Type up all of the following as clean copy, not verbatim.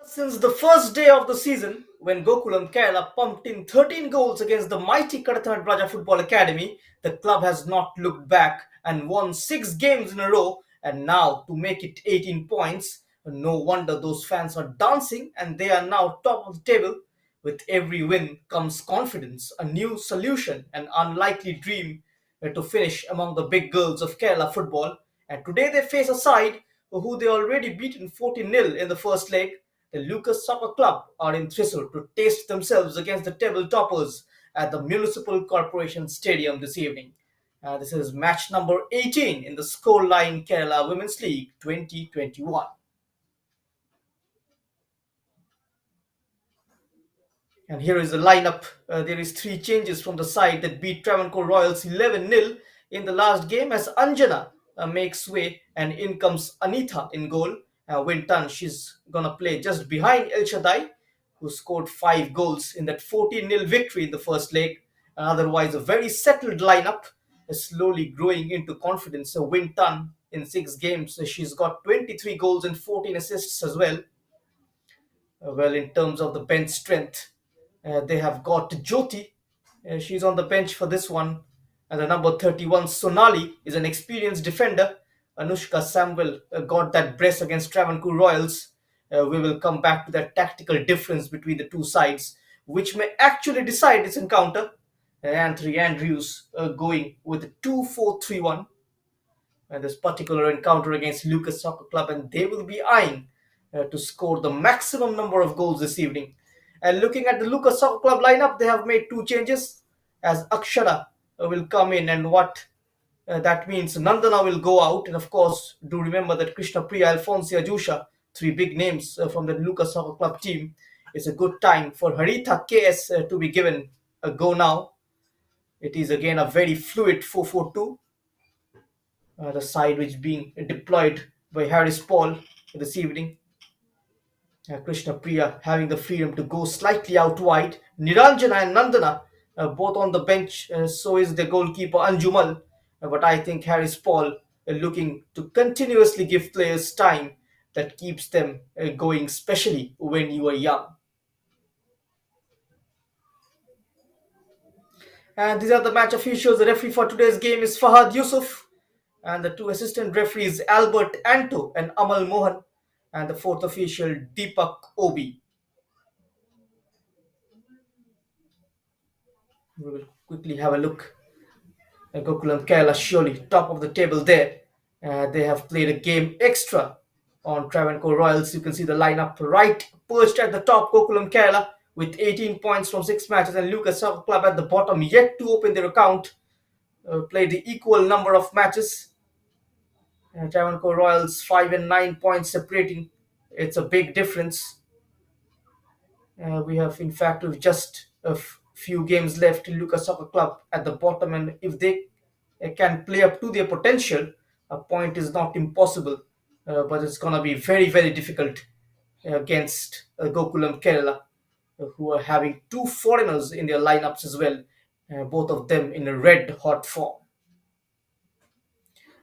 Since the first day of the season, when Gokulam Kerala pumped in 13 goals against the mighty Karathanad Raja Football Academy, the club has not looked back and won 6 games in a row, and now to make it 18 points. No wonder those fans are dancing and they are now top of the table. With every win comes confidence, a new solution, an unlikely dream to finish among the big girls of Kerala football. And today they face a side who they already beaten 14-0 in the first leg. The Luca Soccer Club are in Thrissur to taste themselves against the table toppers at the Municipal Corporation Stadium this evening. This is match number 18 in the Scoreline Kerala Women's League 2021. And here is the lineup. There is 3 changes from the side that beat Travancore Royals 11-0 in the last game as Anjana makes way and in comes Anita in goal. Winton, she's gonna play just behind El Shaddai, who scored 5 goals in that 14-0 victory in the first leg. Otherwise, a very settled lineup is slowly growing into confidence. So Winton in 6 games, she's got 23 goals and 14 assists as well. Well, in terms of the bench strength, they have got Jyoti. She's on the bench for this one. And the number 31, Sonali, is an experienced defender. Anushka Samuel got that brace against Travancore Royals. We will come back to that tactical difference between the two sides, which may actually decide this encounter. Anthony Andrews going with a 2-4-3-1 and this particular encounter against Lucas Soccer Club, and they will be eyeing to score the maximum number of goals this evening. And looking at the Lucas Soccer Club lineup, they have made 2 changes as Akshara will come in, and what that means Nandana will go out. And of course, do remember that Krishna Priya, Alfonsia Jusha, 3 big names from the Lucas Soccer Club team. It's a good time for Haritha KS to be given a go now. It is again a very fluid 4-4-2. The side which being deployed by Harris Paul this evening. Krishna Priya having the freedom to go slightly out wide. Niranjana and Nandana both on the bench. So is the goalkeeper Anjumal. But I think Harris Paul looking to continuously give players time that keeps them going, especially when you are young. And these are the match officials. The referee for today's game is Fahad Yusuf. And the 2 assistant referees, Albert Anto and Amal Mohan. And the 4th official, Deepak Obi. We will quickly have a look. Gokulam Kerala surely top of the table there. They have played a game extra on Travancore Royals. You can see the lineup right perched at the top. Gokulam Kerala with 18 points from 6 matches, and Lucas Soccer Club at the bottom, yet to open their account. Played the equal number of matches. Travancore Royals 5 and 9 points separating. It's a big difference. We have, in fact, with just a few games left, Lucas Soccer Club at the bottom, and if they can play up to their potential, a point is not impossible, but it's going to be very, very difficult against Gokulam Kerala, who are having 2 foreigners in their lineups as well, both of them in a red hot form.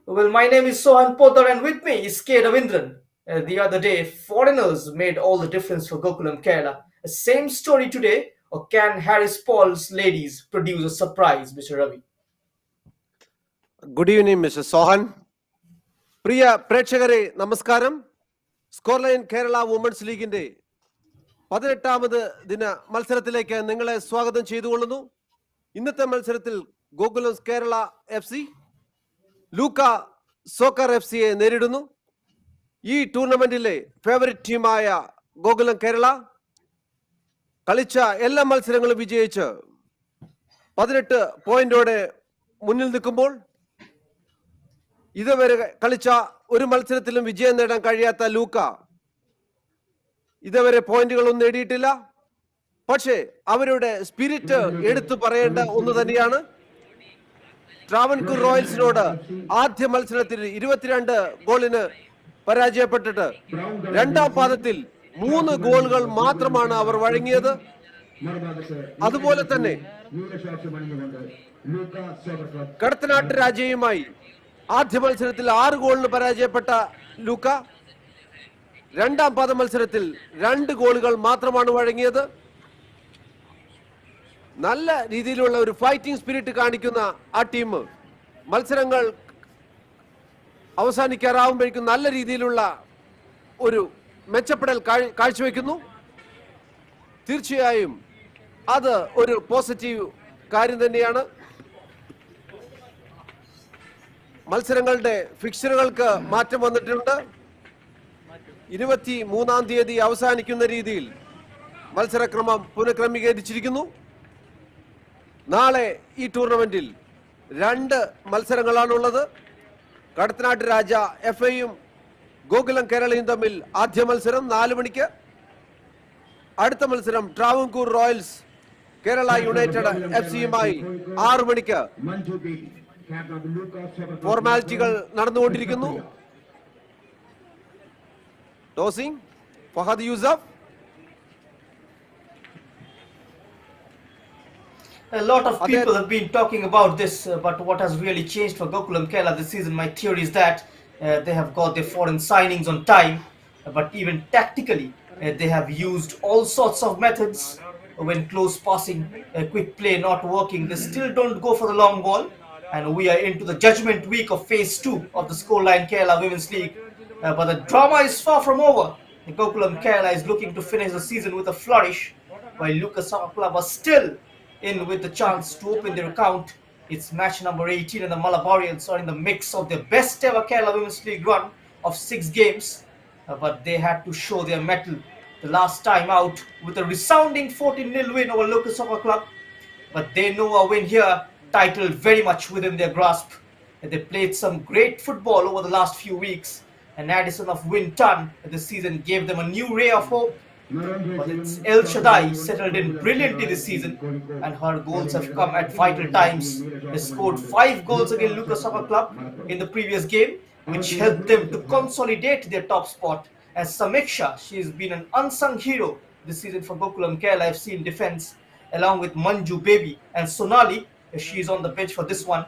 Well, my name is Sohan Poddar, and with me is K. Ravindran. The other day, foreigners made all the difference for Gokulam Kerala. Same story today, or can Harris Paul's ladies produce a surprise, Mr. Ravi? Good evening, Mr. Sohan. പ്രിയ പ്രേക്ഷകരെ നമസ്കാരം. Scoreline Kerala women's ലീഗിന്റെ 18ാമത് ദിന മത്സരത്തിലേക്ക് നിങ്ങളെ സ്വാഗതം ചെയ്തുകൊള്ളുന്നു. ഇന്നത്തെ മത്സരത്തിൽ Gokulam Kerala FC ലൂക്ക soccer FCയെ നേരിടുന്നു. ഈ ടൂർണമെന്റിലെ ഫേവറിറ്റ് ടീമായ ഗോകുലം കേരള കളിച്ച എല്ലാ മത്സരങ്ങളും വിജയിച്ച് 18 പോയിന്റോടെ മുന്നിൽ നിൽക്കുമ്പോൾ ഇതുവരെ കളിച്ച ഒരു മത്സരത്തിലും വിജയം നേടാൻ കഴിയാത്ത ലൂക്ക ഇതുവരെ പോയിന്റുകളൊന്നും നേടിയിട്ടില്ല. പക്ഷേ അവരുടെ സ്പിരിറ്റ് എടുത്തു പറയേണ്ട ഒന്ന് തന്നെയാണ്. ട്രാവൻകൂർ റോയൽസിനോട് ആദ്യ മത്സരത്തിൽ 22 ഗോളിന് പരാജയപ്പെട്ടിട്ട് 2ാം പാദത്തിൽ 3 ഗോളുകൾ മാത്രമാണ് അവർ വഴങ്ങിയത്. അതുപോലെ തന്നെ കടത്തനാട്ട് രാജയുമായി ആദ്യ മത്സരത്തിൽ 6 ഗോളിന് പരാജയപ്പെട്ട ലൂക്ക രണ്ടാം പാദ മത്സരത്തിൽ 2 ഗോളുകൾ മാത്രമാണ് വഴങ്ങിയത്. നല്ല രീതിയിലുള്ള ഒരു ഫൈറ്റിംഗ് സ്പിരിറ്റ് കാണിക്കുന്ന ആ ടീം മത്സരങ്ങൾ അവസാനിക്കാറാവുമ്പോഴേക്കും നല്ല രീതിയിലുള്ള ഒരു മെച്ചപ്പെടൽ കാഴ്ചവെക്കുന്നു. തീർച്ചയായും അത് ഒരു പോസിറ്റീവ് കാര്യം തന്നെയാണ്. മത്സരങ്ങളുടെ ഫിക്സറുകൾക്ക് മാറ്റം വന്നിട്ടുണ്ട്. 23-ാം തീയതി അവസാനിക്കുന്ന രീതിയിൽ മത്സരക്രമം പുനഃക്രമീകരിച്ചിരിക്കുന്നു. നാളെ ഈ ടൂർണമെന്റിൽ 2 മത്സരങ്ങളാണുള്ളത്. കടത്തനാട്ട് രാജ FAയും ഗോകുലം കേരളയും തമ്മിൽ ആദ്യ മത്സരം 4 മണിക്ക്. അടുത്ത മത്സരം ട്രാവൻകൂർ റോയൽസ് കേരള യുണൈറ്റഡ് FCയുമായി 6 മണിക്ക്. ഫോർമാലിറ്റികൾ നടന്നുകൊണ്ടിരിക്കുന്നു. Tossing Fahad Yusuf. A lot of people have been talking about this, but what has really changed for Gokulam Kerala this season, my theory is that they have got their foreign signings on time, but even tactically, they have used all sorts of methods. When close passing, quick play not working, they still don't go for the long ball. And we are into the judgment week of phase 2 of the Scoreline Kerala Women's League. But the drama is far from over. Gokulam Kerala is looking to finish the season with a flourish, while Luca Soccer Club are still in with the chance to open their account. It's match number 18 and the Malabarians are in the mix of their best ever Kerala Women's League run of 6 games. But they had to show their mettle the last time out with a resounding 14-0 win over Luca Soccer Club. But they know a win here, title very much within their grasp. They played some great football over the last few weeks. An addition of Winton this season gave them a new ray of hope. But it's El Shaddai settled in brilliantly this season, and her goals have come at vital times. They scored 5 goals against Luca Soccer Club in the previous game, which helped them to consolidate their top spot. As Samiksha, she has been an unsung hero this season for Gokulam Kerala FC in defense, along with Manju Baby and Sonali. She is on the bench for this one.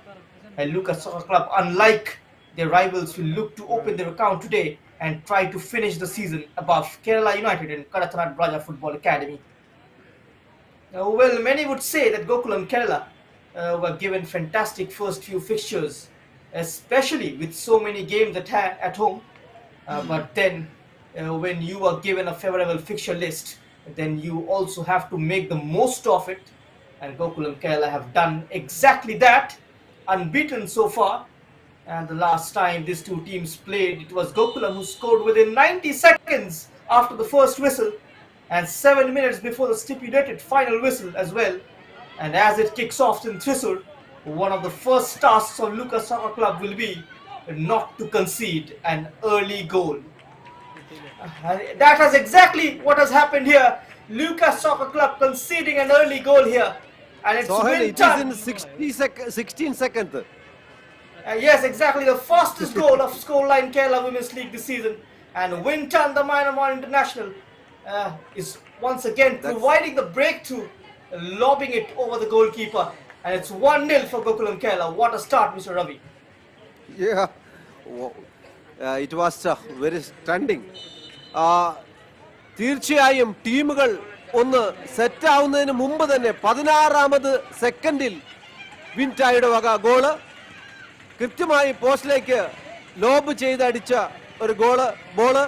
And Luca Soccer Club, unlike their rivals, will look to open their account today and try to finish the season above Kerala United and Karathanat Braja Football Academy. Well, many would say that Gokulam Kerala were given fantastic first few fixtures, especially with so many games at home. But then, when you are given a favorable fixture list, then you also have to make the most of it. And Gokulam Kerala have done exactly that, unbeaten so far. And the last time these two teams played, it was Gokulam who scored within 90 seconds after the first whistle and 7 minutes before the stipulated final whistle as well. And as it kicks off in Thrissur, one of the first tasks of Luca Soccer Club will be not to concede an early goal. That is exactly what has happened here. Luca Soccer Club conceding an early goal here. And it's it is in 16 seconds. Yes, exactly. The fastest goal of Scoreline Kerala Women's League this season. And Winton, the Myanmar international, is once again providing the breakthrough, lobbing it over the goalkeeper. And it's 1-0 for Gokulam Kerala. What a start, Mr. Ravi. Yeah, it was very stunning. തീർച്ചയായും ടീമുകൾ ഒന്ന് set ആവുന്നതിന് മുമ്പ് തന്നെ 16ാമത് സെക്കൻഡിൽ വിൻറ്റായുടെ വക goal കൃത്യമായി പോസ്റ്റിലേക്ക് ലോബ് ചെയ്തടിച്ച ഒരു ബോള്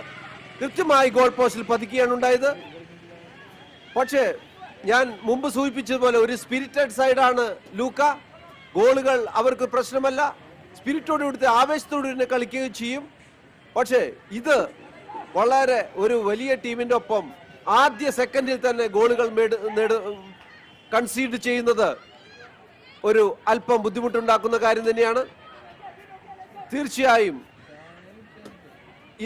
കൃത്യമായി ഗോൾ പോസ്റ്റിൽ പതിക്കുകയാണ് ഉണ്ടായത്. പക്ഷേ ഞാൻ മുമ്പ് സൂചിപ്പിച്ചതുപോലെ ഒരു സ്പിരിറ്റഡ് സൈഡാണ് ലൂക്ക. ഗോളുകൾ അവർക്ക് പ്രശ്നമല്ല, സ്പിരിറ്റോട് കൂടി ആവേശത്തോട് തന്നെ കളിക്കുകയും ചെയ്യും. പക്ഷേ ഇത് വളരെ ഒരു വലിയ ടീമിന്റെ ഒപ്പം ആദ്യ സെക്കൻഡിൽ തന്നെ ഗോളുകൾ കൺസീഡ് ചെയ്യുന്നത് ഒരു അല്പം ബുദ്ധിമുട്ടുണ്ടാക്കുന്ന കാര്യം തന്നെയാണ്. തീർച്ചയായും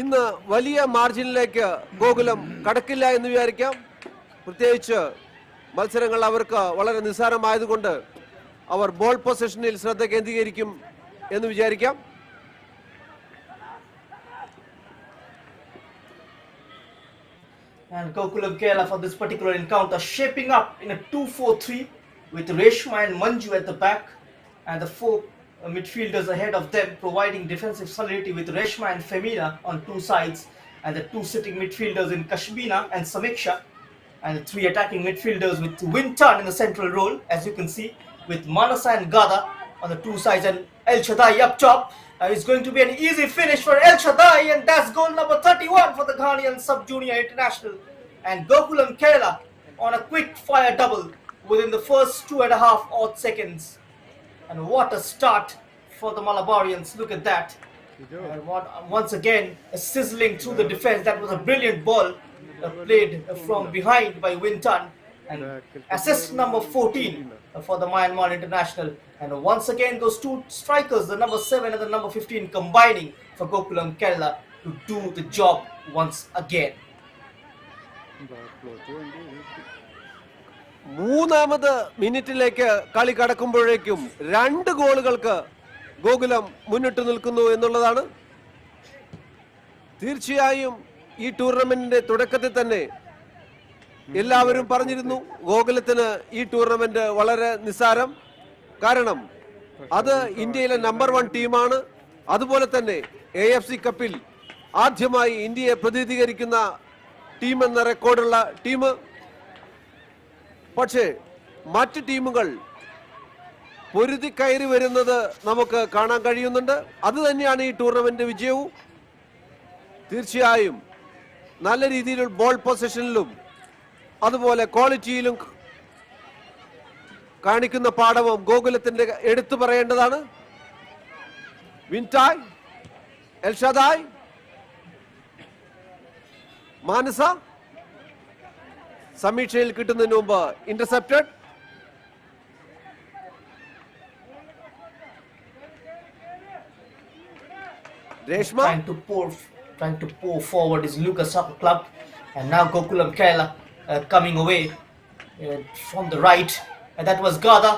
ഇന്ന് വലിയ മാർജിനിലേക്ക് ഗോകുലം കടക്കില്ല എന്ന് വിചാരിക്കാം. പ്രത്യേകിച്ച് മത്സരങ്ങൾ അവർക്ക് വളരെ നിസ്സാരമായതുകൊണ്ട് അവർ ബോൾ പൊസിഷനിൽ ശ്രദ്ധ കേന്ദ്രീകരിക്കും എന്ന് വിചാരിക്കാം. And Gokulam Kerala for this particular encounter shaping up in a 2-4-3 with Reshma and Manju at the back and the 4 midfielders ahead of them providing defensive solidity with Reshma and Femina on 2 sides and the two sitting midfielders in Kashmina and Samiksha, and the three attacking midfielders with Winton in the central role, as you can see, with Manasa and Gada on the two sides and El Shaddai up top. It's going to be an easy finish for El Shaddai, and that's goal number 31 for the Ghanaian sub-junior international. And Gokulam Kerala on a quick fire double within the first 2.5 odd seconds. And what a start for the Malabarians. Look at that. And once again, sizzling through the defense. That was a brilliant ball played from behind by Winton. And assist number 14 for the Myanmar international. And once again, those two strikers, the number 7 and the number 15, combining for Gokulam Kerala to do the job once again. മൂന്നാമത് മിനിറ്റിലേക്ക് കളി കടക്കുമ്പോഴേക്കും 2 ഗോളുകൾക്ക് ഗോകുലം മുന്നിട്ട് നിൽക്കുന്നു എന്നുള്ളതാണ്. തീർച്ചയായും ഈ ടൂർണമെന്റിന്റെ തുടക്കത്തിൽ തന്നെ എല്ലാവരും പറഞ്ഞിരുന്നു ഗോകുലത്തിന് ഈ ടൂർണമെന്റ് വളരെ നിസ്സാരം. കാരണം അത് ഇന്ത്യയിലെ നമ്പർ 1 ടീമാണ്. അതുപോലെ തന്നെ AFC കപ്പിൽ ആദ്യമായി ഇന്ത്യയെ പ്രതിനിധീകരിക്കുന്ന ടീം എന്ന റെക്കോർഡുള്ള ടീം. പക്ഷേ മറ്റ് ടീമുകൾ പൊരുതി കയറി വരുന്നത് നമുക്ക് കാണാൻ കഴിയുന്നുണ്ട്. അത് തന്നെയാണ് ഈ ടൂർണമെന്റ് വിജയവും. തീർച്ചയായും നല്ല രീതിയിൽ ബോൾ പൊസിഷനിലും അതുപോലെ ക്വാളിറ്റിയിലും കാണിക്കുന്ന പാഠവും ഗോകുലത്തിന്റെ എടുത്തു പറയേണ്ടതാണ്. വിൻടായ്, എൽഷാദായ്, മാനസ സമീക്ഷയിൽ കിട്ടുന്നതിന് മുമ്പ് intercepted. Reshma trying to pour forward is Luca Soccer Club, and now Gokulam Kerala coming away from the right, and that was Gada.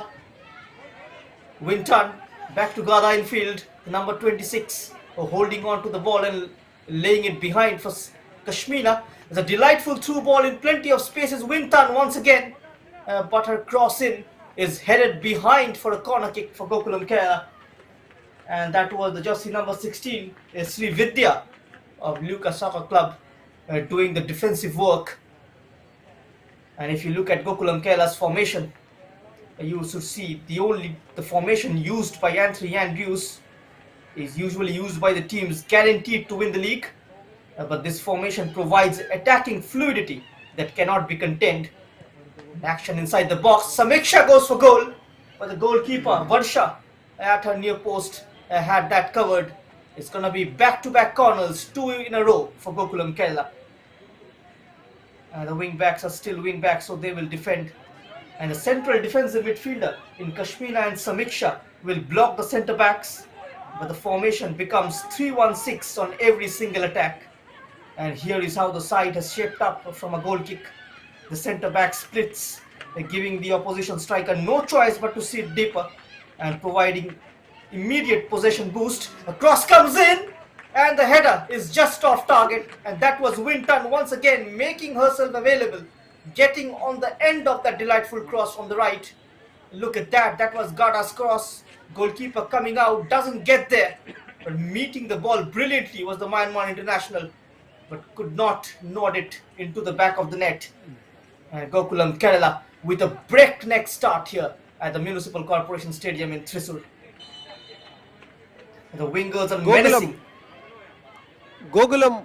Winton back to Gada in field, number 26, holding on to the ball and laying it behind for Kashmina. It's a delightful through ball in plenty of spaces. Winton once again, but her cross in is headed behind for a corner kick for Gokulam Kerala. And that was the jersey number 16, Sri Vidya of Luca Soccer Club, doing the defensive work. And if you look at Gokulam Kerala's formation, you should see the formation used by Anthony Andrews is usually used by the teams guaranteed to win the league. But this formation provides attacking fluidity that cannot be contained. Action inside the box. Samiksha goes for goal, but the goalkeeper Varsha at her near post had that covered. It's going to be back-to-back corners, 2 in a row for Gokulam Kerala. The wing backs are still wing backs, so they will defend. And the central defensive midfielder in Kashmina and Samiksha will block the centre backs. But the formation becomes 3-1-6 on every single attack. And here is how the side has shaped up from a goal kick. The centre back splits, giving the opposition striker no choice but to sit deeper and providing immediate possession boost. A cross comes in and the header is just off target, and that was Winton once again making herself available, getting on the end of that delightful cross from the right. Look at that, that was Gada's cross. Goalkeeper coming out, doesn't get there, but meeting the ball brilliantly was the Myanmar international, but could not nod it into the back of the net. Gokulam Kerala with a breakneck start here at the Municipal Corporation Stadium in Thrissur. The wingers are menacing. Gokulam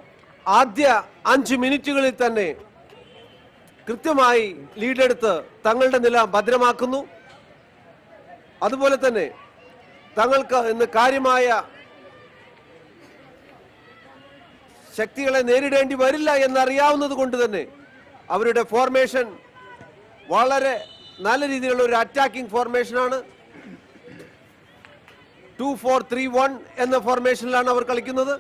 ആദ്യ 5 മിനിറ്റുകളിൽ തന്നെ കൃത്യമായി ലീഡെടുത്ത് തങ്ങളുടെ നില ഭദ്രമാക്കുന്നു. അതുപോലെ തന്നെ തങ്ങൾക്ക് ഇന്ന് കാര്യമായ ശക്തികളെ നേരിടേണ്ടി വരില്ല എന്നറിയാവുന്നത് കൊണ്ട് തന്നെ അവരുടെ ഫോർമേഷൻ വളരെ നല്ല രീതിയിലുള്ള ഒരു അറ്റാക്കിംഗ് ഫോർമേഷനാണ്. 2-4-3-1 എന്ന ഫോർമേഷനിലാണ് അവർ കളിക്കുന്നത്.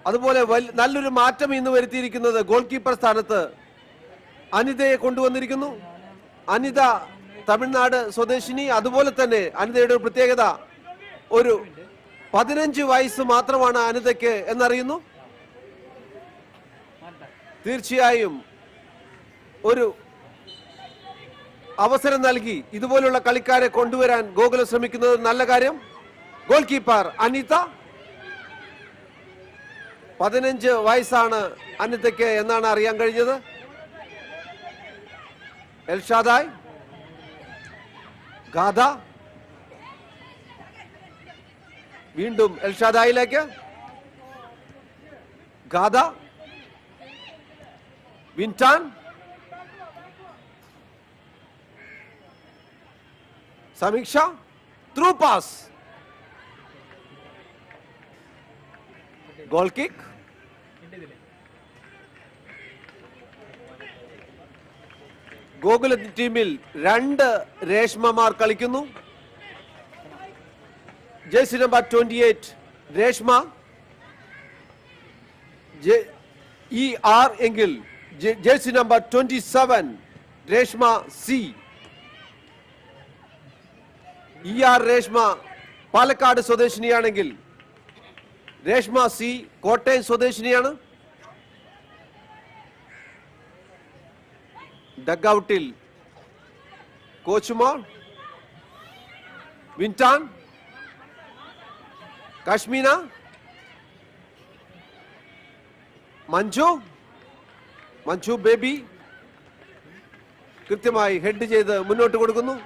അതുപോലെ നല്ലൊരു മാറ്റം ഇന്ന് വരുത്തിയിരിക്കുന്നത് ഗോൾ കീപ്പർ സ്ഥാനത്ത് അനിതയെ കൊണ്ടുവന്നിരിക്കുന്നു. അനിത തമിഴ്നാട് സ്വദേശിനി. അതുപോലെ തന്നെ അനിതയുടെ ഒരു പ്രത്യേകത, ഒരു 15 വയസ്സ് മാത്രമാണ് അനിതയ്ക്ക് എന്നറിയുന്നു. തീർച്ചയായും ഒരു അവസരം നൽകി ഇതുപോലുള്ള കളിക്കാരെ കൊണ്ടുവരാൻ ഗോകുലം ശ്രമിക്കുന്നത് നല്ല കാര്യം. ഗോൾ കീപ്പർ അനിത, 15 വയസ്സാണ് അനിതയ്ക്ക് എന്നാണ് അറിയാൻ കഴിഞ്ഞത്. എൽഷാദായ്, ഗാഥ, വീണ്ടും എൽഷാദായിലേക്ക്, ഗാഥ, വിൻടാൻ, Samiksha, through pass, goal kick. ഗോകുല ടീമിൽ 2 രേഷ്മമാർ കളിക്കുന്നു. ജേഴ്സി നമ്പർ 28 രേഷ്മ, ER എങ്കിൽ jersey number 27 Reshma C. ER Reshma Palakkad സ്വദേശിനിയാണെങ്കിൽ രേഷ്മ സി കോട്ടയം സ്വദേശിനിയാണ്. ഡഗ്ഔട്ടിൽ കോച്ചുമാർ, വിൻടാൻ, കാശ്മീന, മഞ്ജു ബേബി കൃത്യമായി ഹെഡ് ചെയ്ത് മുന്നോട്ട് കൊടുക്കുന്നു.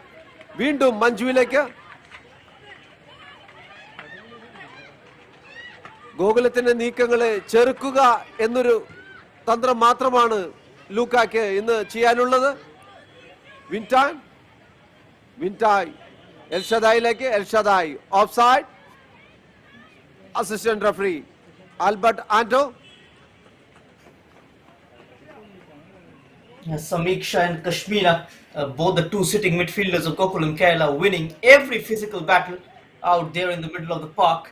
വീണ്ടും മഞ്ജുവിലേക്ക്. ഗോകുലത്തിന്റെ നീക്കങ്ങളെ ചെറുക്കുക എന്നൊരു തന്ത്രം മാത്രമാണ് ലൂക്കാക്ക് ഇന്ന് ചെയ്യാനുള്ളത്. വിൻടായ് എൽഷദായിലേക്ക്. Elshaddai off side. Assistant referee Albert Anto. Samiksha and Kashmira, both the two sitting midfielders of Gokulam Kerala, winning every physical battle out there in the middle of the park.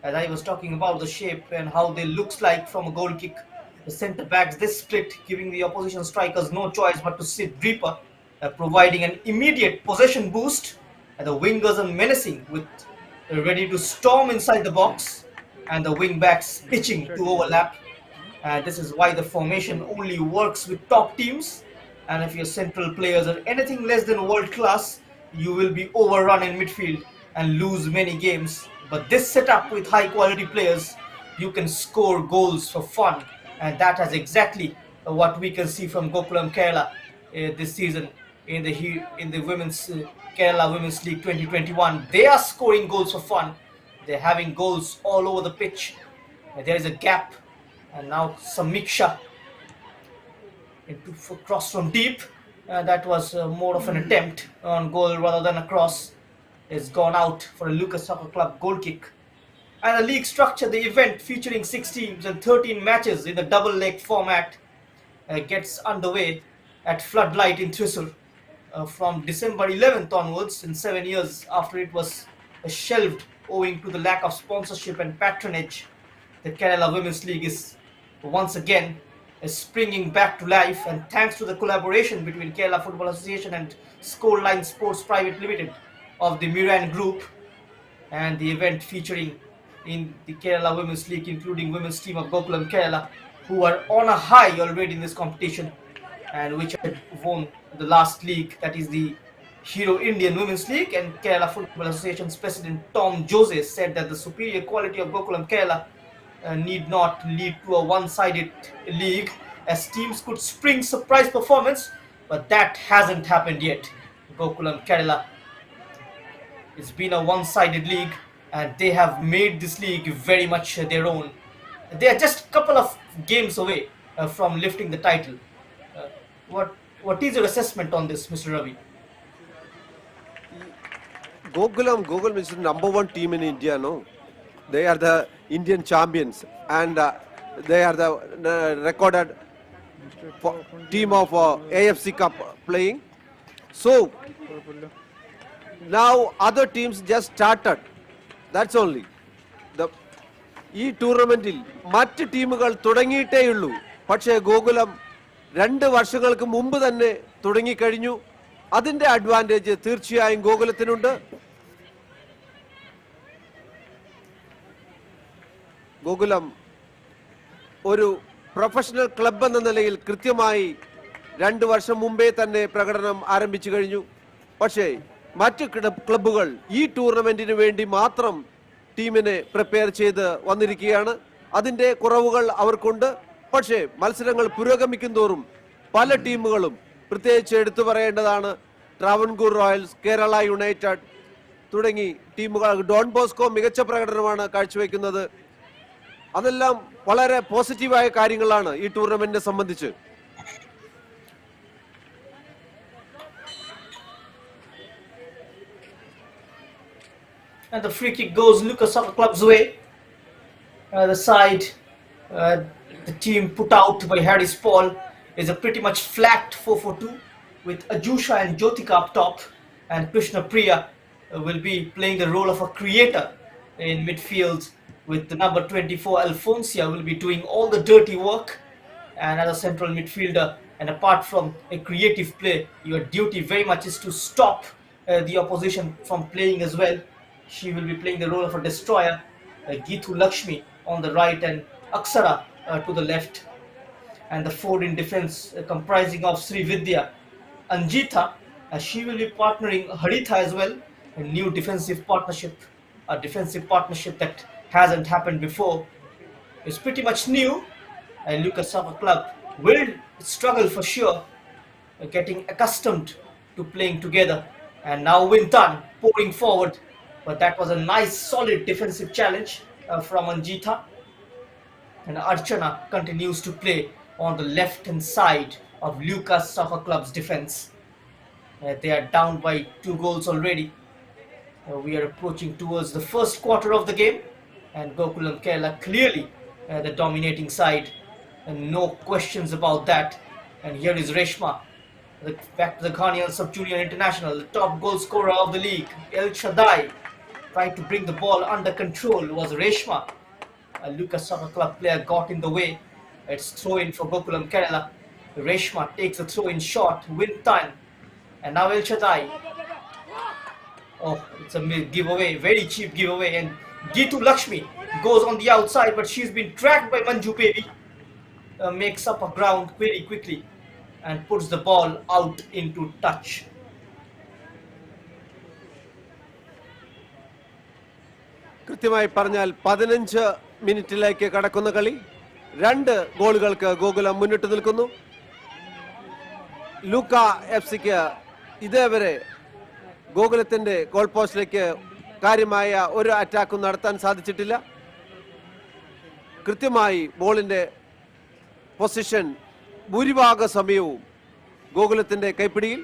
As I was talking about the shape and how they looks like from a goal kick, the centre backs this split, giving the opposition strikers no choice but to sit deeper, providing an immediate possession boost. And the wingers are menacing, with ready to storm inside the box, and the wing backs pitching to overlap. This is why the formation only works with top teams, and if your central players are anything less than world class, you will be overrun in midfield and lose many games. But this setup with high quality players, you can score goals for fun, and that is exactly what we can see from Gokulam Kerala this season in the women's Kerala Women's League 2021. They are scoring goals for fun. They're having goals all over the pitch. There is a gap. And now Samiksha into cross from deep. That was more of an attempt on goal rather than a cross. It's gone out for a Luca Soccer Club goal kick. And the league structure, the event featuring 6 teams and 13 matches in the double leg format, gets underway at Floodlight in Thrissur from December 11th onwards, in 7 years after it was shelved owing to the lack of sponsorship and patronage. The Kerala Women's League is once again springing back to life, and thanks to the collaboration between Kerala Football Association and Scoreline Sports Private Limited of the Miran Group, and the event featuring in the Kerala Women's League, including women's team of Gokulam Kerala, who are on a high already in this competition, and which had won the last league, that is the Hero Indian Women's League. And Kerala Football Association's president Tom Jose said that the superior quality of Gokulam Kerala need not lead to a one-sided league, as teams could spring surprise performance, but that hasn't happened yet. Gokulam Kerala, it's been a one-sided league, and they have made this league very much their own. They are just a couple of games away from lifting the title. What is your assessment on this, Mr. Ravi? Gokulam is the number 1 team in India, no? They are the Indian champions, and they are the recorded team of AFC Cup playing. So now other teams just started. That's only. ഈ ടൂർണമെന്റിൽ മറ്റ് ടീമുകൾ തുടങ്ങിയിട്ടേയുള്ളൂ. പക്ഷേ ഗോകുലം 2 വർഷങ്ങൾക്ക് മുമ്പ് തന്നെ തുടങ്ങിക്കഴിഞ്ഞു. അതിന്റെ അഡ്വാൻറ്റേജ് തീർച്ചയായും ഗോകുലത്തിനുണ്ട്. ഗോകുലം ഒരു പ്രൊഫഷണൽ ക്ലബ് എന്ന നിലയിൽ കൃത്യമായി 2 വർഷം മുമ്പേ തന്നെ പ്രകടനം ആരംഭിച്ചു കഴിഞ്ഞു. പക്ഷേ മറ്റ് ക്ലബ്ബുകൾ ഈ ടൂർണമെന്റിന് വേണ്ടി മാത്രം ടീമിനെ പ്രിപ്പയർ ചെയ്ത് വന്നിരിക്കുകയാണ്. അതിൻ്റെ കുറവുകൾ അവർക്കുണ്ട്. പക്ഷേ മത്സരങ്ങൾ പുരോഗമിക്കും തോറും പല ടീമുകളും, പ്രത്യേകിച്ച് എടുത്തു പറയേണ്ടതാണ് ട്രാവൻകൂർ റോയൽസ്, കേരള യുണൈറ്റഡ് തുടങ്ങി ടീമുകൾ, ഡോൺ ബോസ്കോ മികച്ച പ്രകടനമാണ് കാഴ്ചവെക്കുന്നത്. അതെല്ലാം വളരെ പോസിറ്റീവായ കാര്യങ്ങളാണ് ഈ ടൂർണമെന്റിനെ സംബന്ധിച്ച്. And the free kick goes Luca Soccer Club's way. The side, the team put out by Harris Paul is a pretty much flat 4-4-2 with Ajusha and Jyotika up top, and Krishna Priya will be playing the role of a creator in midfield, with the number 24 Alfonsia will be doing all the dirty work, and as a central midfielder, and apart from a creative play, your duty very much is to stop the opposition from playing as well. She will be playing the role of a destroyer. Geethu Lakshmi on the right and Aksara to the left. And the four in defense comprising of Sri Vidya, Anjita, she will be partnering Haritha as well. A new defensive partnership, a defensive partnership that hasn't happened before. It's pretty much new. And Luca Soccer Club will struggle for sure, getting accustomed to playing together. And now Wintan pouring forward. But that was a nice solid defensive challenge from Anjita. And Archana continues to play on the left hand side of Lucas Soccer Club's defense. They are down by 2 goals already. We are approaching towards the first quarter of the game, and Gokulam Kerala clearly the dominating side, and no questions about that. And here is Reshma, back to the Ghanaian Sub-Junior International, the top goal scorer of the league. El Shaddai trying to bring the ball under control was Reshma. A Lucas Soccer Club player got in the way. It's throw-in for Gokulam Kerala. Reshma takes the throw-in shot, win time. And now El Shaddai. Oh, it's a giveaway, very cheap giveaway. And Geethu Lakshmi goes on the outside, but she's been tracked by Manju Baby. Makes up a ground very quickly and puts the ball out into touch. കൃത്യമായി പറഞ്ഞാൽ 15 മിനിറ്റിലേക്ക് കടക്കുന്ന കളി. 2 ഗോളുകൾക്ക് ഗോകുലം മുന്നിട്ട് നിൽക്കുന്നു. ലൂക്ക എഫ്സിക്ക് ഇതേവരെ ഗോകുലത്തിന്റെ goal പോസ്റ്റിലേക്ക് കാര്യമായ ഒരു അറ്റാക്കും നടത്താൻ സാധിച്ചിട്ടില്ല. കൃത്യമായി ബോളിന്റെ പൊസിഷൻ ഭൂരിഭാഗ സമയവും ഗോകുലത്തിന്റെ കൈപ്പിടിയിൽ.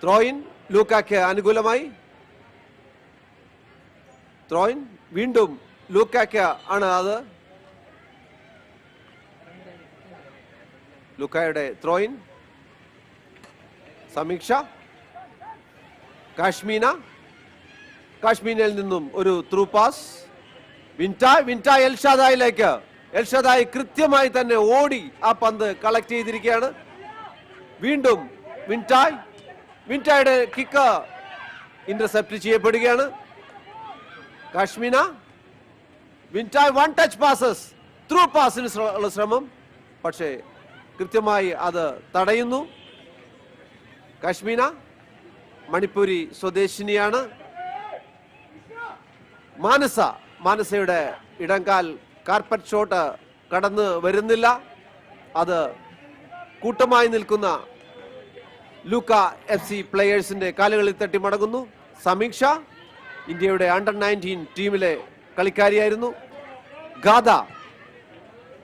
ത്രോയിൻ ലൂക്കയ്ക്ക് അനുകൂലമായി. ത്രോയിൻ വീണ്ടും ലൂക്കയ്ക്ക് ആണ് അത്. ലൂക്കയുടെ ത്രോയിൻ. സമീക്ഷ. കാശ്മീനയിൽ നിന്നും ഒരു ത്രൂ പാസ്. വിൻറ്റായ് എൽഷാദായിലേക്ക്. എൽഷാദായി കൃത്യമായി തന്നെ ഓടി ആ പന്ത് കളക്ട് ചെയ്തിരിക്കുകയാണ്. വീണ്ടും വിൻറ്റായുടെ കിക്ക് ഇന്റർസെപ്റ്റ് ചെയ്യപ്പെടുകയാണ്. കാശ്മീന. വിൻറ്റായ് വൺ ടച്ച് പാസസ്, ത്രൂ പാസിന് ഉള്ള ശ്രമം, പക്ഷേ കൃത്യമായി അത് തടയുന്നു. കാശ്മീന മണിപ്പൂരി സ്വദേശിനിയാണ്. മാനസയുടെ ഇടംകാൽ കാർപ്പറ്റ് ഷോട്ട് കടന്ന് വരുന്നില്ല. അത് കൂട്ടമായി നിൽക്കുന്ന ലൂക്ക എഫ് സി പ്ലേയേഴ്സിന്റെ കാലുകളിൽ തട്ടി മടങ്ങുന്നു. സമീക്ഷ ഇന്ത്യയുടെ അണ്ടർ 19 ടീമിലെ കളിക്കാരിയായിരുന്നു. ഗാഥ,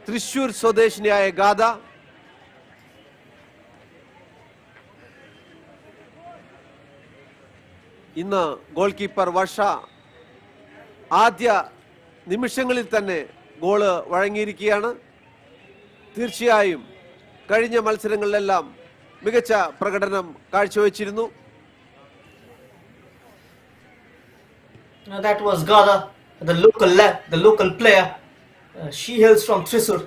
തൃശൂർ സ്വദേശിനിയായ ഗാഥ. ഇന്ന് ഗോൾ കീപ്പർ വർഷ ആദ്യ നിമിഷങ്ങളിൽ തന്നെ ഗോള് വഴങ്ങിയിരിക്കുകയാണ്. തീർച്ചയായും കഴിഞ്ഞ മത്സരങ്ങളിലെല്ലാം മികച്ച പ്രകടനം കാഴ്ചവെച്ചിരുന്നു. That was Gada, the local player. She hails from Thrissur.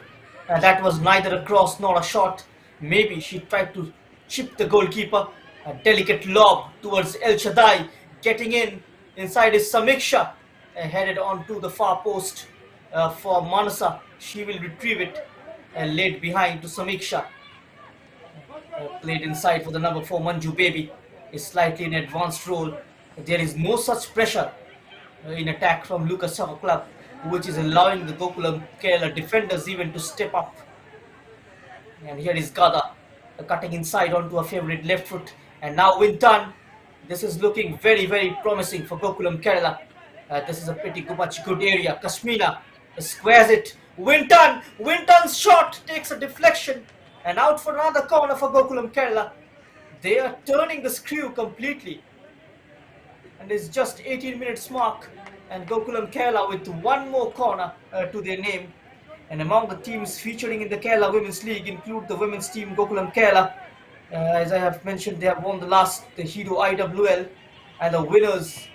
That was neither a cross nor a shot. Maybe she tried to chip the goalkeeper. A delicate lob towards El Shaddai, getting inside his Samiksha, headed on to the far post for Manasa. She will retrieve it and laid behind to Samiksha. Played inside for the number 4 Manju Baby. Is slightly in advanced role. There is no such pressure in attack from Lucas Soccer Club. which is allowing the Gokulam Kerala defenders even to step up. And here is Gada cutting inside onto a favorite left foot. And now Wintan. This is looking very, very promising for Gokulam Kerala. This is a pretty much good area. Kashmina squares it. Wintan's shot takes a deflection. And out for another corner for Gokulam Kerala. They are turning the screw completely. And it's just 18 minutes mark. And Gokulam Kerala with one more corner to their name. And among the teams featuring in the Kerala Women's League include the women's team Gokulam Kerala. As I have mentioned, they have won the Hero IWL, and the winners.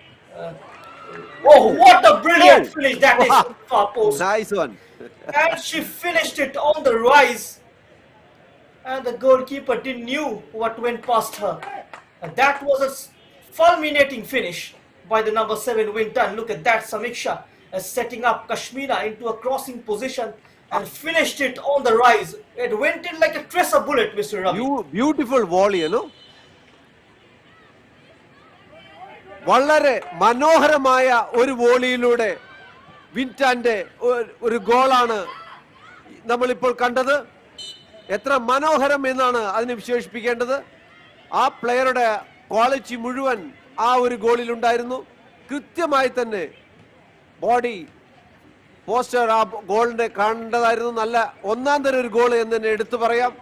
Oh, what a brilliant finish that is from the far post! Nice one. And she finished it on the rise. And the goalkeeper didn't knew what went past her. That was a fulminating finish by the number 7 Wintan. Look at that, Samiksha setting up Kashmina into a crossing position and finished it on the rise. It went in like a tracer bullet, Mr. Ravi. Beautiful volley, വളരെ മനോഹരമായ ഒരു വോളിയിലൂടെ വിൻറ്റാന്റെ ഒരു ഗോളാണ് നമ്മളിപ്പോൾ കണ്ടത്. എത്ര മനോഹരം എന്നാണ് അതിനെ വിശേഷിപ്പിക്കേണ്ടത്. ആ പ്ലെയറുടെ ക്വാളിറ്റി മുഴുവൻ ആ ഒരു ഗോളിൽ ഉണ്ടായിരുന്നു. കൃത്യമായി തന്നെ ബോഡി പോസ്റ്റർ ആ ഗോളിന്റെ കണ്ടതായിരുന്നു. നല്ല ഒന്നാം തരം ഒരു ഗോൾ എന്ന് തന്നെ എടുത്തു പറയാം.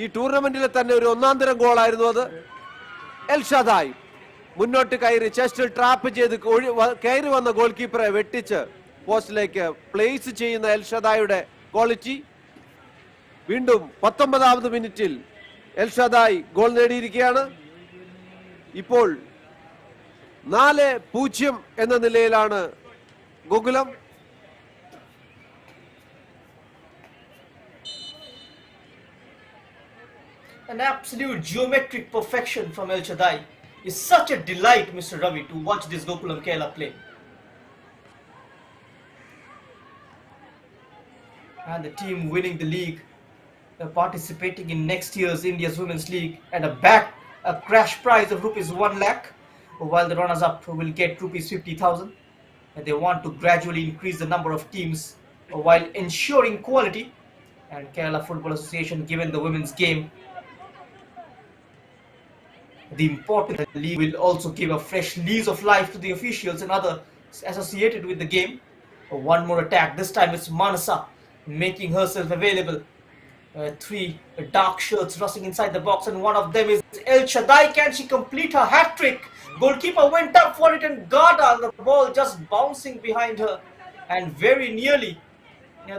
ഈ ടൂർണമെന്റിലെ തന്നെ ഒരു ഒന്നാം തരം ഗോളായിരുന്നു അത്. എൽഷാദായി മുന്നോട്ട് കയറി ചെസ്റ്റിൽ ട്രാപ്പ് ചെയ്ത് കയറി വന്ന ഗോൾ കീപ്പറെ വെട്ടിച്ച് പോസ്റ്റിലേക്ക് പ്ലേസ് ചെയ്യുന്ന എൽഷാദായുടെ ക്വാളിറ്റി. വീണ്ടും 19ാമത് മിനിറ്റിൽ എൽഷാദായി ഗോൾ നേടിയിരിക്കുകയാണ്. ഇപ്പോൾ 4-0 എന്ന നിലയിലാണ് Gokulam. An absolute geometric perfection from El Shaddai. It's such a delight, Mr. Ravi, to watch this Gokulam Kerala play. And the team winning the league, participating in next year's India's Women's League, and a crash prize of rupees 1 lakh, while the runners-up will get rupees 50,000. And they want to gradually increase the number of teams while ensuring quality. And Kerala Football Association, given the women's game, the importance of the league, will also give a fresh lease of life to the officials and others associated with the game. One more attack. This time it's Manasa making herself available. 3 dark shirts rushing inside the box, and one of them is El Shaddai. Can she complete her hat trick? Goalkeeper went up for it, and Gada, the ball just bouncing behind her, and very nearly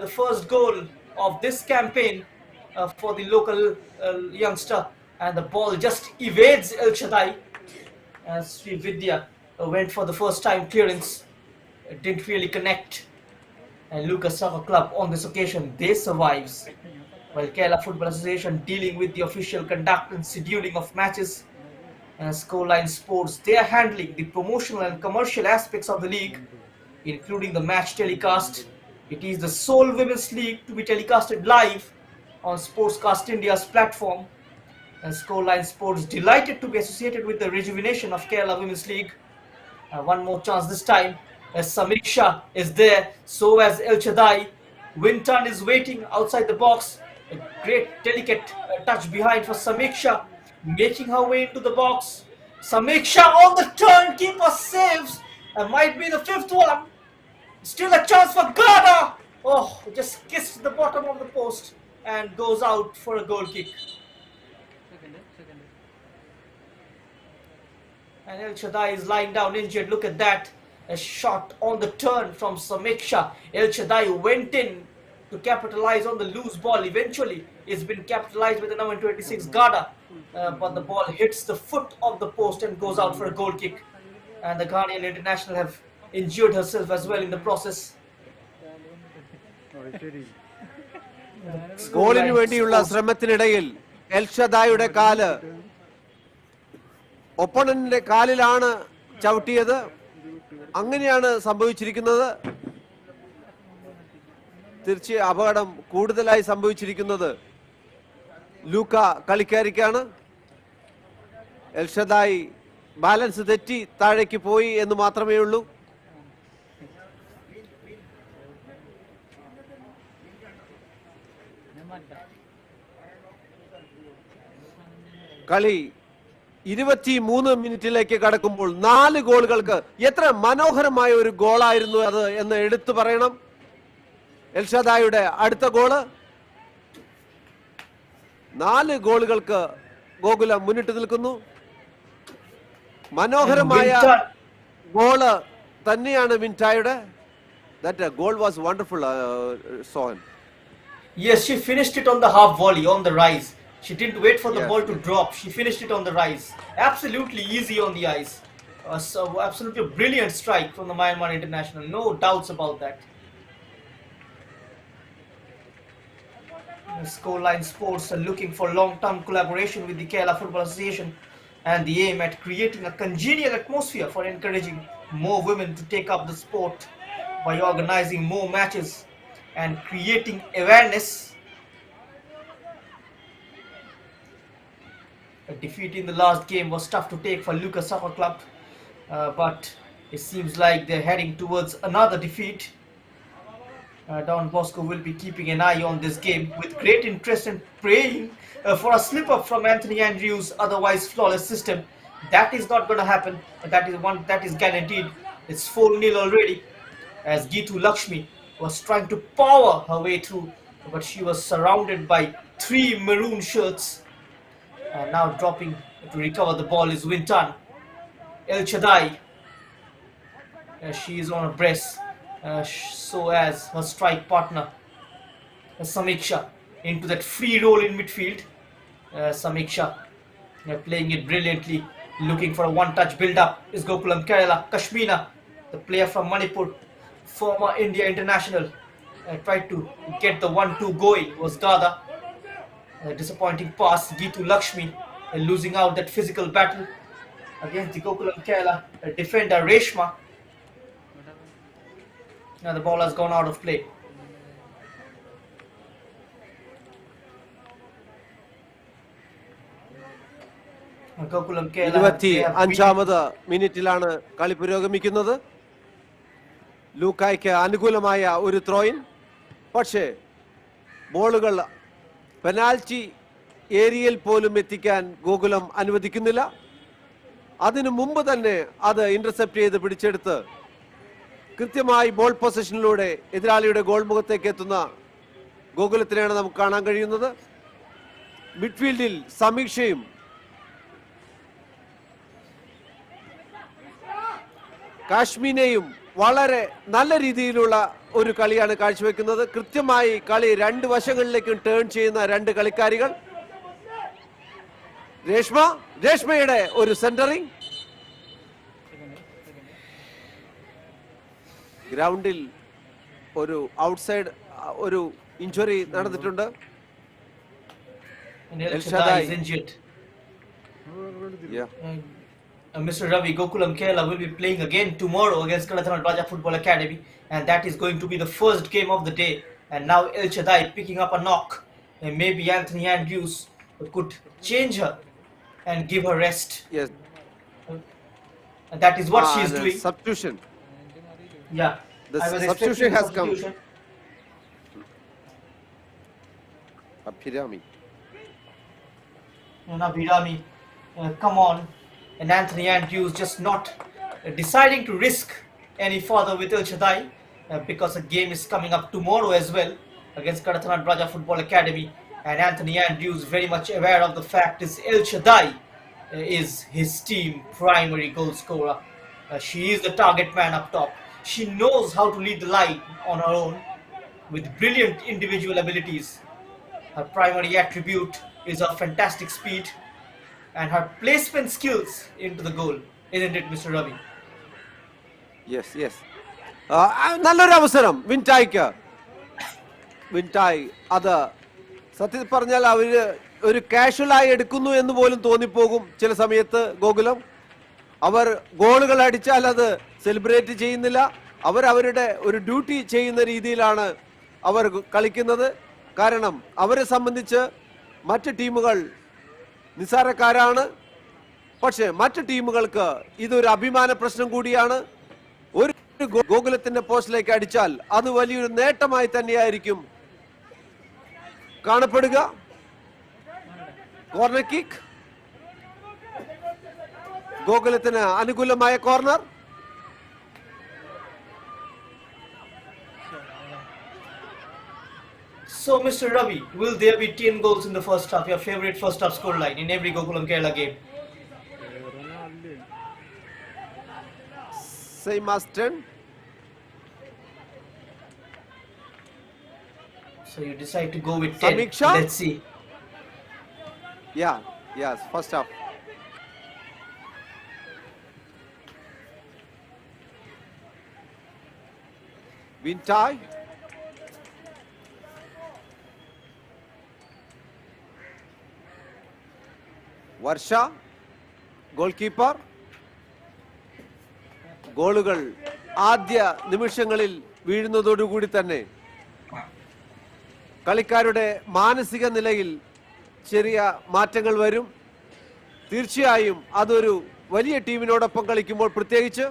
the first goal of this campaign for the local youngster. And the ball just evades El Shaddai. Sri Vidya went for the first time clearance. It didn't really connect. And Luca Soccer Club on this occasion, they survives. While Kerala Football Association dealing with the official conduct and scheduling of matches. And Scoreline Sports, they are handling the promotional and commercial aspects of the league, including the match telecast. It is the sole women's league to be telecasted live on Sportscast India's platform. And Scoreline Sports delighted to be associated with the rejuvenation of Kerala Women's League. One more chance this time, as Samiksha is there, so as El Shaddai. Wintan is waiting outside the box. A great delicate touch behind for Samiksha, making her way into the box. Samiksha on the turn, keeper saves. Might be the 5th one. Still a chance for Gada. Oh, just kissed the bottom of the post and goes out for a goal kick. And El Shaddai is lying down injured. Look at that. A shot on the turn from Samiksha. El Shaddai went in to capitalize on the loose ball. Eventually, it's been capitalized with the number 26 Gada. But the ball hits the foot of the post and goes out for a goal kick. And the Ghanaian international have injured herself as well in the process. ഗോളിന് വേണ്ടിയുള്ള ശ്രമത്തിനിടയിൽ L ഷദായുടെ കാല് ഒപ്പണന്റിന്റെ കാലിലാണ് ചവിട്ടിയത്. അങ്ങനെയാണ് സംഭവിച്ചിരിക്കുന്നത്. തീർച്ചയായും അപകടം കൂടുതലായി സംഭവിച്ചിരിക്കുന്നത് ലൂക്ക കളിക്കാരിക്കാണ്. El Shaddai balance തെറ്റി താഴേക്ക് പോയി എന്ന് മാത്രമേ ഉള്ളൂ. കളി 23 മിനിറ്റിലേക്ക് കടക്കുമ്പോൾ 4 ഗോളുകൾക്ക് എത്ര മനോഹരമായ ഒരു ഗോളായിരുന്നു അത് എന്ന് എടുത്തു പറയണം. എൽഷദായുടെ അടുത്ത ഗോള്. 4 ഗോളുകൾക്ക് ഗോകുലം മുന്നിട്ട് നിൽക്കുന്നു. മനോഹരമായ ഗോള് തന്നെയാണ് വിൻടായുടെ. That goal was wonderful, Sohan. Yes, she finished it on the half volley, on the rise. She didn't wait for the Yes. ball to drop. She finished it on the rise. Absolutely easy on the ice. So absolutely brilliant strike from the Myanmar international. No doubts about that. Scoreline Sports are looking for long-term collaboration with the Kerala Football Association and the aim at creating a congenial atmosphere for encouraging more women to take up the sport by organizing more matches and creating awareness. A defeat in the last game was tough to take for Luca Soccer Club, but it seems like they're heading towards another defeat. Don Bosco will be keeping an eye on this game with great interest and praying for a slip-up from Anthony Andrews' otherwise flawless system. That is not going to happen. That is guaranteed. It's 4-0 already, as Geetu Lakshmi was trying to power her way through, but she was surrounded by 3 maroon shirts. Now dropping to recover the ball is Wintan. El Chadai. She is on her breast. So as her strike partner Samiksha into that free role in midfield. Samiksha playing it brilliantly, looking for a one-touch build-up is Gokulam Kerala. Kashmina, the player from Manipur, former India international, tried to get the 1-2 going, was Dada. A disappointing pass, Geetu Lakshmi losing out that physical battle against the Gokulam Kerala defender Reshma. Now the ball has gone out of play. Gokulam Kerala. 25 മിനിറ്റിലാണ് കളി പുരോഗമിക്കുന്നത്. ലൂക്കായ്ക്ക് അനുകൂലമായ ഒരു ത്രോയിൻ. പക്ഷേ ബോളുകൾ penalty ഏരിയയിൽ പോലും എത്തിക്കാൻ ഗോകുലം അനുവദിക്കുന്നില്ല. അതിനു മുമ്പ് തന്നെ അത് ഇന്റർസെപ്റ്റ് ചെയ്ത് പിടിച്ചെടുത്ത് കൃത്യമായി ബോൾ പൊസിഷനിലൂടെ എതിരാളിയുടെ ഗോൾ മുഖത്തേക്ക് എത്തുന്ന ഗോകുലത്തിനെയാണ് നമുക്ക് കാണാൻ കഴിയുന്നത്. മിഡ്ഫീൽഡിൽ സമീക്ഷയും കാശ്മീനെയും വളരെ നല്ല രീതിയിലുള്ള ഒരു കളിയാണ് കാഴ്ചവെക്കുന്നത്. കൃത്യമായി കളി 2 വശങ്ങളിലേക്കും ടേൺ ചെയ്യുന്ന 2 കളിക്കാരികൾ. രേഷ്മയുടെ ഒരു സെന്ററിംഗ്. ഗ്രൗണ്ടിൽ ഒരു ഔട്ട്സൈഡ് ഒരു ഇഞ്ചുറി നടന്നിട്ടുണ്ട്. Mr. Ravi, Gokulam Kerala will be playing again tomorrow against Kalatharan Raja Football Academy, and that is going to be the first game of the day. And now El Chadai picking up a knock, and maybe Anthony Andrews could change her and give her rest. Yes. And that is what she is doing. Substitution. Yeah. The I was substitution has come. substitution. Abhirami. Now Abhirami, come on. And Anthony Andrews just not deciding to risk any further with El Chadai because a game is coming up tomorrow as well against Karathanan Raja Football Academy, and Anthony Andrews very much aware of the fact is El Chadai is his team primary goal scorer. She is the target man up top. She knows how to lead the line on her own with brilliant individual abilities. Her primary attribute is her fantastic speed and her placement skills into the goal, isn't it, Mr. Ravi? Yes, yes. നല്ലൊരു അവസരം വിൻടായ്ക്ക്. വിൻടായ് അത് സത്യത്തിൽ പറഞ്ഞാൽ അവര് ഒരു കാഷ്വലായി എടുക്കുന്നു എന്ന് പോലും തോന്നിപ്പോകും ചില സമയത്ത് ഗോകുലം. അവർ ഗോളുകൾ അടിച്ചാൽ അത് സെലിബ്രേറ്റ് ചെയ്യുന്നില്ല. അവരുടെ ഒരു ഡ്യൂട്ടി ചെയ്യുന്ന രീതിയിലാണ് അവർ കളിക്കുന്നത്. കാരണം അവരെ സംബന്ധിച്ച് മറ്റ് ടീമുകൾ നിസ്സാരക്കാരാണ്. പക്ഷെ മറ്റ് ടീമുകൾക്ക് ഇതൊരു അഭിമാന പ്രശ്നം കൂടിയാണ്. ഒരു ഗോകുലത്തിന്റെ പോസ്റ്റിലേക്ക് അടിച്ചാൽ അത് വലിയൊരു നേട്ടമായി തന്നെയായിരിക്കും കാണപ്പെടുക. കോർണർ കിക്ക്, ഗോകുലത്തിന് അനുകൂലമായ corner. So, Mr. Ravi, will there be 10 goals in the first half? Your favorite first half scoreline in every Gokulam Kerala game? Same as 10. So you decide to go with 10. Samiksha? Let's see. Yeah, yes, first half. Vintai. Varsha goal keeper. ഗോളുകൾ ആദ്യ നിമിഷങ്ങളിൽ വീഴുന്നതോടുകൂടി തന്നെ കളിക്കാരുടെ മാനസിക നിലയിൽ ചെറിയ മാറ്റങ്ങൾ വരും. തീർച്ചയായും അതൊരു വലിയ ടീമിനോടൊപ്പം കളിക്കുമ്പോൾ പ്രത്യേകിച്ച്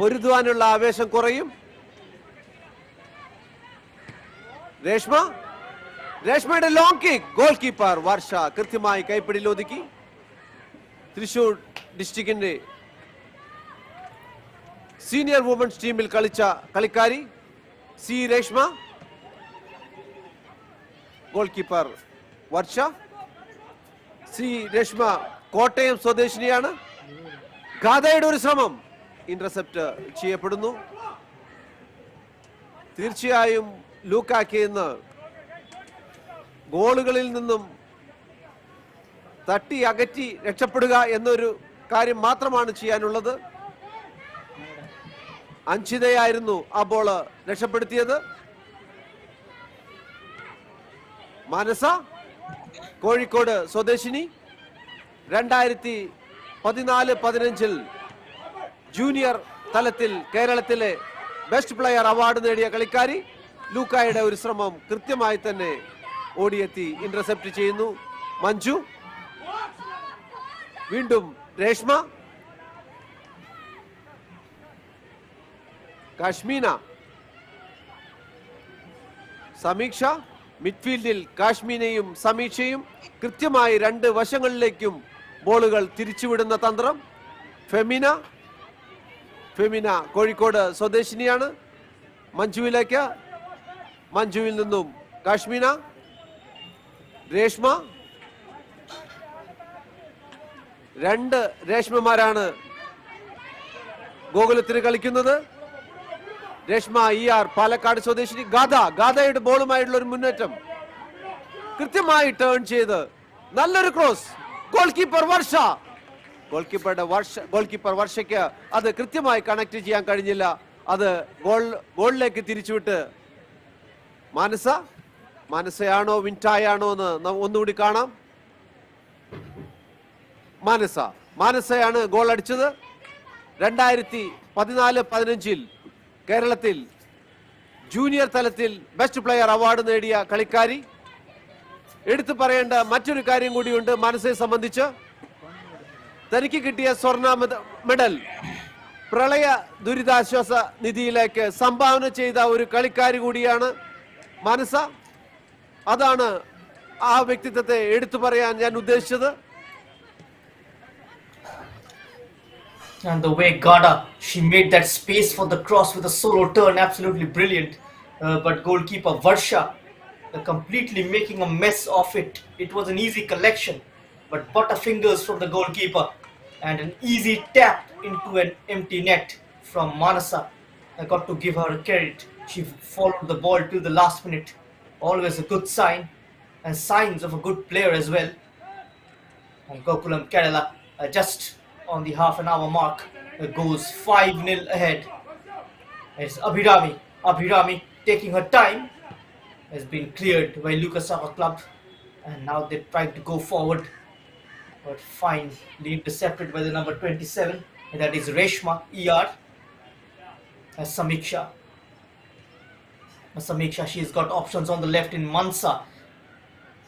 പൊരുതുവാനുള്ള ആവേശം കുറയും. രേഷ്മയുടെ long kick, goal keeper Varsha കൃത്യമായി കൈപ്പിടിയിൽ ഒതുക്കി. തൃശൂർ ഡിസ്ട്രിക്റ്റിന്റെ സീനിയർ വുമൻസ് ടീമിൽ കളിച്ച കളിക്കാരി സി രേഷ്മ. ഗോൾ കീപ്പർ വർഷ. സി രേഷ്മ കോട്ടയം സ്വദേശിനിയാണ്. ഗാഥയുടെ ഒരു ശ്രമം ഇന്റർസെപ്റ്റ് ചെയ്യപ്പെടുന്നു. തീർച്ചയായും ലൂക്കാക്ക് ഇന്ന് ഗോളുകളിൽ നിന്നും തട്ടി അകറ്റി രക്ഷപ്പെടുക എന്നൊരു കാര്യം മാത്രമാണ് ചെയ്യാനുള്ളത്. അഞ്ചിതയായിരുന്നു ആ ബോള് രക്ഷപ്പെടുത്തിയത്. മാനസ കോഴിക്കോട് സ്വദേശിനി. 2014-15 ജൂനിയർ തലത്തിൽ കേരളത്തിലെ ബെസ്റ്റ് പ്ലെയർ അവാർഡ് നേടിയ കളിക്കാരി. ലൂക്കായുടെ ഒരു ശ്രമം കൃത്യമായി തന്നെ ഓടിയെത്തി ഇന്റർസെപ്റ്റ് ചെയ്യുന്നു. മഞ്ജു, വീണ്ടും രേഷ്മ, കാശ്മീന, സമീക്ഷ. മിഡ്ഫീൽഡിൽ കാശ്മീനയും സമീക്ഷയും കൃത്യമായി രണ്ട് വശങ്ങളിലേക്കും ബോളുകൾ തിരിച്ചുവിടുന്ന തന്ത്രം. ഫെമിന കോഴിക്കോട് സ്വദേശിനിയാണ്. മഞ്ജുവിലേക്ക്, മഞ്ജുവിൽ നിന്നും കാശ്മീന. രേഷ്മ. രണ്ട് രേഷ്മമാരാണ് ഗോകുലത്തിന് കളിക്കുന്നത്. രേഷ്മ ER പാലക്കാട് സ്വദേശിനി. ഗാഥയുടെ ബോളുമായിട്ടുള്ള ഒരു മുന്നേറ്റം കൃത്യമായി ടേൺ ചെയ്ത് നല്ലൊരു ക്രോസ്. ഗോൾ കീപ്പർ വർഷയ്ക്ക് അത് കൃത്യമായി കണക്ട് ചെയ്യാൻ കഴിഞ്ഞില്ല. അത് ഗോളിലേക്ക് തിരിച്ചുവിട്ട് മാനസയാണോ വിൻറ്റായാണോ എന്ന് ഒന്നുകൂടി കാണാം. മാനസയാണ് ഗോൾ അടിച്ചത്. 2014-15 കേരളത്തിൽ ജൂനിയർ തലത്തിൽ ബെസ്റ്റ് പ്ലെയർ അവാർഡ് നേടിയ കളിക്കാരി. എടുത്തു പറയേണ്ട മറ്റൊരു കാര്യം കൂടിയുണ്ട് മാനസയെ സംബന്ധിച്ച്. തനിക്ക് കിട്ടിയ സ്വർണ്ണ മെഡൽ പ്രളയ ദുരിതാശ്വാസ നിധിയിലേക്ക് സംഭാവന ചെയ്ത ഒരു കളിക്കാരി കൂടിയാണ് മാനസ. അതാണ് ആ വ്യക്തിത്വത്തെ എടുത്തു പറയാൻ ഞാൻ ഉദ്ദേശിച്ചത്. And the way Gada, she made that space for the cross with a solo turn, absolutely brilliant. But goalkeeper Varsha completely making a mess of it. It was an easy collection, but butterfingers from the goalkeeper and an easy tap into an empty net from Manasa. I got to give her a credit. She followed the ball till the last minute. Always a good sign and signs of a good player as well. And Gokulam Kerala just on the half an hour mark goes 5-0 ahead. It's Abhirami taking her time, has been cleared by Luca Soccer Club, and now they're trying to go forward, but finally intercepted by the number 27, and that is Reshma ER. As Samiksha, she's got options on the left in Mansa,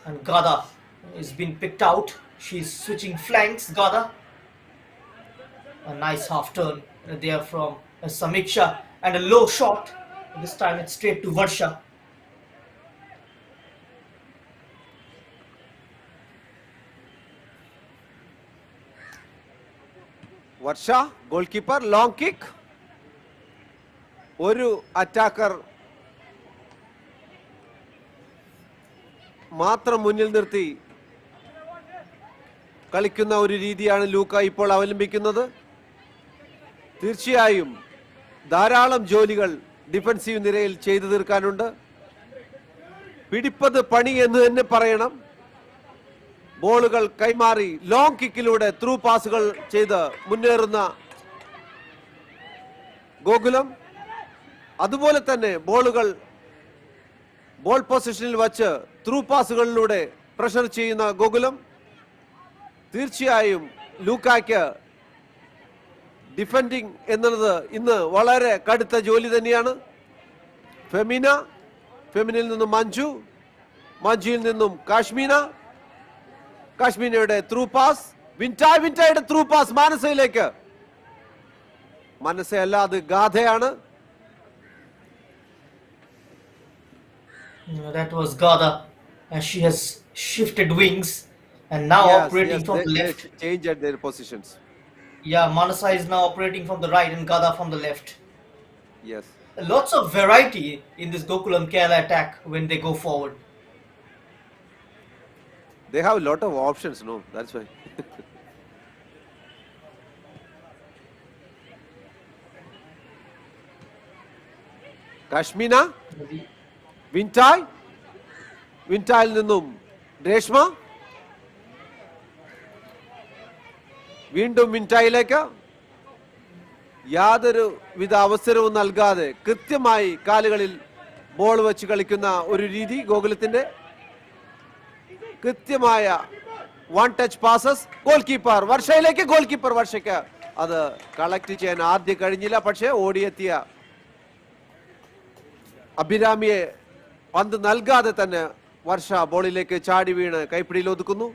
and Gada is being picked out. She's switching flanks. Gada, a nice half turn there from Samiksha, and a low shot. This time it's straight to Varsha. Varsha goal keeper, long kick. ഒരു attacker മാത്രം മുന്നിൽ നിർത്തി കളിക്കുന്ന ഒരു രീതിയാണ് ലൂക്ക ഇപ്പോൾ അവലംബിക്കുന്നത്. തീർച്ചയായും ധാരാളം ജോലികൾ ഡിഫൻസീവ് നിരയിൽ ചെയ്തു തീർക്കാനുണ്ട്. പിടിപ്പത് പണി എന്ന് തന്നെ പറയണം. ബോളുകൾ കൈമാറി ലോങ് കിക്കിലൂടെ ത്രൂ പാസുകൾ ചെയ്ത് മുന്നേറുന്ന ഗോകുലം. അതുപോലെ തന്നെ ബോൾ പൊസിഷനിൽ വച്ച് ത്രൂ പാസുകളിലൂടെ പ്രഷർ ചെയ്യുന്ന ഗോകുലം. തീർച്ചയായും ലൂക്കായ്ക്ക് ഡിഫെൻഡിങ് എന്നുള്ളത് ഇന്ന് വളരെ കടുത്ത ജോലി തന്നെയാണ്. ഫെമിനിൽ നിന്നും മഞ്ജുയിൽ നിന്നും കാശ്മീനയുടെ ത്രൂ പാസ്, വിൻറ്റായുടെ ത്രൂ പാസ് മാനസയിലേക്ക്. മനസ്സല്ല, അത് ഗാഥയാണ്. That was Gada, and she has shifted wings and now operating from the left. They changed their positions. Yeah, Manasa is now operating from the right and Gada from the left. Yes. Lots of variety in this Gokulam Kerala attack when they go forward. They have a lot of options, no? That's why. കാശ്മീന, വിൻറ്റായിൽ നിന്നും രേഷ്മ, വീണ്ടും വിൻറ്റായിലേക്ക്. യാതൊരു വിധ അവസരവും നൽകാതെ കൃത്യമായി കാലുകളിൽ ball വെച്ച് കളിക്കുന്ന ഒരു രീതി ഗോകുലത്തിന്റെ. കൃത്യമായ one touch passes. Goal keeper വർഷയ്ക്ക് അത് കളക്ട് ചെയ്യാൻ ആദ്യം കഴിഞ്ഞില്ല. പക്ഷേ ഓടിയെത്തിയ അഭിരാമിയെ പന്ത് നൽകാതെ തന്നെ വർഷ ബോളിലേക്ക് ചാടി വീണ് കൈപ്പിടിയിൽ ഒതുക്കുന്നു.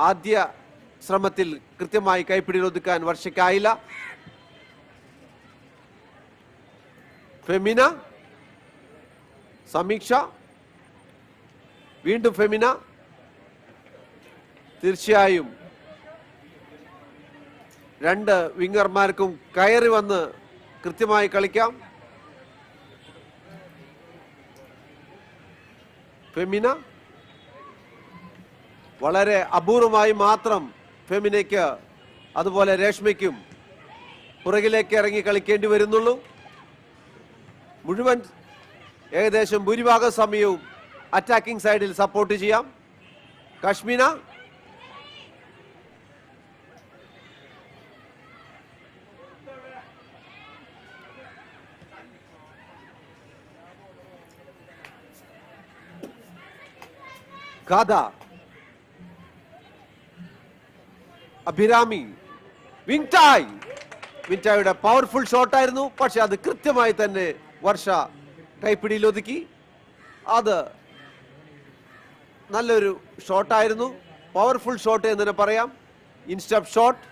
ആദ്യ ശ്രമത്തിൽ കൃത്യമായി കൈപ്പിടിയിൽ ഒതുക്കാൻ വർഷയ്ക്കായില്ല. ഫെമിന, സമീക്ഷ, വീണ്ടും ഫെമിന. തീർച്ചയായും രണ്ട് വിങ്ങർമാർക്കും കയറി വന്ന് കൃത്യമായി കളിക്കാം. ഫെമിന വളരെ അപൂർവമായി മാത്രം ഫെമിനയ്ക്ക് അതുപോലെ രേഷ്മയ്ക്കും പുറകിലേക്ക് ഇറങ്ങി കളിക്കേണ്ടി വരുന്നുള്ളൂ. മുഴുവൻ ഏകദേശം ഭൂരിഭാഗം സമയവും അറ്റാക്കിംഗ് സൈഡിൽ സപ്പോർട്ട് ചെയ്യാം. കാശ്മീന, ഗാഥ, അഭിരാമി, വിൻറ്റായുടെ പവർഫുൾ ഷോട്ടായിരുന്നു. പക്ഷെ അത് കൃത്യമായി തന്നെ വർഷ കൈപ്പിടിയിൽ ഒതുക്കി. അത് നല്ലൊരു ഷോട്ടായിരുന്നു, പവർഫുൾ ഷോട്ട് എന്ന് തന്നെ പറയാം. ഇൻസ്റ്റപ്പ് ഷോട്ട്.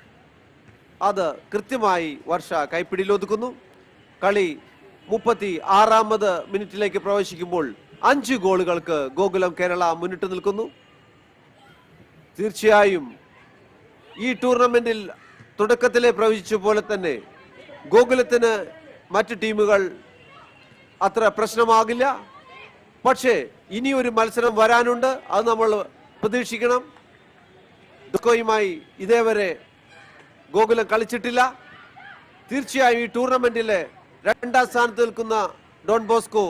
അത് കൃത്യമായി വർഷ കൈപ്പിടിയിൽ ഒതുക്കുന്നു. കളി 36ാമത് മിനിറ്റിലേക്ക് പ്രവേശിക്കുമ്പോൾ 5 ഗോളുകൾക്ക് ഗോകുലം കേരള മുന്നിട്ട് നിൽക്കുന്നു. തീർച്ചയായും ഈ ടൂർണമെന്റിൽ തുടക്കത്തിലെ പ്രവചിച്ച പോലെ തന്നെ ഗോകുലത്തിന് മറ്റ് ടീമുകൾ അത്ര പ്രശ്നമാകില്ല. പക്ഷേ ഇനി ഒരു മത്സരം വരാനുണ്ട്, അത് നമ്മൾ പ്രതീക്ഷിക്കണം. ദുഃഖവുമായി ഇതേവരെ ഗോകുലം കളിച്ചിട്ടില്ല. തീർച്ചയായും ഈ ടൂർണമെന്റിലെ 2ാം സ്ഥാനത്ത് നിൽക്കുന്ന ഡോൺ ബോസ്കോ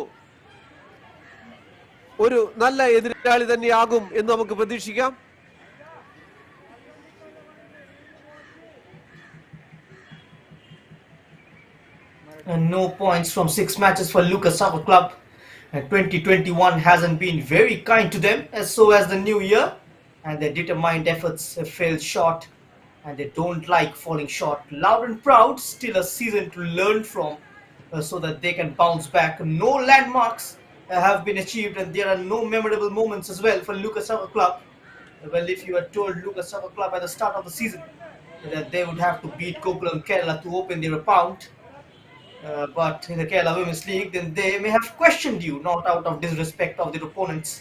ഒരു നല്ല എതിരാളി തന്നെയാകും എന്ന് നമുക്ക് പ്രതീക്ഷിക്കാം. And no points from 6 matches for Luca Soccer Club. And 2021 hasn't been very kind to them, as so as the new year. And their determined efforts have failed short. And they don't like falling short. Loud and proud, still a season to learn from, so that they can bounce back. No landmarks have been achieved, and there are no memorable moments as well for Luca Soccer Club. Well, if you had told Luca Soccer Club at the start of the season that they would have to beat Gokulam Kerala to open their account, but in the Kerala Women's League, then they may have questioned you, not out of disrespect of their opponents,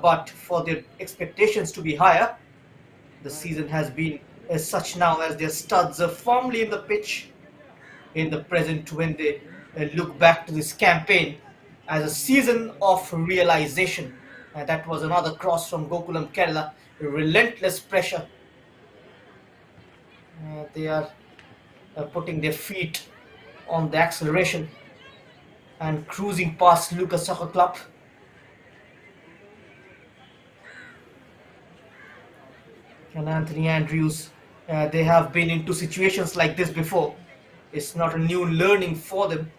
but for their expectations to be higher. The season has been as such now as their studs are firmly in the pitch in the present when they look back to this campaign as a season of realization. That was another cross from Gokulam Kerala. Relentless pressure. They are putting their feet on the acceleration and cruising past Luca Soccer Club. And Anthony Andrews, they have been into situations like this before. It's not a new learning for them.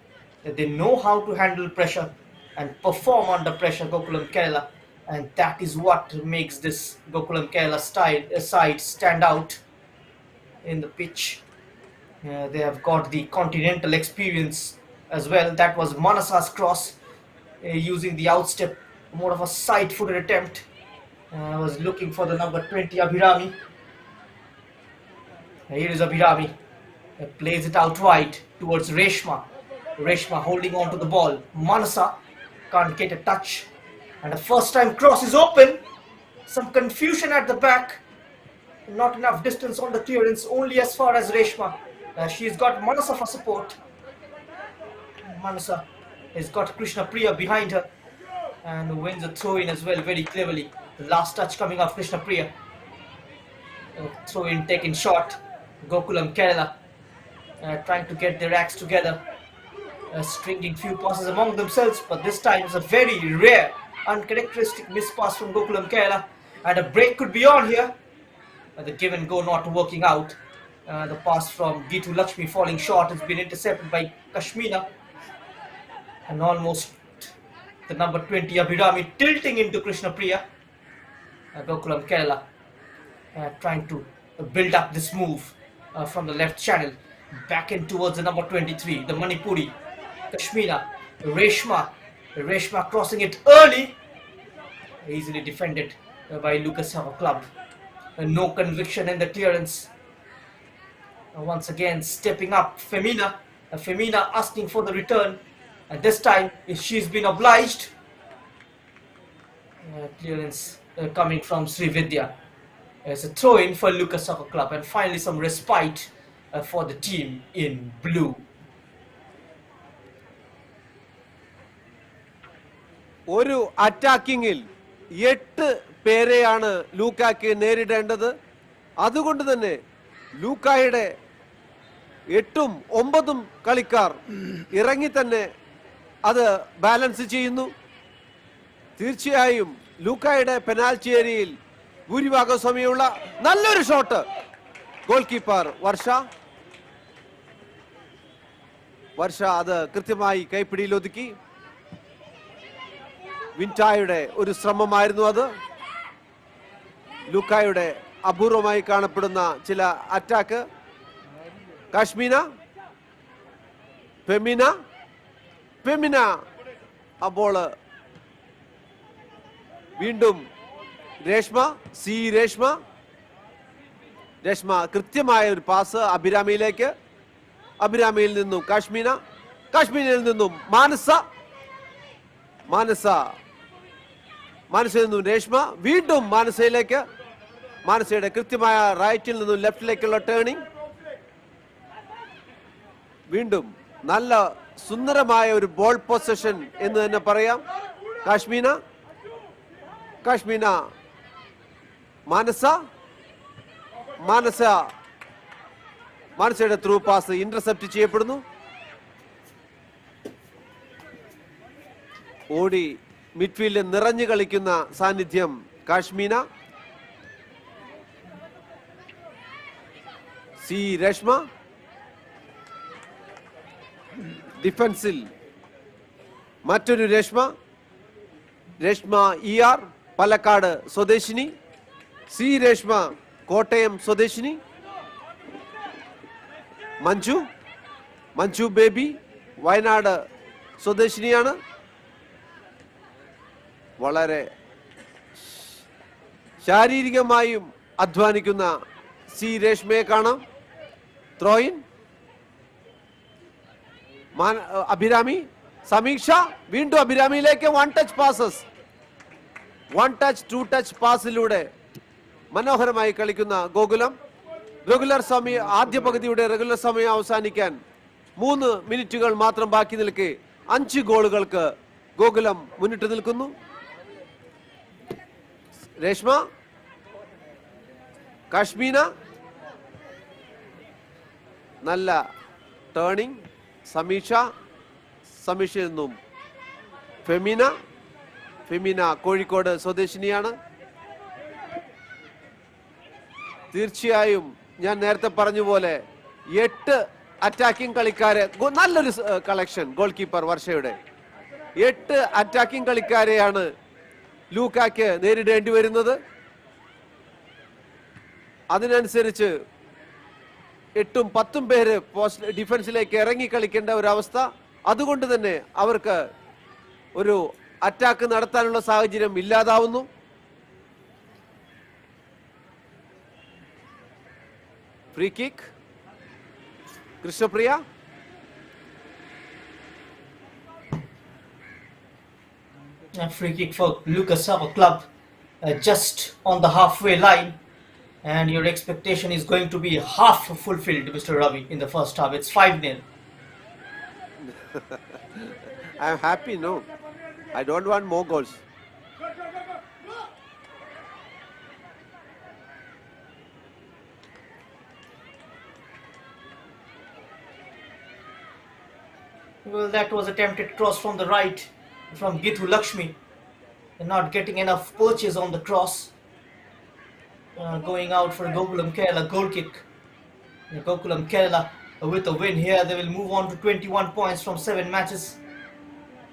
They know how to handle pressure and perform under pressure, Gokulam Kerala. And that is what makes this Gokulam Kerala side stand out in the pitch. They have got the continental experience as well. That was Manasa's cross using the outstep, more of a side-footed attempt. Was looking for the number 20 Abhirami. Here is Abhirami. Plays it out wide towards Reshma. Reshma holding on to the ball. Manasa can't get a touch. And the first time cross is open. Some confusion at the back. Not enough distance on the clearance, only as far as Reshma. She's got Manasa for support. Manasa has got Krishna Priya behind her and wins a throw in as well very cleverly. The last touch coming off Krishna Priya. Throw in taken short. Gokulam Kerala trying to get their acts together, stringing few passes among themselves, but this time it's a very rare, uncharacteristic miss pass from Gokulam Kerala, and a break could be on here. The give and go not working out. The pass from Gitu Lakshmi falling short has been intercepted by Kashmina, and almost the number 20 Abhirami tilting into Krishna Priya. Gokulam Kerala trying to build up this move from the left channel back in towards the number 23, the Manipuri. Kashmina, Reshma crossing it early, easily defended by Luca Soccer Club. No conviction in the clearance. Once again stepping up Femina. Femina asking for the return, and this time she's been obliged. Clearance coming from Srividya. It's a throw in for Luca Soccer Club, and finally some respite for the team in blue. ഒരു അറ്റാക്കിങ്ങിൽ 8 പേരെയാണ് ലൂക്കാക്ക് നേരിടേണ്ടത്. അതുകൊണ്ട് തന്നെ ലൂക്കായുടെ 8ഉം 9ഉം കളിക്കാർ ഇറങ്ങി തന്നെ അത് balance ചെയ്യുന്നു. തീർച്ചയായും ലൂക്കായുടെ പെനാൽറ്റി ഏരിയയിൽ ഭൂരിഭാഗം സമയമുള്ള നല്ലൊരു ഷോട്ട്. ഗോൾ കീപ്പർ വർഷ അത് കൃത്യമായി കൈപ്പിടിയിൽ ഒതുക്കി. വിൻറ്റായുടെ ഒരു ശ്രമമായിരുന്നു അത്. ലൂക്കായുടെ അപൂർവമായി കാണപ്പെടുന്ന ചില അറ്റാക്ക്. കാശ്മീന, ഫെമിന ആ ബോള് വീണ്ടും രേഷ്മ കൃത്യമായ ഒരു പാസ് അഭിരാമിയിലേക്ക്. അഭിരാമിയിൽ നിന്നും കാശ്മീരിൽ നിന്നും മാനസയിൽ നിന്നും രേഷ്മ, വീണ്ടും മാനസയിലേക്ക്. മാനസയുടെ കൃത്യമായ റൈറ്റിൽ നിന്നും ലെഫ്റ്റിലേക്കുള്ള ടേണിംഗ്. വീണ്ടും നല്ല സുന്ദരമായ ഒരു ബോൾ പൊസിഷൻ എന്ന് തന്നെ പറയാം. കാശ്മീന മാനസയുടെ ത്രൂ പാസ് ഇന്റർസെപ്റ്റ് ചെയ്യപ്പെടുന്നു. ഓടി മിഡ്ഫീൽഡിൽ നിറഞ്ഞു കളിക്കുന്ന സാന്നിധ്യം കാശ്മീന. രേഷ്മ ഡിഫൻസിൽ മറ്റൊരു രേഷ്മ ER പാലക്കാട് സ്വദേശിനി. രേഷ്മ കോട്ടയം സ്വദേശിനി. മഞ്ജു ബേബി വയനാട് സ്വദേശിനിയാണ്. വളരെ ശാരീരികമായും അധ്വാനിക്കുന്ന രേഷ്മയെ കാണാം. ത്രോയിൻ അഭിരാമി, സമീക്ഷ, വീണ്ടും അഭിരാമിയിലേക്ക്. 1 ടച്ച് പാസസ്, 1 ടച്ച് 2 ടച്ച് പാസിലൂടെ മനോഹരമായി കളിക്കുന്ന ഗോകുലം. ആദ്യ പകുതിയുടെ റെഗുലർ സമയം അവസാനിക്കാൻ 3 മിനിറ്റുകൾ മാത്രം ബാക്കി നിൽക്കെ 5 ഗോളുകൾക്ക് ഗോകുലം മുന്നിട്ട് നിൽക്കുന്നു. രേഷ്മ, കാശ്മീന, നല്ല ടേണിംഗ്. സമീഷയിൽ നിന്നും ഫെമിന കോഴിക്കോട് സ്വദേശിനിയാണ്. തീർച്ചയായും ഞാൻ നേരത്തെ പറഞ്ഞ പോലെ 8 അറ്റാക്കിംഗ് കളിക്കാരെ, നല്ലൊരു കളക്ഷൻ ഗോൾ കീപ്പർ വർഷയുടെ. 8 അറ്റാക്കിംഗ് കളിക്കാരെയാണ് ലൂക്കാക്ക് നേരിടേണ്ടി വരുന്നത്. അതിനനുസരിച്ച് 8ഉം 10ഉം പേര് ഡിഫൻസിലേക്ക് ഇറങ്ങി കളിക്കേണ്ട ഒരു അവസ്ഥ. അതുകൊണ്ട് തന്നെ അവർക്ക് ഒരു അറ്റാക്ക് നടത്താനുള്ള സാഹചര്യം ഇല്ലാതാവുന്നു. Free kick Krishnapriya. A free kick for Luca Club, just on the halfway line, and your expectation is going to be half fulfilled, Mr. Ravi, in the first half. It's 5-0. I'm happy, no. I don't want more goals. Well, that was attempted cross from the right from Gitu Lakshmi, and not getting enough purchase on the cross. Going out for Gokulam Kerala goal kick. Gokulam Kerala with a win here, they will move on to 21 points from 7 matches.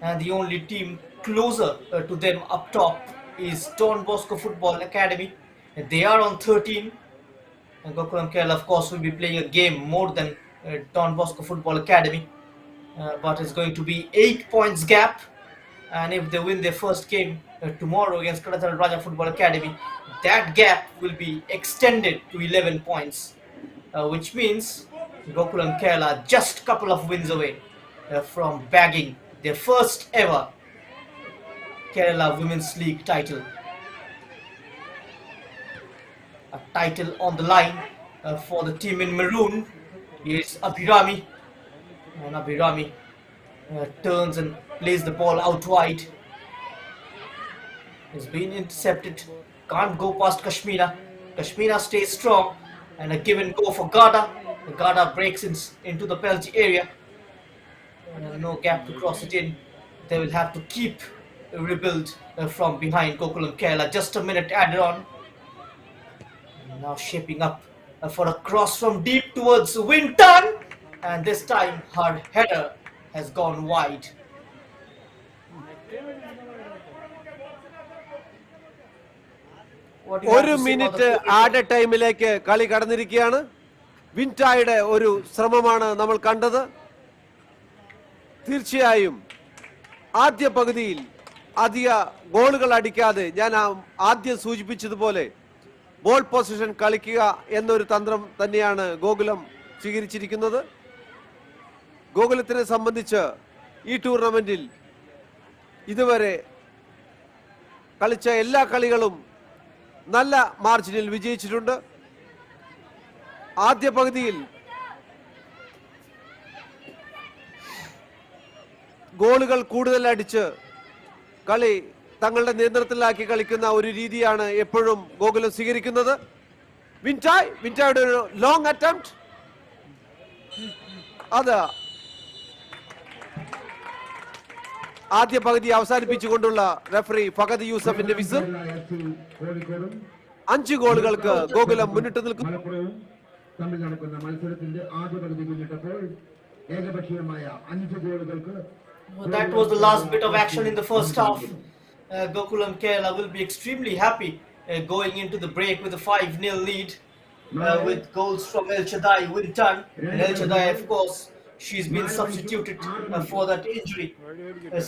And the only team closer to them up top is Don Bosco Football Academy. And they are on 13. And Gokulam Kerala, of course, will be playing a game more than Don Bosco Football Academy. But it's going to be 8 points gap. And if they win their first game tomorrow against Kadathal Raja Football Academy, that gap will be extended to 11 points. Which means Gokulam Kerala just a couple of wins away from bagging their first ever Kerala Women's League title. A title on the line for the team in maroon is Abhirami. And Abhirami turns and plays the ball out wide. It's been intercepted. Can't go past Kashmina. Kashmina stays strong. And a give and go for Gada. Gada breaks into the penalty area. And no gap to cross it in. They will have to keep rebuild from behind Gokulam Kerala. Just a minute added on. And now shaping up for a cross from deep towards Winton. And this time her header has gone wide. ഒരു minute add ടൈമിലേക്ക് കളി കടന്നിരിക്കുകയാണ്. വിൻറ്റായുടെ ഒരു ശ്രമമാണ് നമ്മൾ കണ്ടത്. തീർച്ചയായും ആദ്യ പകുതിയിൽ അധിക ഗോളുകൾ അടിക്കാതെ ഞാൻ ആദ്യം സൂചിപ്പിച്ചതുപോലെ ബോൾ പൊസിഷൻ കളിക്കുക എന്നൊരു തന്ത്രം തന്നെയാണ് ഗോകുലം സ്വീകരിച്ചിരിക്കുന്നത്. ഗോകുലത്തിനെ സംബന്ധിച്ച് ഈ ടൂർണമെന്റിൽ ഇതുവരെ കളിച്ച എല്ലാ കളികളും നല്ല മാർജിനിൽ വിജയിച്ചിട്ടുണ്ട്. ആദ്യ പകുതിയിൽ ഗോളുകൾ കൂടുതൽ അടിച്ച് കളി തങ്ങളുടെ നിയന്ത്രണത്തിലാക്കി കളിക്കുന്ന ഒരു രീതിയാണ് എപ്പോഴും ഗോകുലം സ്വീകരിക്കുന്നത്. വിൻറ്റായുടെ ഒരു ലോങ് അറ്റംപ്റ്റ്, അത് ആദ്യ പകുതി അവസാനിപ്പിച്ചുകൊണ്ടുള്ള റഫറി ഫഹദ് യൂസഫിന്റെ വിസിൽ. 5 ഗോളുകൾക്ക് ഗോകുലം മുന്നിട്ട് നിൽക്കുന്നു. That was the last bit of action in the first half. Gokulam Kerala will be extremely happy going into the break with a 5-0 lead with goals from El Shaddai Winton. And El Shaddai, of course, she's been substituted for that injury,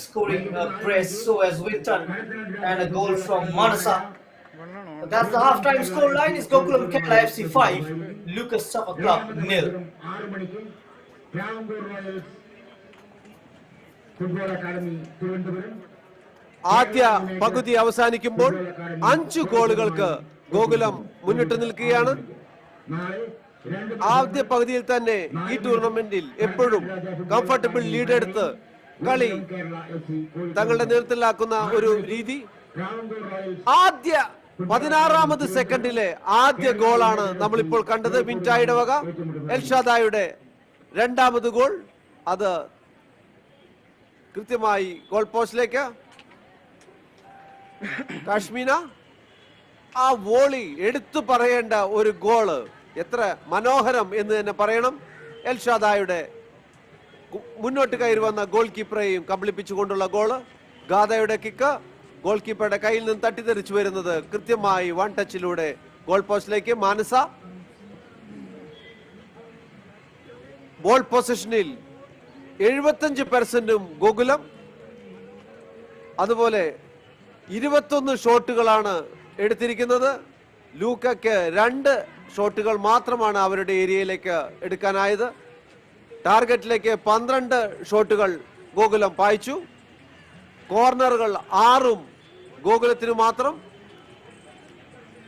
scoring a brace, so as Winton, and a goal from Manasa. That's the half-time score line. Is Gokulam Kerala FC 5, Lucas Supper Club 0. ആദ്യ പകുതി അവസാനിക്കുമ്പോൾ 5 ഗോളുകൾക്ക് ഗോകുലം മുന്നിട്ട് നിൽക്കുകയാണ്. ആദ്യ പകുതിയിൽ തന്നെ ഈ ടൂർണമെന്റിൽ എപ്പോഴും കംഫർട്ടബിൾ ലീഡ് എടുത്ത് കളി തങ്ങളുടെ നേതൃത്വത്തിലാക്കുന്ന ഒരു രീതി. ആദ്യ 16ാമത് സെക്കൻഡിലെ ആദ്യ ഗോളാണ് നമ്മളിപ്പോൾ കണ്ടത് വിൻറ്റായുടെ വക. എൽഷാദായുടെ രണ്ടാമത് ഗോൾ, അത് കൃത്യമായി ഗോൾ പോസ്റ്റിലേക്ക്. കാശ്മീന ആ വോളി എടുത്തു പറയേണ്ട ഒരു ഗോള്, എത്ര മനോഹരം എന്ന് തന്നെ പറയണം. എൽഷാദായുടെ മുന്നോട്ട് കയറി വന്ന ഗോൾ കീപ്പറെയും കബളിപ്പിച്ചുകൊണ്ടുള്ള ഗോള്. ഗാദയുടെ കിക്ക് ഗോൾ കീപ്പറുടെ കയ്യിൽ നിന്ന് തട്ടിത്തെറിച്ചു വരുന്നത് കൃത്യമായി വൺ ടച്ചിലൂടെ ഗോൾ പോസ്റ്റിലേക്ക്. മാനസ ബോൾ പൊസിഷനിൽ 75% ഗോകുലം. അതുപോലെ 21 ഷോട്ടുകളാണ് എടുത്തിരിക്കുന്നത്. ലൂക്കയ്ക്ക് 2 ഷോട്ടുകൾ മാത്രമാണ് അവരുടെ ഏരിയയിലേക്ക് എടുക്കാനായത്. ടാർഗറ്റിലേക്ക് 12 ഷോട്ടുകൾ ഗോകുലം പായിച്ചു. കോർണറുകൾ 6 ഗോകുലത്തിന് മാത്രം.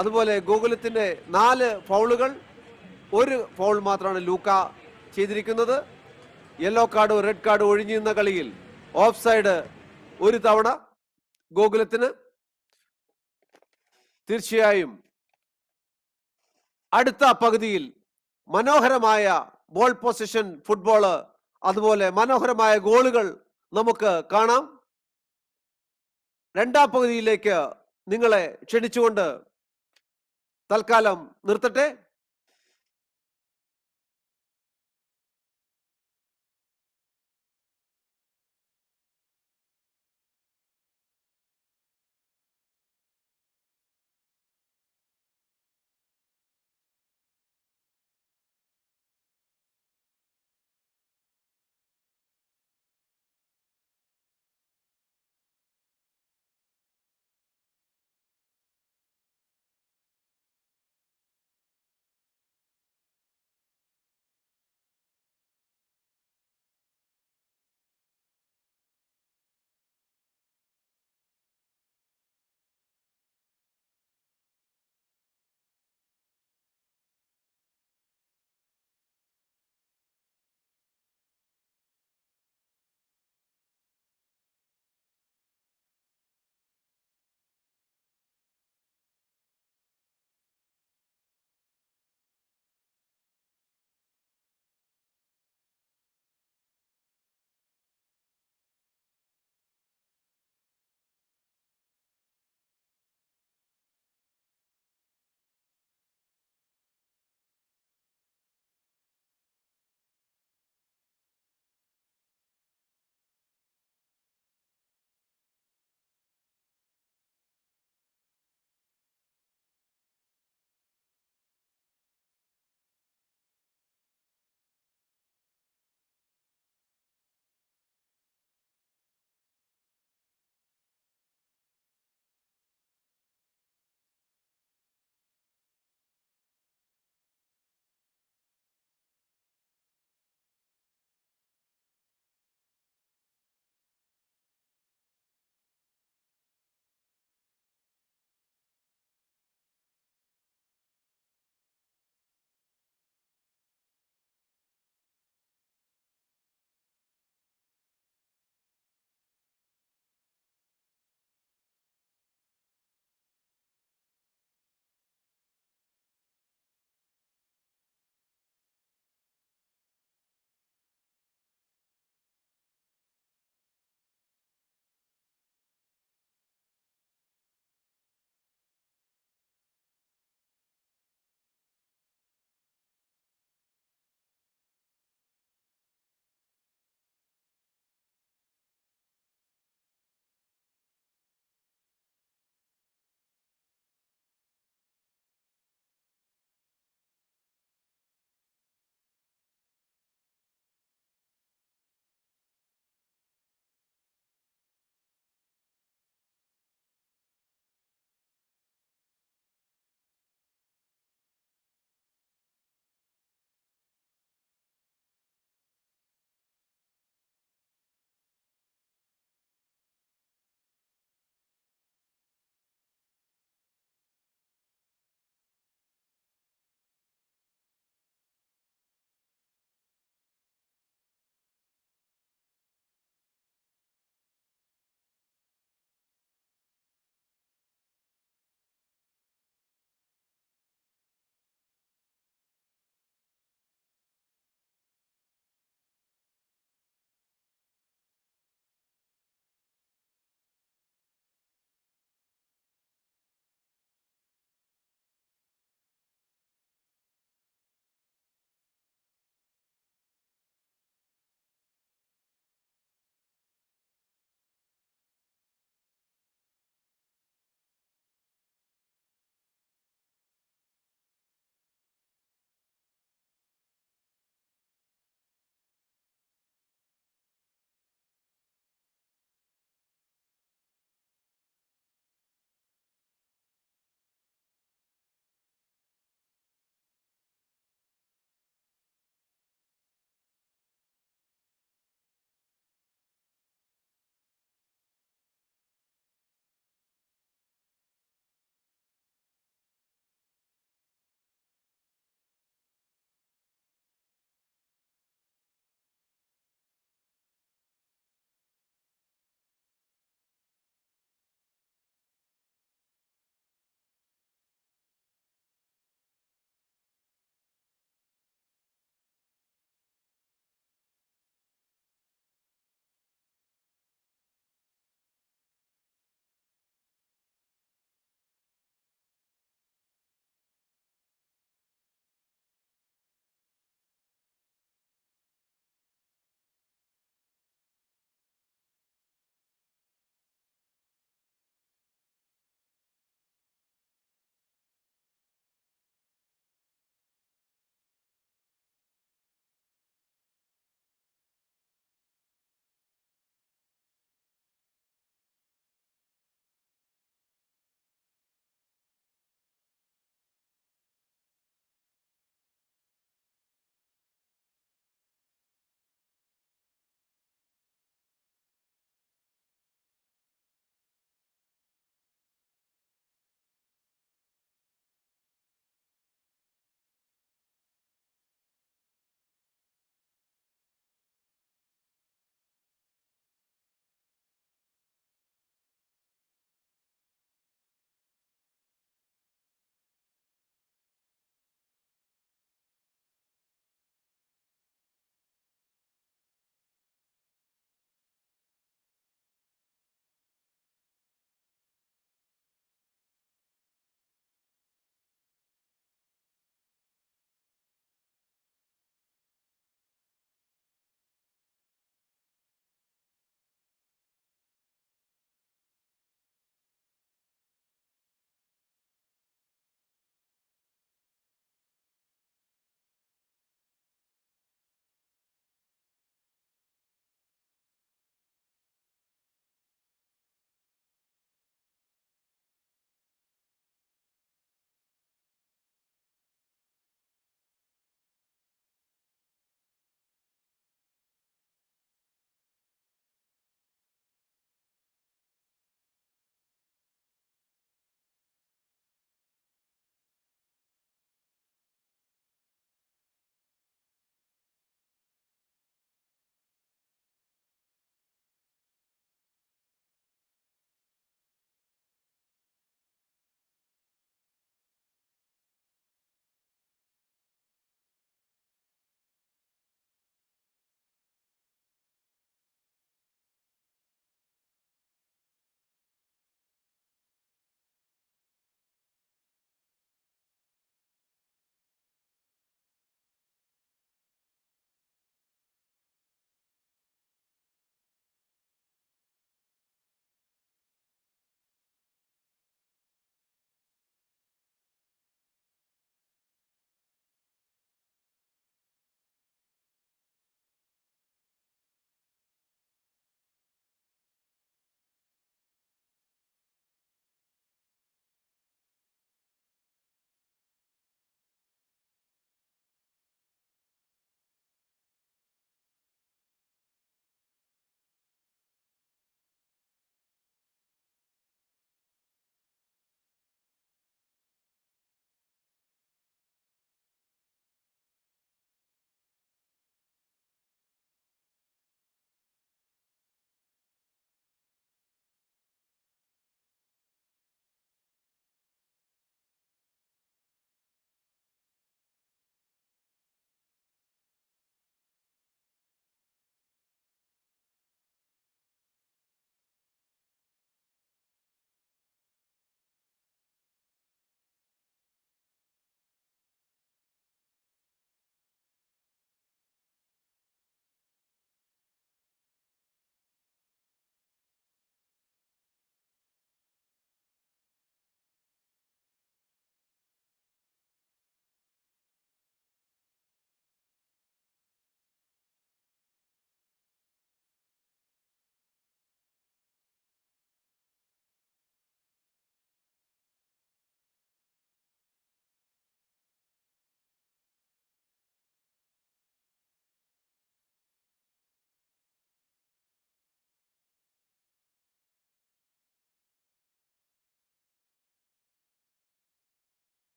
അതുപോലെ ഗോകുലത്തിന്റെ 4 ഫൗളുകൾ, 1 ഫൗൾ മാത്രമാണ് ലൂക്ക ചെയ്തിരിക്കുന്നത്. യെല്ലോ കാർഡ് റെഡ് കാർഡ് ഒഴിഞ്ഞിരുന്ന കളിയിൽ ഓഫ് സൈഡ് 1 തവണ ഗോകുലത്തിന്. തീർച്ചയായും അടുത്ത പകുതിയിൽ മനോഹരമായ ബോൾ പൊസിഷൻ ഫുട്ബോള്, അതുപോലെ മനോഹരമായ ഗോളുകൾ നമുക്ക് കാണാം. രണ്ടാം പകുതിയിലേക്ക് നിങ്ങളെ ക്ഷണിച്ചുകൊണ്ട് തൽക്കാലം നിർത്തട്ടെ.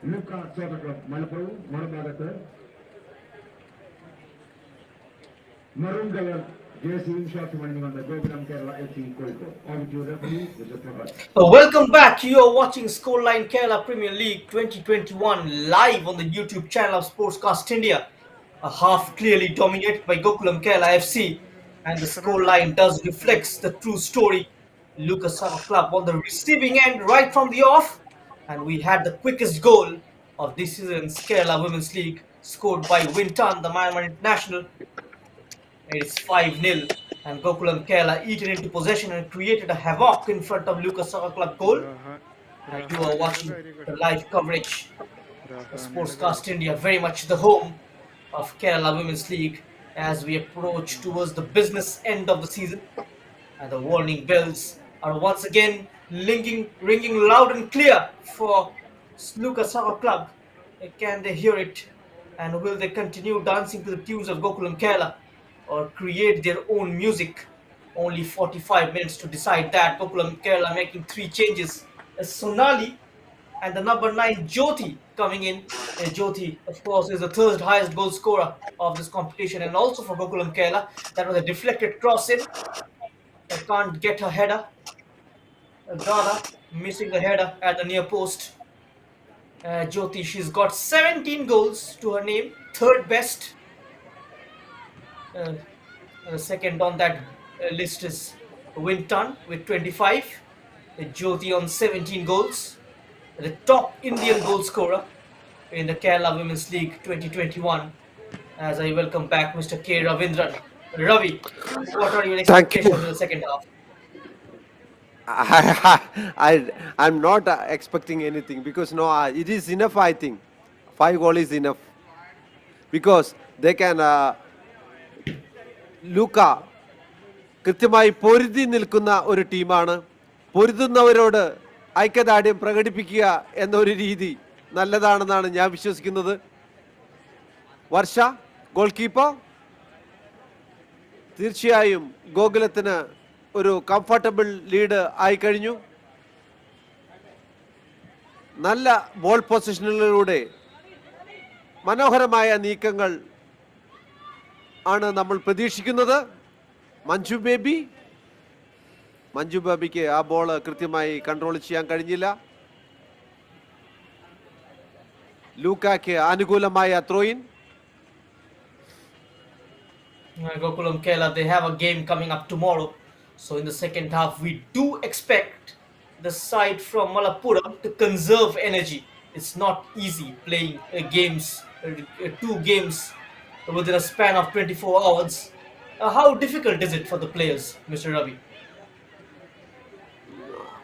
Luca Club Malapur, Marabagata, Maroon color jersey in short running on the Gokulam Kerala FC Kolko. On to referee, Mr. Prabhat. Welcome back. You are watching Scoreline Kerala Premier League 2021 live on the YouTube channel of Sportscast India. A half clearly dominated by Gokulam Kerala FC, and the scoreline does reflects the true story. Luca Soccer Club on the receiving end right from the off, and we had the quickest goal of this season's Kerala Women's League, scored by Winton, the Myanmar international. It's 5-0, and Gokulam Kerala eaten into possession and created a havoc in front of Lucas Soccer Club goal. And you are watching the live coverage of Sportscast India, very much the home of Kerala Women's League as we approach towards the business end of the season. And the warning bells are once again ringing loud and clear for Lucas Soccer Club. Can they hear it? And will they continue dancing to the tunes of Gokulam Kerala or create their own music? Only 45 minutes to decide that. Gokulam Kerala making three changes. Sonali and the number 9 Jyoti coming in. Jyoti, of course, is the third highest goal scorer of this competition, and also for Gokulam Kerala. That was a deflected cross in. Can't get her header. Dada missing the header at the near post. Jyoti, she's got 17 goals to her name, third best. Uh, Second on that list is Winton with 25. Jyoti on 17 goals. The top Indian goal scorer in the Kerala Women's League 2021. as I welcome back Mr. K. Ravindran. Ravi, what are your Thank you. expectations in the second half? I'm not expecting anything because no, it is enough. I think 5 goal is enough because they can Luca കൃത്യമായി പൊരുതി നിൽക്കുന്ന ഒരു ടീമാണ്. പൊരുതുന്നവരോട് ഐക്യദാർഢ്യം പ്രകടിപ്പിക്കുക എന്നൊരു രീതി നല്ലതാണെന്നാണ് ഞാൻ വിശ്വസിക്കുന്നത്. വർഷ ഗോൾ കീപ്പർ തീർച്ചയായും ഗോകുലത്തിന് ഒരു കംഫർട്ടബിൾ ലീഡ് ആയി കഴിഞ്ഞു. നല്ല ബോൾ പൊസിഷനുകളിലൂടെ മനോഹരമായ നീക്കങ്ങൾ ആണ് നമ്മൾ പ്രതീക്ഷിക്കുന്നത്. മഞ്ജു ബേബിക്ക് ആ ബോൾ കൃത്യമായി കൺട്രോൾ ചെയ്യാൻ കഴിഞ്ഞില്ല. ലൂക്കാക്ക് അനുകൂലമായ ത്രോയിൻ. Gokulam Kerala, they have a game coming up tomorrow. So in the second half, we do expect the side from Malappuram to conserve energy. It's not easy playing games, 2 games within a span of 24 hours. How difficult is it for the players, Mr. Ravi?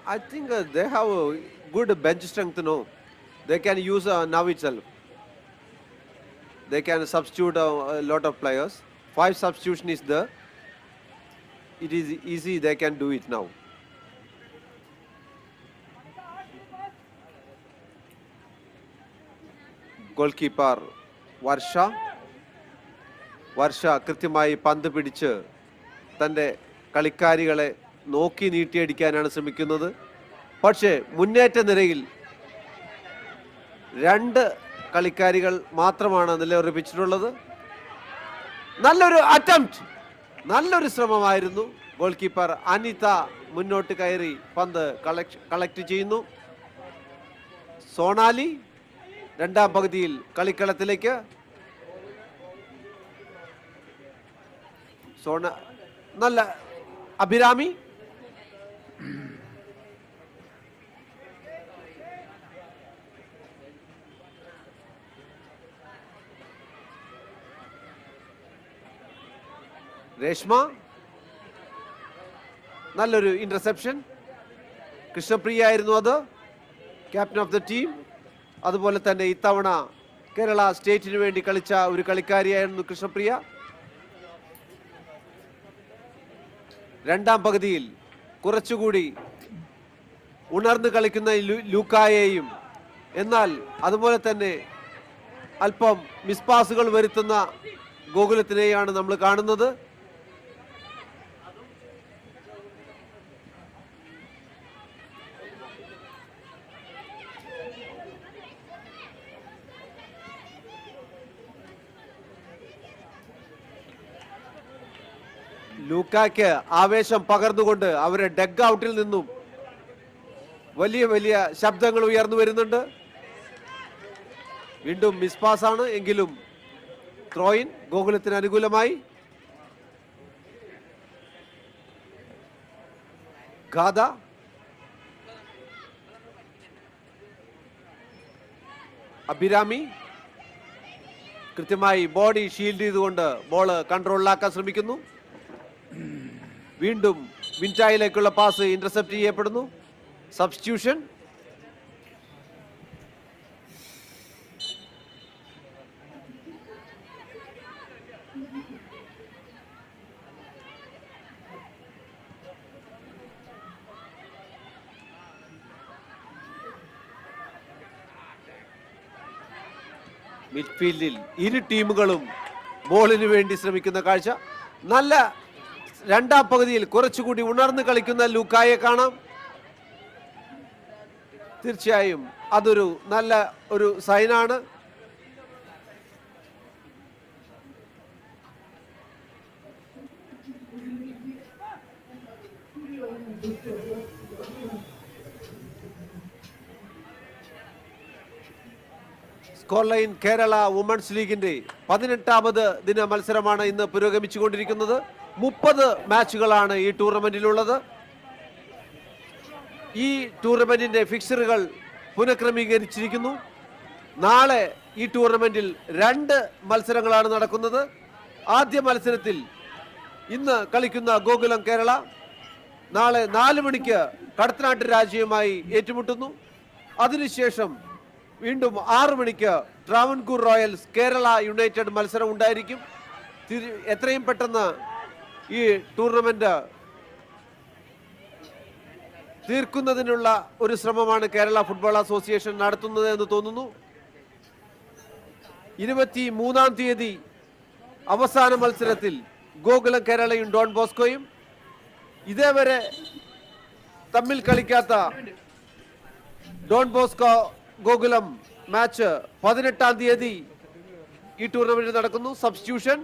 I think they have a good bench strength. No, they can use now itself. They can substitute a lot of players. 5 substitution is there. It is easy. They can do it now. Goalkeeper വർഷ കൃത്യമായി പന്ത് പിടിച്ച് തൻ്റെ കളിക്കാരികളെ നോക്കി നീട്ടിയടിക്കാനാണ് ശ്രമിക്കുന്നത്. പക്ഷേ മുന്നേറ്റ നിരയിൽ 2 കളിക്കാരികൾ മാത്രമാണ് നിലയുറപ്പിച്ചിട്ടുള്ളത്. നല്ലൊരു അറ്റംപ്റ്റ്, നല്ലൊരു ശ്രമമായിരുന്നു. ഗോൾ കീപ്പർ അനിത മുന്നോട്ട് കയറി പന്ത് കളക്ട് ചെയ്യുന്നു. സോണാലി രണ്ടാം പകുതിയിൽ കളിക്കളത്തിലേക്ക്. നല്ല അഭിരാമി രേഷ്മ നല്ലൊരു ഇന്റർസെപ്ഷൻ. കൃഷ്ണപ്രിയ ആയിരുന്നു അത്, ക്യാപ്റ്റൻ ഓഫ് ദ ടീം. അതുപോലെ തന്നെ ഇത്തവണ കേരള സ്റ്റേറ്റിന് വേണ്ടി കളിച്ച ഒരു കളിക്കാരിയായിരുന്നു കൃഷ്ണപ്രിയ. രണ്ടാം പകുതിയിൽ കുറച്ചുകൂടി ഉണർന്ന് കളിക്കുന്ന ലൂക്കായെയും എന്നാൽ അതുപോലെ തന്നെ അല്പം മിസ്പാസുകൾ വരുത്തുന്ന ഗോകുലത്തിനെയാണ് നമ്മൾ കാണുന്നത്. ലൂക്കായ്ക്ക് ആവേശം പകർന്നുകൊണ്ട് അവരെ ഡഗ് ഔട്ടിൽ നിന്നും വലിയ വലിയ ശബ്ദങ്ങൾ ഉയർന്നു വരുന്നുണ്ട്. വീണ്ടും മിസ്പാസ് ആണ്, എങ്കിലും ത്രോയിൻ ഗോകുലത്തിന് അനുകൂലമായി. ഗാഥ അഭിരാമി കൃത്യമായി ബോഡി ഷീൽഡ് ചെയ്തുകൊണ്ട് ബോള് കൺട്രോളിലാക്കാൻ ശ്രമിക്കുന്നു. വീണ്ടും വിൻറ്റായിലേക്കുള്ള പാസ് ഇന്റർസെപ്റ്റ് ചെയ്യപ്പെടുന്നു. സബ്സ്റ്റിറ്റ്യൂഷൻ. മിഡ്ഫീൽഡിൽ ഇരു ടീമുകളും ബോളിന് വേണ്ടി ശ്രമിക്കുന്ന കാഴ്ച. നല്ല രണ്ടാം പകുതിയിൽ കുറച്ചുകൂടി ഉണർന്ന് കളിക്കുന്ന ലൂക്കായെ കാണാം. തീർച്ചയായും അതൊരു നല്ല ഒരു സൈനാണ്. സ്കോർ ലൈൻ കേരള വുമൺസ് ലീഗിന്റെ 18ാമത് ദിന മത്സരമാണ് ഇന്ന് പുരോഗമിച്ചുകൊണ്ടിരിക്കുന്നത്. 30 മാച്ചുകളാണ് ഈ ടൂർണമെന്റിലുള്ളത്. ഈ ടൂർണമെന്റിന്റെ ഫിക്സറുകൾ പുനഃക്രമീകരിച്ചിരിക്കുന്നു. നാളെ ഈ ടൂർണമെന്റിൽ 2 മത്സരങ്ങളാണ് നടക്കുന്നത്. ആദ്യ മത്സരത്തിൽ ഇന്ന് കളിക്കുന്ന ഗോകുലം കേരള നാളെ 4 മണിക്ക് കടത്തനാട്ട് രാജ്യവുമായി ഏറ്റുമുട്ടുന്നു. അതിനുശേഷം വീണ്ടും 6 മണിക്ക് ട്രാവൻകൂർ റോയൽസ് കേരള യുണൈറ്റഡ് മത്സരം ഉണ്ടായിരിക്കും. എത്രയും പെട്ടെന്ന് ഈ ടൂർണമെന്റ് തീർക്കുന്നതിനുള്ള ഒരു ശ്രമമാണ് കേരള ഫുട്ബോൾ അസോസിയേഷൻ നടത്തുന്നത് എന്ന് തോന്നുന്നു. 23-ാം തീയതി അവസാന മത്സരത്തിൽ ഗോകുലം കേരളയും ഡോൺ ബോസ്കോയും ഇതേവരെ തമ്മിൽ കളിക്കാത്ത ഡോൺ ബോസ്കോ ഗോകുലം മാച്ച് 18-ാം തീയതി ഈ ടൂർണമെന്റിൽ നടക്കുന്നു. സബ്സ്റ്റിറ്റ്യൂഷൻ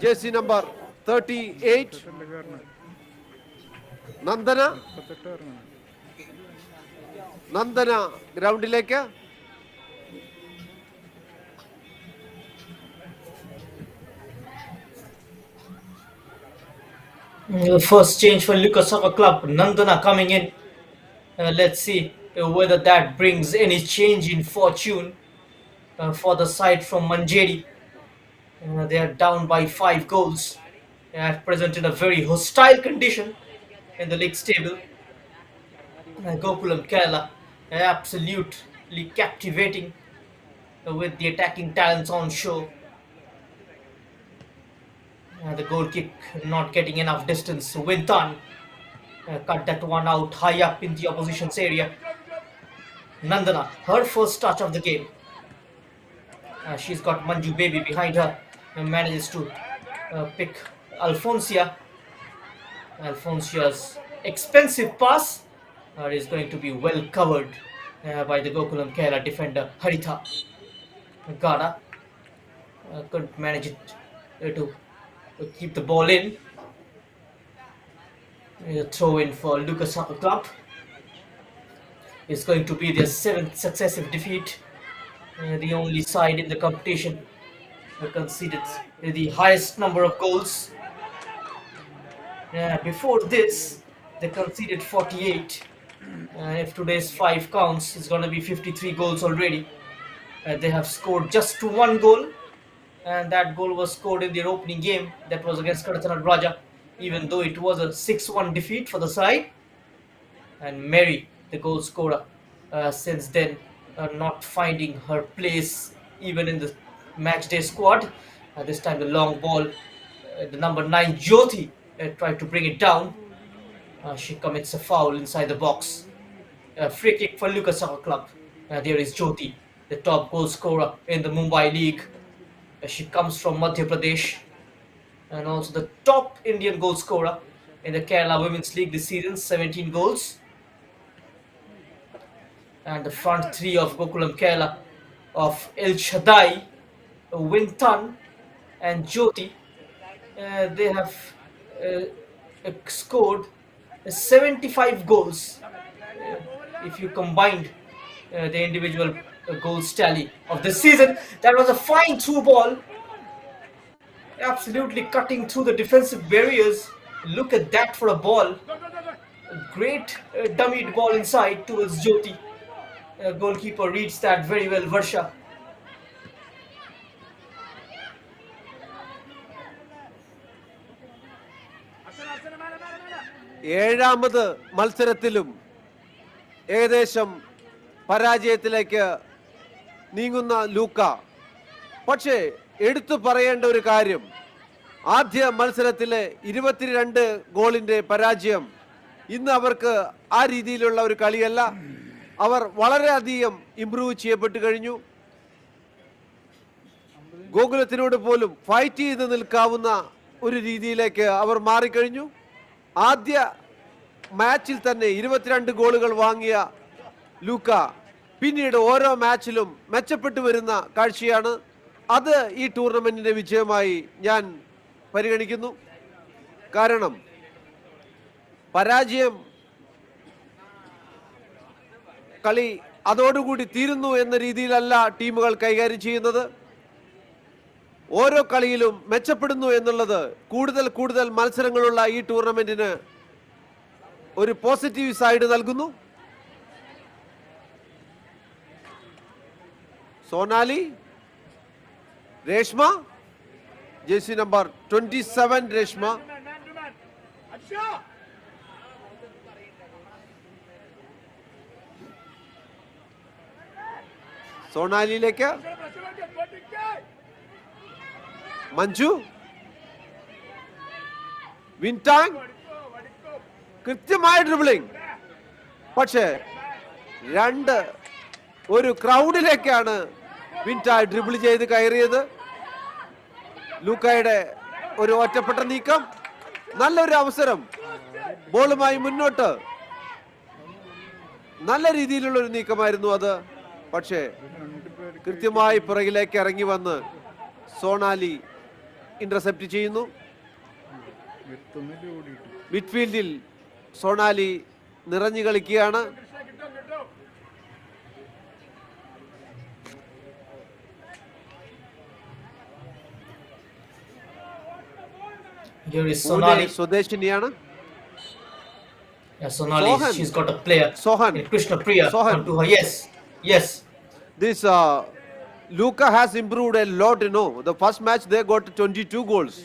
ജേഴ്സി നമ്പർ 38 നന്ദന ഗ്രൗണ്ടിലേക്ക്. The first change for Luca Soccer Club, Nandana coming in. Let's see whether that brings any change in fortune for the side from Manjeri. They are down by 5 goals. They are present in a very hostile condition in the league's table. Gokulam Kerala absolutely captivating with the attacking talents on show. The goal kick not getting enough distance. Wintan cut that one out high up in the opposition's area. Nandana, her first touch of the game. She's got Manju Baby behind her and manages to pick Alfonsia's expensive pass is going to be well covered by the Gokulam Kerala defender Haritha. Gada couldn't manage it to keep the ball in. Throw in for Luca Soccer Club. It's going to be their 7th successive defeat. The only side in the competition conceded the highest number of goals. Before this, they conceded 48. If today's 5 counts, it's going to be 53 goals already. They have scored just 1 goal, and that goal was scored in their opening game. That was against Karathanad Raja, even though it was a 6-1 defeat for the side. And Mary, the goal scorer, since then not finding her place even in the matchday squad. This time the long ball, the number 9 Jyoti tried to bring it down. She commits a foul inside the box. Free kick for Luca Soccer Club. There is Jyoti, the top goal scorer in the Mumbai League. She comes from Madhya Pradesh and also the top Indian goal scorer in the Kerala Women's League this season, 17 goals. And the front three of Gokulam Kerala of El Shaddai, Wintan and Jyoti, they have scored 75 goals if you combined the individual goals tally of this season. That was a fine through ball, absolutely cutting through the defensive barriers. Look at that for a ball. A great dummied ball inside towards Jyoti. Goalkeeper reads that very well, Varsha. ഏഴാമത് മത്സരത്തിലും ഏകദേശം പരാജയത്തിലേക്ക് നീങ്ങുന്ന ലൂക്ക. പക്ഷേ എടുത്തു പറയേണ്ട ഒരു കാര്യം, ആദ്യ മത്സരത്തിലെ 22 ഗോളിന്റെ പരാജയം ഇന്ന് അവർക്ക് ആ രീതിയിലുള്ള ഒരു കളിയല്ല. അവർ വളരെയധികം ഇംപ്രൂവ് ചെയ്യപ്പെട്ടു കഴിഞ്ഞു. ഗോകുലത്തിനോട് പോലും ഫൈറ്റ് ചെയ്ത് നിൽക്കാവുന്ന ഒരു രീതിയിലേക്ക് അവർ മാറിക്കഴിഞ്ഞു. ആദ്യ മാച്ചിൽ തന്നെ 22 ഗോളുകൾ വാങ്ങിയ ലൂക്ക പിന്നീട് ഓരോ മാച്ചിലും മെച്ചപ്പെട്ടു വരുന്ന കാഴ്ചയാണ്. അത് ഈ ടൂർണമെന്റിന്റെ വിജയമായി ഞാൻ പരിഗണിക്കുന്നു. കാരണം പരാജയം കളി അതോടുകൂടി തീരുന്നു എന്ന രീതിയിലല്ല ടീമുകൾ കൈകാര്യം ചെയ്യുന്നത്. ഓരോ കളിയിലും മെച്ചപ്പെടുന്നു എന്നുള്ളത് കൂടുതൽ കൂടുതൽ മത്സരങ്ങളുള്ള ഈ ടൂർണമെന്റിന് ഒരു പോസിറ്റീവ് സൈഡ് നൽകുന്നു. Sonali, Reshma, jersey number 27 Reshma. സോണാലിയിലേക്ക് മഞ്ജു, വിൻടാങ്, കൃത്യമായ ഡ്രിബിളിംഗ്. പക്ഷേ ഒരു ക്രൗഡിലേക്കാണ് വിൻടാങ് ഡ്രിബിൾ ചെയ്ത് കയറിയത്. ലൂക്കായുടെ ഒരു ഒറ്റപ്പെട്ട നീക്കം, നല്ലൊരു അവസരം, ബോളുമായി മുന്നോട്ട്, നല്ല രീതിയിലുള്ള ഒരു നീക്കമായിരുന്നു അത്. പക്ഷേ കൃത്യമായി പുറകിലേക്ക് ഇറങ്ങി വന്ന് സോണാലി ഇന്റർസെപ്റ്റ് ചെയ്യുന്നു. മിഡ്ഫീൽഡിൽ സോണാലി നിറഞ്ഞു കളിക്കുകയാണ്. സ്വദേശിനിയാണ്. Sonali, she's got a player. Sohan. Krishna Priya. Sohan. To her. Yes. Yes. This Luca has improved a lot, you know. The first match they got 22 goals.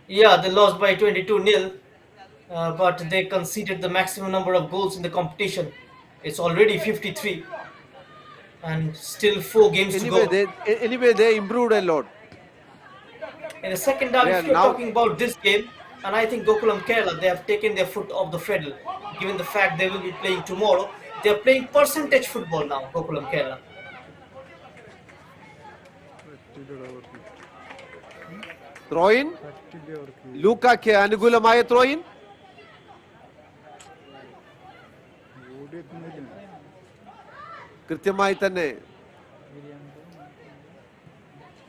Yeah, they lost by 22-0, but they conceded the maximum number of goals in the competition. It's already 53, and still 4 games to go. Anyway, they improved a lot. In the second half, if you're talking about this game, and I think Gokulam Kerala, they have taken their foot off the pedal. Given the fact they will be playing tomorrow, they are playing percentage football now, Gokulam Kerala. Throw-in. ലൂക്കയ്ക്ക് അനുകൂലമായ ത്രോയിൻ. കൃത്യമായി തന്നെ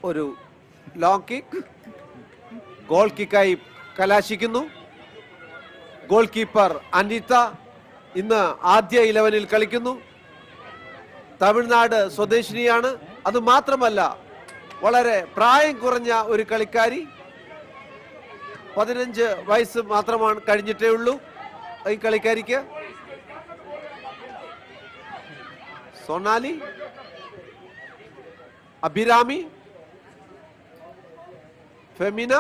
ഒരു long kick, goal കിക്കായി കലാശിക്കുന്നു. Goal keeper Anitha ഇന്ന് ആദ്യ 11-ൽ കളിക്കുന്നു. തമിഴ്നാട് സ്വദേശിനിയാണ്. അത് മാത്രമല്ല, വളരെ പ്രായം കുറഞ്ഞ ഒരു കളിക്കാരി. 15 വയസ്സ് മാത്രമാണ് കഴിഞ്ഞിട്ടേ ഉള്ളൂ ഈ കളിക്കാരിക്ക്. സോണാലി, അഭിരാമി, ഫെമിന,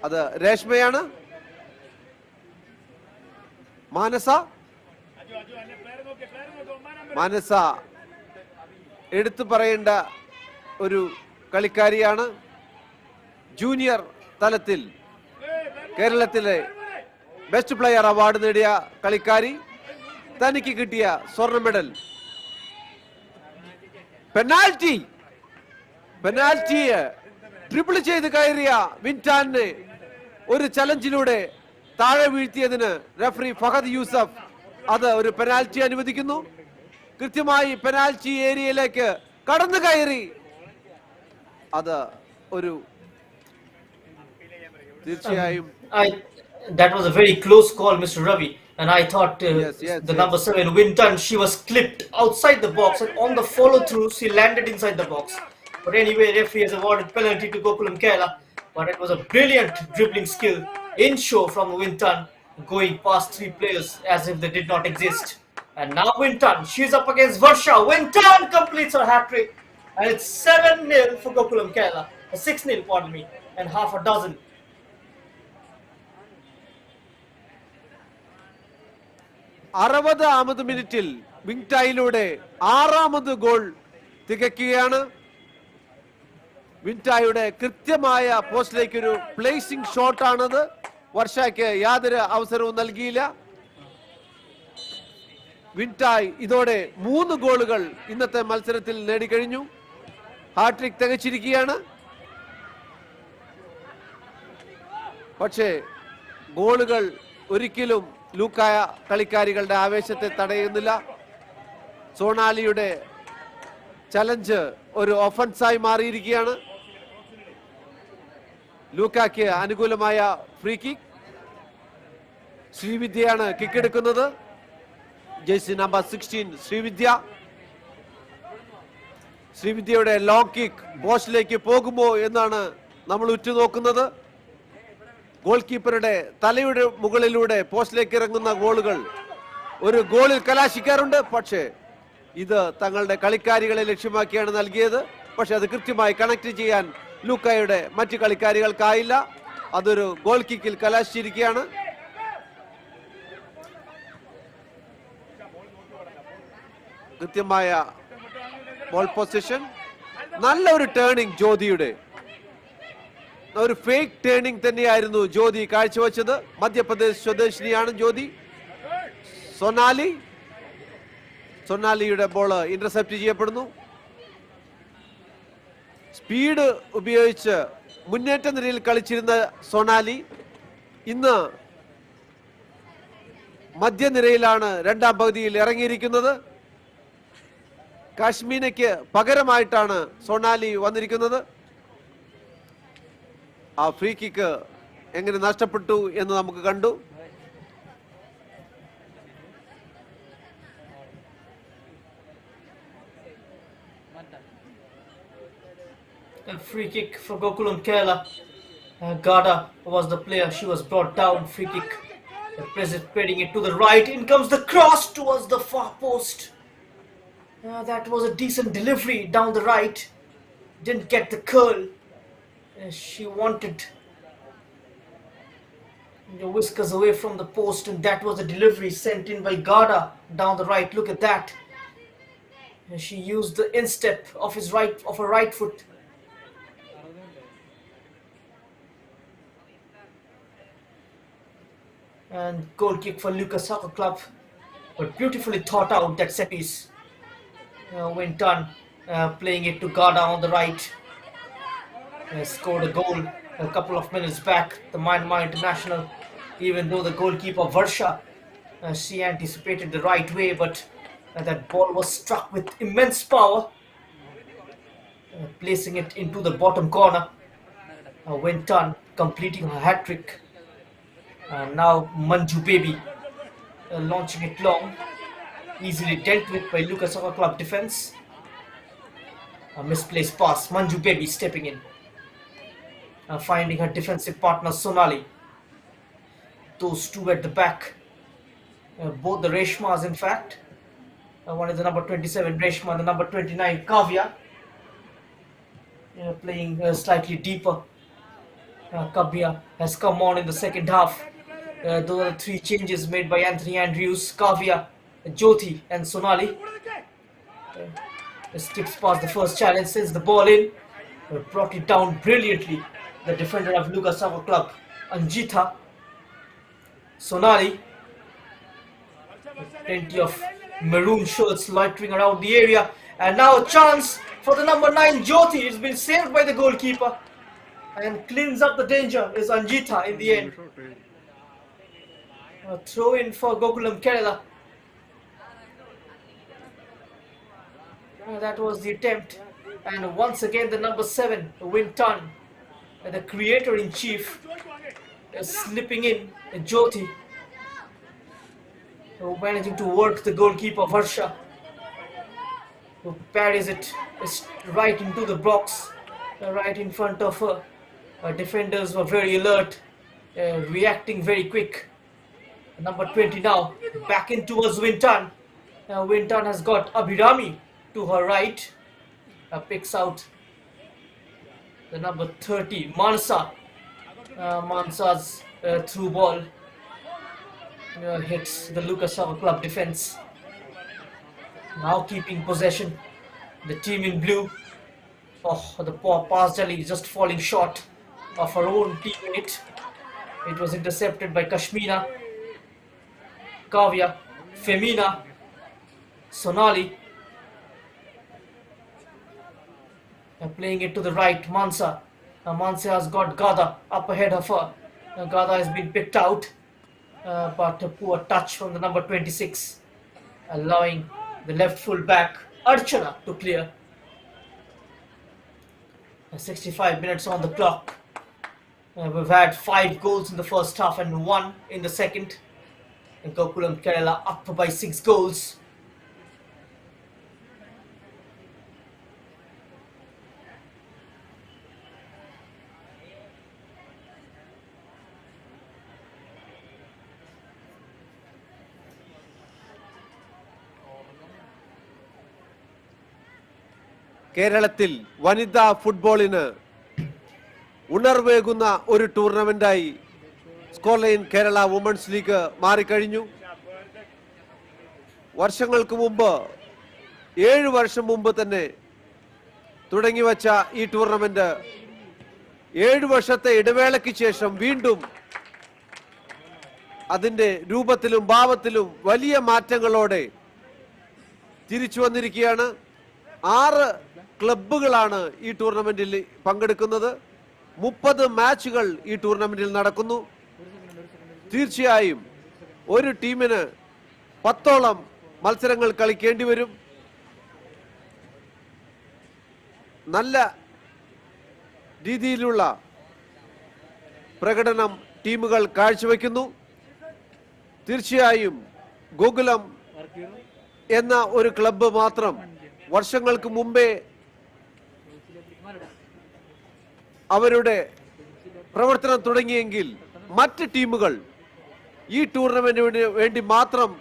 അത് രേഷ്മയാണ്. മാനസ എടുത്തു പറയേണ്ട ഒരു കളിക്കാരിയാണ്. ജൂനിയർ തലത്തിൽ കേരളത്തിലെ ബെസ്റ്റ് പ്ലെയർ അവാർഡ് നേടിയ കളിക്കാരി. തനിക്ക് കിട്ടിയ സ്വർണ്ണ മെഡൽ. പെനാൽറ്റിയെ ട്രിപ്പിൾ ചെയ്ത് കയറിയ വിൻടാനെ ഒരു ചലഞ്ചിലൂടെ താഴെ വീഴ്ത്തിയതിന് റഫറി ഫഹദ് യൂസഫ് അത് ഒരു പെനാൽറ്റി അനുവദിക്കുന്നു. കൃത്യമായി പെനാൽറ്റി ഏരിയയിലേക്ക് കടന്നു കയറി. അത് ഒരു തീർച്ചയായും that was a very close call, Mr. Ravi, and I thought number 7 Winton, she was clipped outside the box, and on the follow through she landed inside the box. But anyway, referee has awarded penalty to Gokulam Kerala. But it was a brilliant dribbling skill in show from Winton, going past 3 players as if they did not exist. And now Winton, she's up against Varsha. Winton completes her hat-trick, and it's 7-0 for Gokulam Kerala. 6-0, pardon me, and half a dozen. 60ാമത് മിനിറ്റിൽ വിൻടായിലൂടെ 6ാമത് goal തികയ്ക്കുകയാണ്. വിൻടായുടെ കൃത്യമായ പോസ്റ്റിലേക്ക് ഒരു placing ഷോട്ടാണത്. വർഷയ്ക്ക് യാതൊരു അവസരവും നൽകിയില്ല. വിൻടായ് ഇതോടെ 3 ഗോളുകൾ ഇന്നത്തെ മത്സരത്തിൽ നേടിക്കഴിഞ്ഞു. ഹാട്രിക് തികച്ചിരിക്കുകയാണ്. പക്ഷേ ഗോളുകൾ ഒരിക്കലും ലൂക്കായ കളിക്കാരികളുടെ ആവേശത്തെ തടയുന്നില്ല. സോണാലിയുടെ ചലഞ്ച് ഒരു ഒഫൻസായി മാറിയിരിക്കുകയാണ്. ലൂക്കയ്ക്ക് അനുകൂലമായ ഫ്രീ കിക്ക്. ശ്രീവിദ്യയാണ് കിക്ക് എടുക്കുന്നത്. ജേഴ്സി നമ്പർ 16 ശ്രീവിദ്യയുടെ ലോങ് കിക്ക് പോസ്റ്റിലേക്ക് പോകുമോ എന്നാണ് നമ്മൾ ഉറ്റുനോക്കുന്നത്. ഗോൾ കീപ്പറുടെ തലയുടെ മുകളിലൂടെ പോസ്റ്റിലേക്ക് ഇറങ്ങുന്ന ഗോളുകൾ ഒരു ഗോളിൽ കലാശിക്കാറുണ്ട്. പക്ഷേ ഇത് തങ്ങളുടെ കളിക്കാരികളെ ലക്ഷ്യമാക്കിയാണ് നൽകിയത്. പക്ഷെ അത് കൃത്യമായി കണക്ട് ചെയ്യാൻ ലൂക്കയുടെ മറ്റു കളിക്കാരികൾക്കായില്ല. അതൊരു ഗോൾ കിക്കിൽ കലാശിച്ചിരിക്കുകയാണ്. കൃത്യമായ ബോൾ പൊസിഷൻ, നല്ലൊരു ടേണിംഗ് ജ്യോതിയുടെ. ഒരു ഫേക്ക് ടേണിംഗ് തന്നെയായിരുന്നു ജ്യോതി കാഴ്ചവെച്ചത്. മധ്യപ്രദേശ് സ്വദേശിനിയാണ് ജ്യോതി. സൊനാലിയുടെ ബോൾ ഇന്റർസെപ്റ്റ് ചെയ്യപ്പെടുന്നു. സ്പീഡ് ഉപയോഗിച്ച് മുന്നേറ്റ നിരയിൽ കളിച്ചിരുന്ന സൊനാലി ഇന്ന് മധ്യനിരയിലാണ് രണ്ടാം പകുതിയിൽ ഇറങ്ങിയിരിക്കുന്നത്. കാശ്മീനയ്ക്ക് പകരമായിട്ടാണ് സൊനാലി വന്നിരിക്കുന്നത്. ആ ഫ്രീ കിക്ക് എങ്ങനെ നഷ്ടപ്പെട്ടു എന്ന് നമുക്ക് കണ്ടു. A free kick for Gokulam Kerala. Gada was the player. She was brought down. Free kick. The president spreading it to the right. In comes the cross towards the far post. That was a decent delivery down the right. Didn't get the curl. She wanted the whiskers away from the post, and that was a delivery sent in by Gada down the right. Look at that. She used the instep of her right foot. And goal kick for Luca Soccer Club, but beautifully thought out that set piece. Went done, playing it to Gada on the right. Scored a goal a couple of minutes back, the Myanmar international. Even though the goalkeeper Varsha, she anticipated the right way, but that ball was struck with immense power, placing it into the bottom corner. Went done, completing her hat-trick. Now Manju Baby launching it long, easily dealt with by Luca Soccer Club defense. A misplaced pass, Manju Baby stepping in, finding her defensive partner Sonali. Those two at the back, both the Reshmas in fact. One is the number 27 Reshma, the number 29 Kavya, playing slightly deeper. Kavya has come on in the second half. Those are the three changes made by Anthony Andrews. Kavya, Jyoti and Sonali. Skips past the first challenge, sends the ball in. Brought it down brilliantly. The defender of Luca Soccer Club, Anjita. Sonali. Plenty of maroon shirts loitering around the area. And now a chance for the number 9 Jyoti. It's been saved by the goalkeeper. And cleans up the danger is Anjita in the end. A throw in for Gokulam Kerala. That was the attempt. And once again the number 7, Winton, the creator-in-chief, is slipping in, Jyoti, managing to work the goalkeeper Varsha, who parries it right into the box, right in front of her. Defenders were very alert, reacting very quick. Number 20 now, back in towards Winton. Winton has got Abhirami to her right. Picks out the number 30, Mansa. Mansa's through ball hits the Luca Soccer Club defense. Now keeping possession, the team in blue. Oh, the poor pass Jali just falling short of her own teammate. It was intercepted by Kashmina, Kavya, Femina, Sonali. Playing it to the right, Mansa. Mansa has got Gada up ahead of her. Gada has been picked out, but a poor touch from the number 26, allowing the left full back Archana to clear. 65 minutes on the clock. We've had 5 goals in the first half and 1 in the second. And Gokulam Kerala up by 6 goals. കേരളത്തിൽ വനിതാ ഫുട്ബോളിന് ഉണർവേകുന്ന ഒരു ടൂർണമെന്റായി Scoreline Kerala women's league മാറിക്കഴിഞ്ഞു. വർഷങ്ങൾക്ക് മുമ്പ് 7 വർഷം മുമ്പ് തന്നെ തുടങ്ങിവച്ച ഈ ടൂർണമെന്റ് 7 വർഷത്തെ ഇടവേളയ്ക്ക് ശേഷം വീണ്ടും അതിന്റെ രൂപത്തിലും ഭാവത്തിലും വലിയ മാറ്റങ്ങളോടെ തിരിച്ചു വന്നിരിക്കുകയാണ്. 6 ക്ലബ്ബുകളാണ് ഈ ടൂർണമെന്റിൽ പങ്കെടുക്കുന്നത്. 30 മാച്ചുകൾ ഈ ടൂർണമെന്റിൽ നടക്കുന്നു. തീർച്ചയായും ഒരു ടീമിന് 10ഓളം മത്സരങ്ങൾ കളിക്കേണ്ടി വരും. നല്ല രീതിയിലുള്ള പ്രകടനം ടീമുകൾ കാഴ്ചവെക്കുന്നു. തീർച്ചയായും ഗോകുലം എന്ന ഒരു ക്ലബ്ബ് മാത്രം വർഷങ്ങൾക്ക് മുമ്പേ അവരുടെ പ്രവർത്തനം തുടങ്ങിയെങ്കിൽ മറ്റ് ടീമുകൾ ഈ ടൂർണമെന്റിന് വേണ്ടി മാത്രം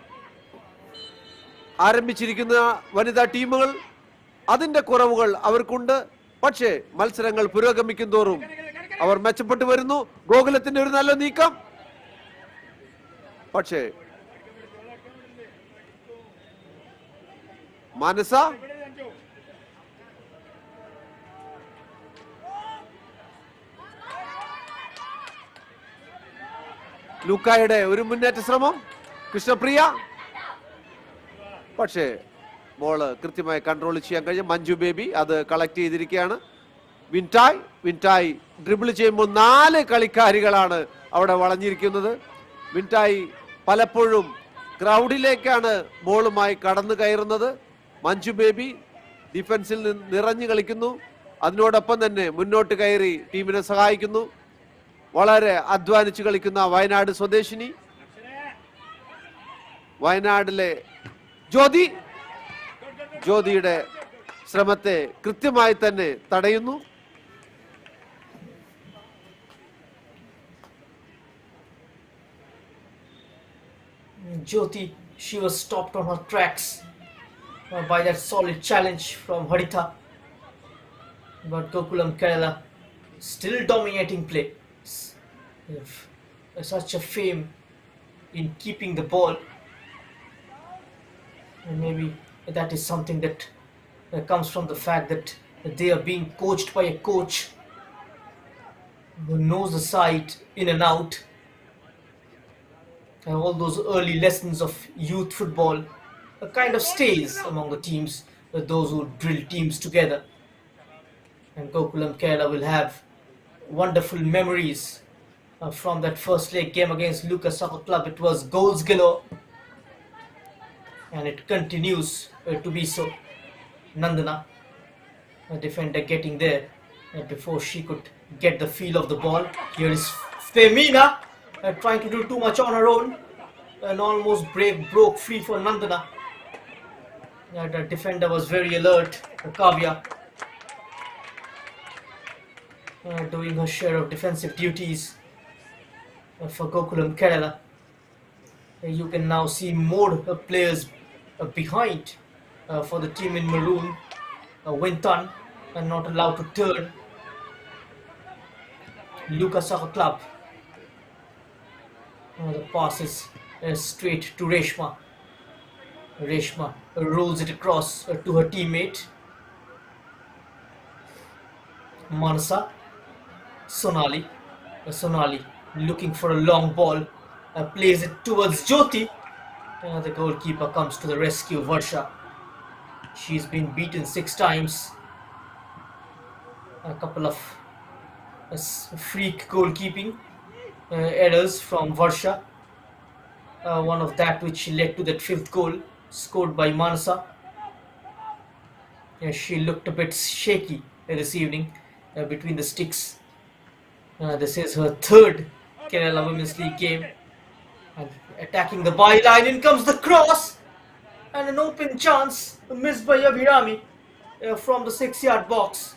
ആരംഭിച്ചിരിക്കുന്ന വനിതാ ടീമുകൾ, അതിന്റെ കുറവുകൾ അവർക്കുണ്ട്. പക്ഷേ മത്സരങ്ങൾ പുരോഗമിക്കും തോറും അവർ മെച്ചപ്പെട്ടു വരുന്നു. ഗോകുലത്തിന്റെ ഒരു നല്ല നീക്കം, പക്ഷേ മാനസ ലൂക്കായുടെ ഒരു മുന്നേറ്റ ശ്രമം, കൃഷ്ണപ്രിയ, പക്ഷേ ബോള് കൃത്യമായി കൺട്രോൾ ചെയ്യാൻ കഴിഞ്ഞു. മഞ്ജു ബേബി അത് കളക്ട് ചെയ്തിരിക്കുകയാണ്. വിൻടായ് ഡ്രിബിൾ ചെയ്യുമ്പോൾ 4 കളിക്കാരികളാണ് അവിടെ വളഞ്ഞിരിക്കുന്നത്. വിൻടായ് പലപ്പോഴും ക്രൗഡിലേക്കാണ് ബോളുമായി കടന്നു കയറുന്നത്. മഞ്ജു ബേബി ഡിഫൻസിൽ നിറഞ്ഞു കളിക്കുന്നു. അതിനോടൊപ്പം തന്നെ മുന്നോട്ട് കയറി ടീമിനെ സഹായിക്കുന്നു. വളരെ അധ്വാനിച്ച് കളിക്കുന്ന വയനാട് സ്വദേശിനി, വയനാടിലെ ജ്യോതിയുടെ ശ്രമത്തെ കൃത്യമായി തന്നെ തടയുന്നു. Jyoti, she was stopped on her tracks by that solid challenge from Haritha. But Gokulam Kerala still dominating play. Such a fame in keeping the ball. And maybe that is something that comes from the fact that they are being coached by a coach who knows the side in and out. And all those early lessons of youth football kind of stays among the teams, those who drill teams together. And Gokulam Kerala will have wonderful memories from that first leg game against Luca Soccer Club. It was goals galore, and it continues to be so. Nandana, a defender, getting there before she could get the feel of the ball. Here is Femina trying to do too much on her own and almost broke free for Nandana. The defender was very alert. Kavya doing her share of defensive duties for Gokulam Kerala. You can now see more players behind for the team in maroon. Wintan and not allowed to turn. Luca Soccer Club. The pass is straight to Reshma. Reshma rolls it across to her teammate Manasa. Sonali. Sonali looking for a long ball. Plays it towards Jyoti. The goalkeeper comes to the rescue, Varsha. She's been beaten 6 times. A couple of freak goalkeeping errors from Varsha. One of that which led to that 5th goal scored by Manasa. She looked a bit shaky this evening between the sticks. This is her 3rd Kerala Women's League game. And attacking the byline, in comes the cross, and an open chance missed by Abhirami from the 6-yard box.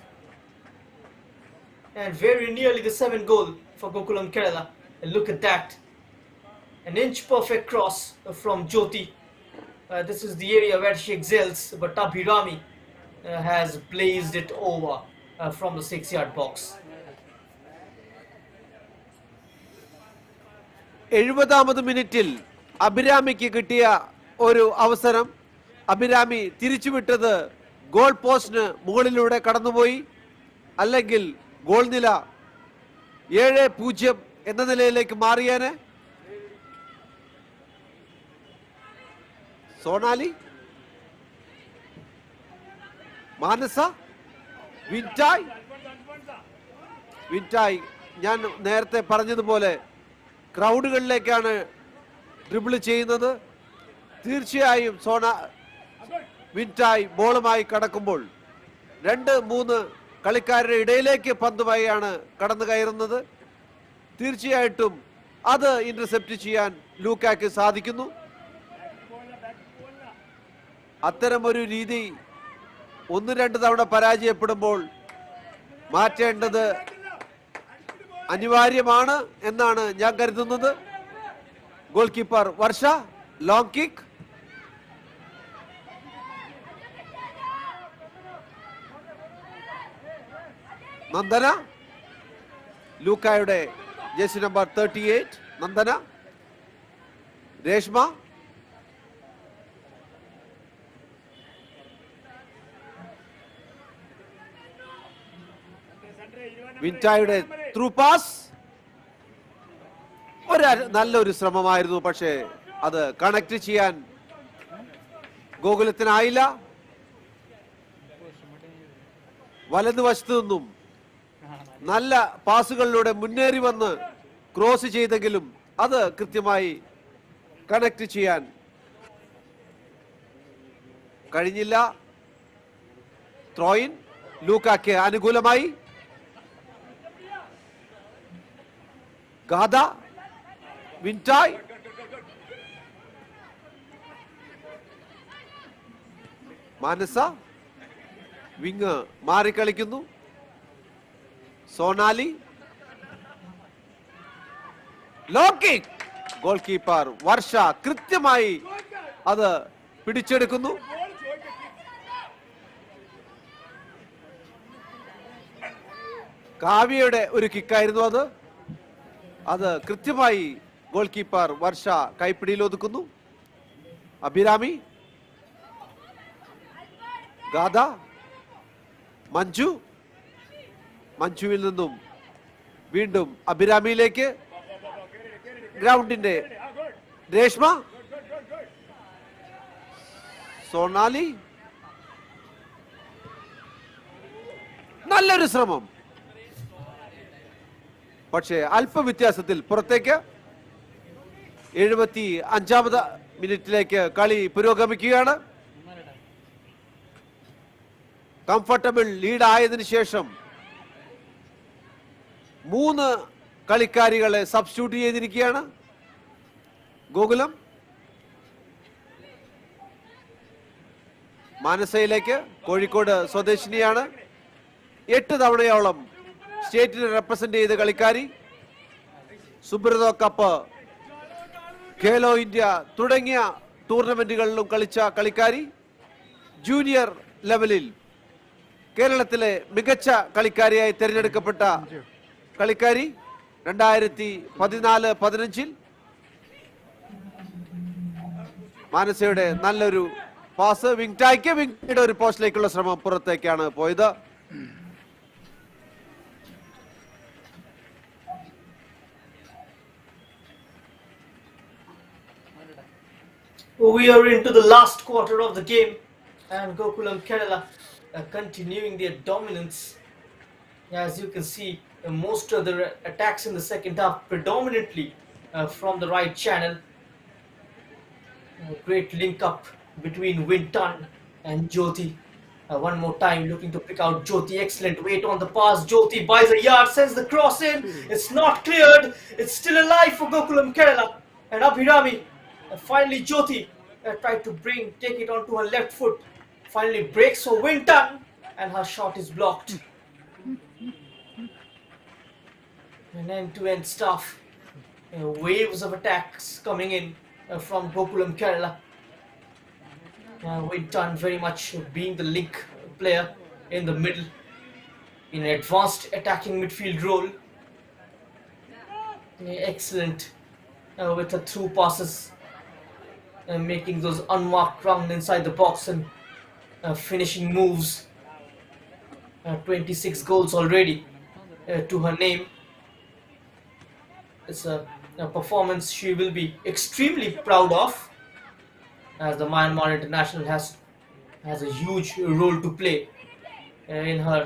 And very nearly the 7th goal for Gokulam Kerala. And look at that. An inch perfect cross from Jyoti. This is the area where she excels, but Abhirami has blazed it over from the 6-yard box. 70ാമത് മിനിറ്റിൽ അഭിരാമിക്ക് കിട്ടിയ ഒരു അവസരം Abhirami തിരിച്ചുവിട്ടത് goal പോസ്റ്റിന് മുകളിലൂടെ കടന്നുപോയി. അല്ലെങ്കിൽ goal നില 7-0 എന്ന നിലയിലേക്ക് മാറിയേനെ. സോണാലി, മാനസ, വിൻറ്റായ് ഞാൻ നേരത്തെ പറഞ്ഞതുപോലെ ക്രൗഡുകളിലേക്കാണ് ഡ്രിബിൾ ചെയ്യുന്നത്. തീർച്ചയായും വിൻറ്റായ് ബോളുമായി കടക്കുമ്പോൾ 2-3 കളിക്കാരുടെ ഇടയിലേക്ക് പന്തുമായാണ് കടന്നു കയറുന്നത്. തീർച്ചയായിട്ടും അത് ഇന്റർസെപ്റ്റ് ചെയ്യാൻ ലൂക്കാക്ക് സാധിക്കുന്നു. അത്തരമൊരു രീതി 1-2 തവണ പരാജയപ്പെടുമ്പോൾ മാറ്റേണ്ടത് അനിവാര്യമാണ് എന്നാണ് ഞാൻ കരുതുന്നത്. Goal keeper Varsha, long kick. Nandana, ലൂക്കായുടെ ജേഴ്സി നമ്പർ 38 നന്ദന. രേഷ്മ, വിൻറ്റായുടെ ത്രൂ പാസ് നല്ലൊരു ശ്രമമായിരുന്നു. പക്ഷേ അത് കണക്ട് ചെയ്യാൻ ഗോകുലത്തിനായില്ല. വലതുവശത്തു നിന്നും നല്ല പാസുകളിലൂടെ മുന്നേറി വന്ന് ക്രോസ് ചെയ്തെങ്കിലും അത് കൃത്യമായി കണക്ട് ചെയ്യാൻ കഴിഞ്ഞില്ല. ത്രോയിൻ ലൂക്കാക്ക് അനുകൂലമായി. ഗാദ, വിൻറ്റായ്, മാനസ വിങ് മാറിക്കളിക്കുന്നു. Sonali, long kick. Goal keeper Varsha കൃത്യമായി അത് പിടിച്ചെടുക്കുന്നു. കാവ്യയുടെ ഒരു കിക്കായിരുന്നു അത് കൃത്യമായി ഗോൾ കീപ്പർ വർഷ കൈപ്പിടിയിൽ ഒതുക്കുന്നു. അഭിരാമി, ഗാഥ, മഞ്ജുവിൽ നിന്നും വീണ്ടും അഭിരാമിയിലേക്ക്. ഗ്രൗണ്ടിന്റെ രേഷ്മ, സോണാലി, നല്ലൊരു ശ്രമം. പക്ഷേ അല്പവ്യത്യാസത്തിൽ പുറത്തേക്ക്. 75ാമത് മിനിറ്റിലേക്ക് കളി പുരോഗമിക്കുകയാണ്. കംഫർട്ടബിൾ ലീഡ് ആയതിനു ശേഷം 3 കളിക്കാരികളെ സബ്സ്റ്റിറ്റ്യൂട്ട് ചെയ്തിരിക്കുകയാണ് ഗോകുലം. മാനസയിലേക്ക്, കോഴിക്കോട് സ്വദേശിനിയാണ്. 8 തവണയോളം സ്റ്റേറ്റിനെ റെപ്രസെന്റ് ചെയ്ത കളിക്കാരി. സുബ്രതോ കപ്പ്, ഖേലോ ഇന്ത്യ തുടങ്ങിയ ടൂർണമെന്റുകളിലും കളിച്ച കളിക്കാരി. ജൂനിയർ ലെവലിൽ കേരളത്തിലെ മികച്ച കളിക്കാരിയായി തിരഞ്ഞെടുക്കപ്പെട്ട കളിക്കാരി 2014-15. മാനസയുടെ നല്ലൊരു പാസ് വിങ്ടായ്ക്ക്. വിങ്ടയുടെ ഒരു പോസ്റ്റിലേക്കുള്ള ശ്രമം പുറത്തേക്കാണ് പോയത്. We are into the last quarter of the game, and Gokulam Kerala continuing their dominance. As you can see, most of the attacks in the second half predominantly from the right channel. Great link up between Winton and Jyoti. One more time looking to pick out Jyoti. Excellent weight on the pass. Jyoti buys a yard, sends the cross in. It's not cleared. It's still alive for Gokulam Kerala. And Abhirami, finally Jyoti tried to take it onto her left foot. Finally breaks for Winton, and her shot is blocked. And end-to-end stuff. Waves of attacks coming in from Gokulam Kerala. Winton very much being the link player in the middle in an advanced attacking midfield role. Excellent with the through passes, making those unmarked runs inside the box and finishing moves. 26 goals already to her name. It's a performance she will be extremely proud of, as the Myanmar international has a huge role to play in her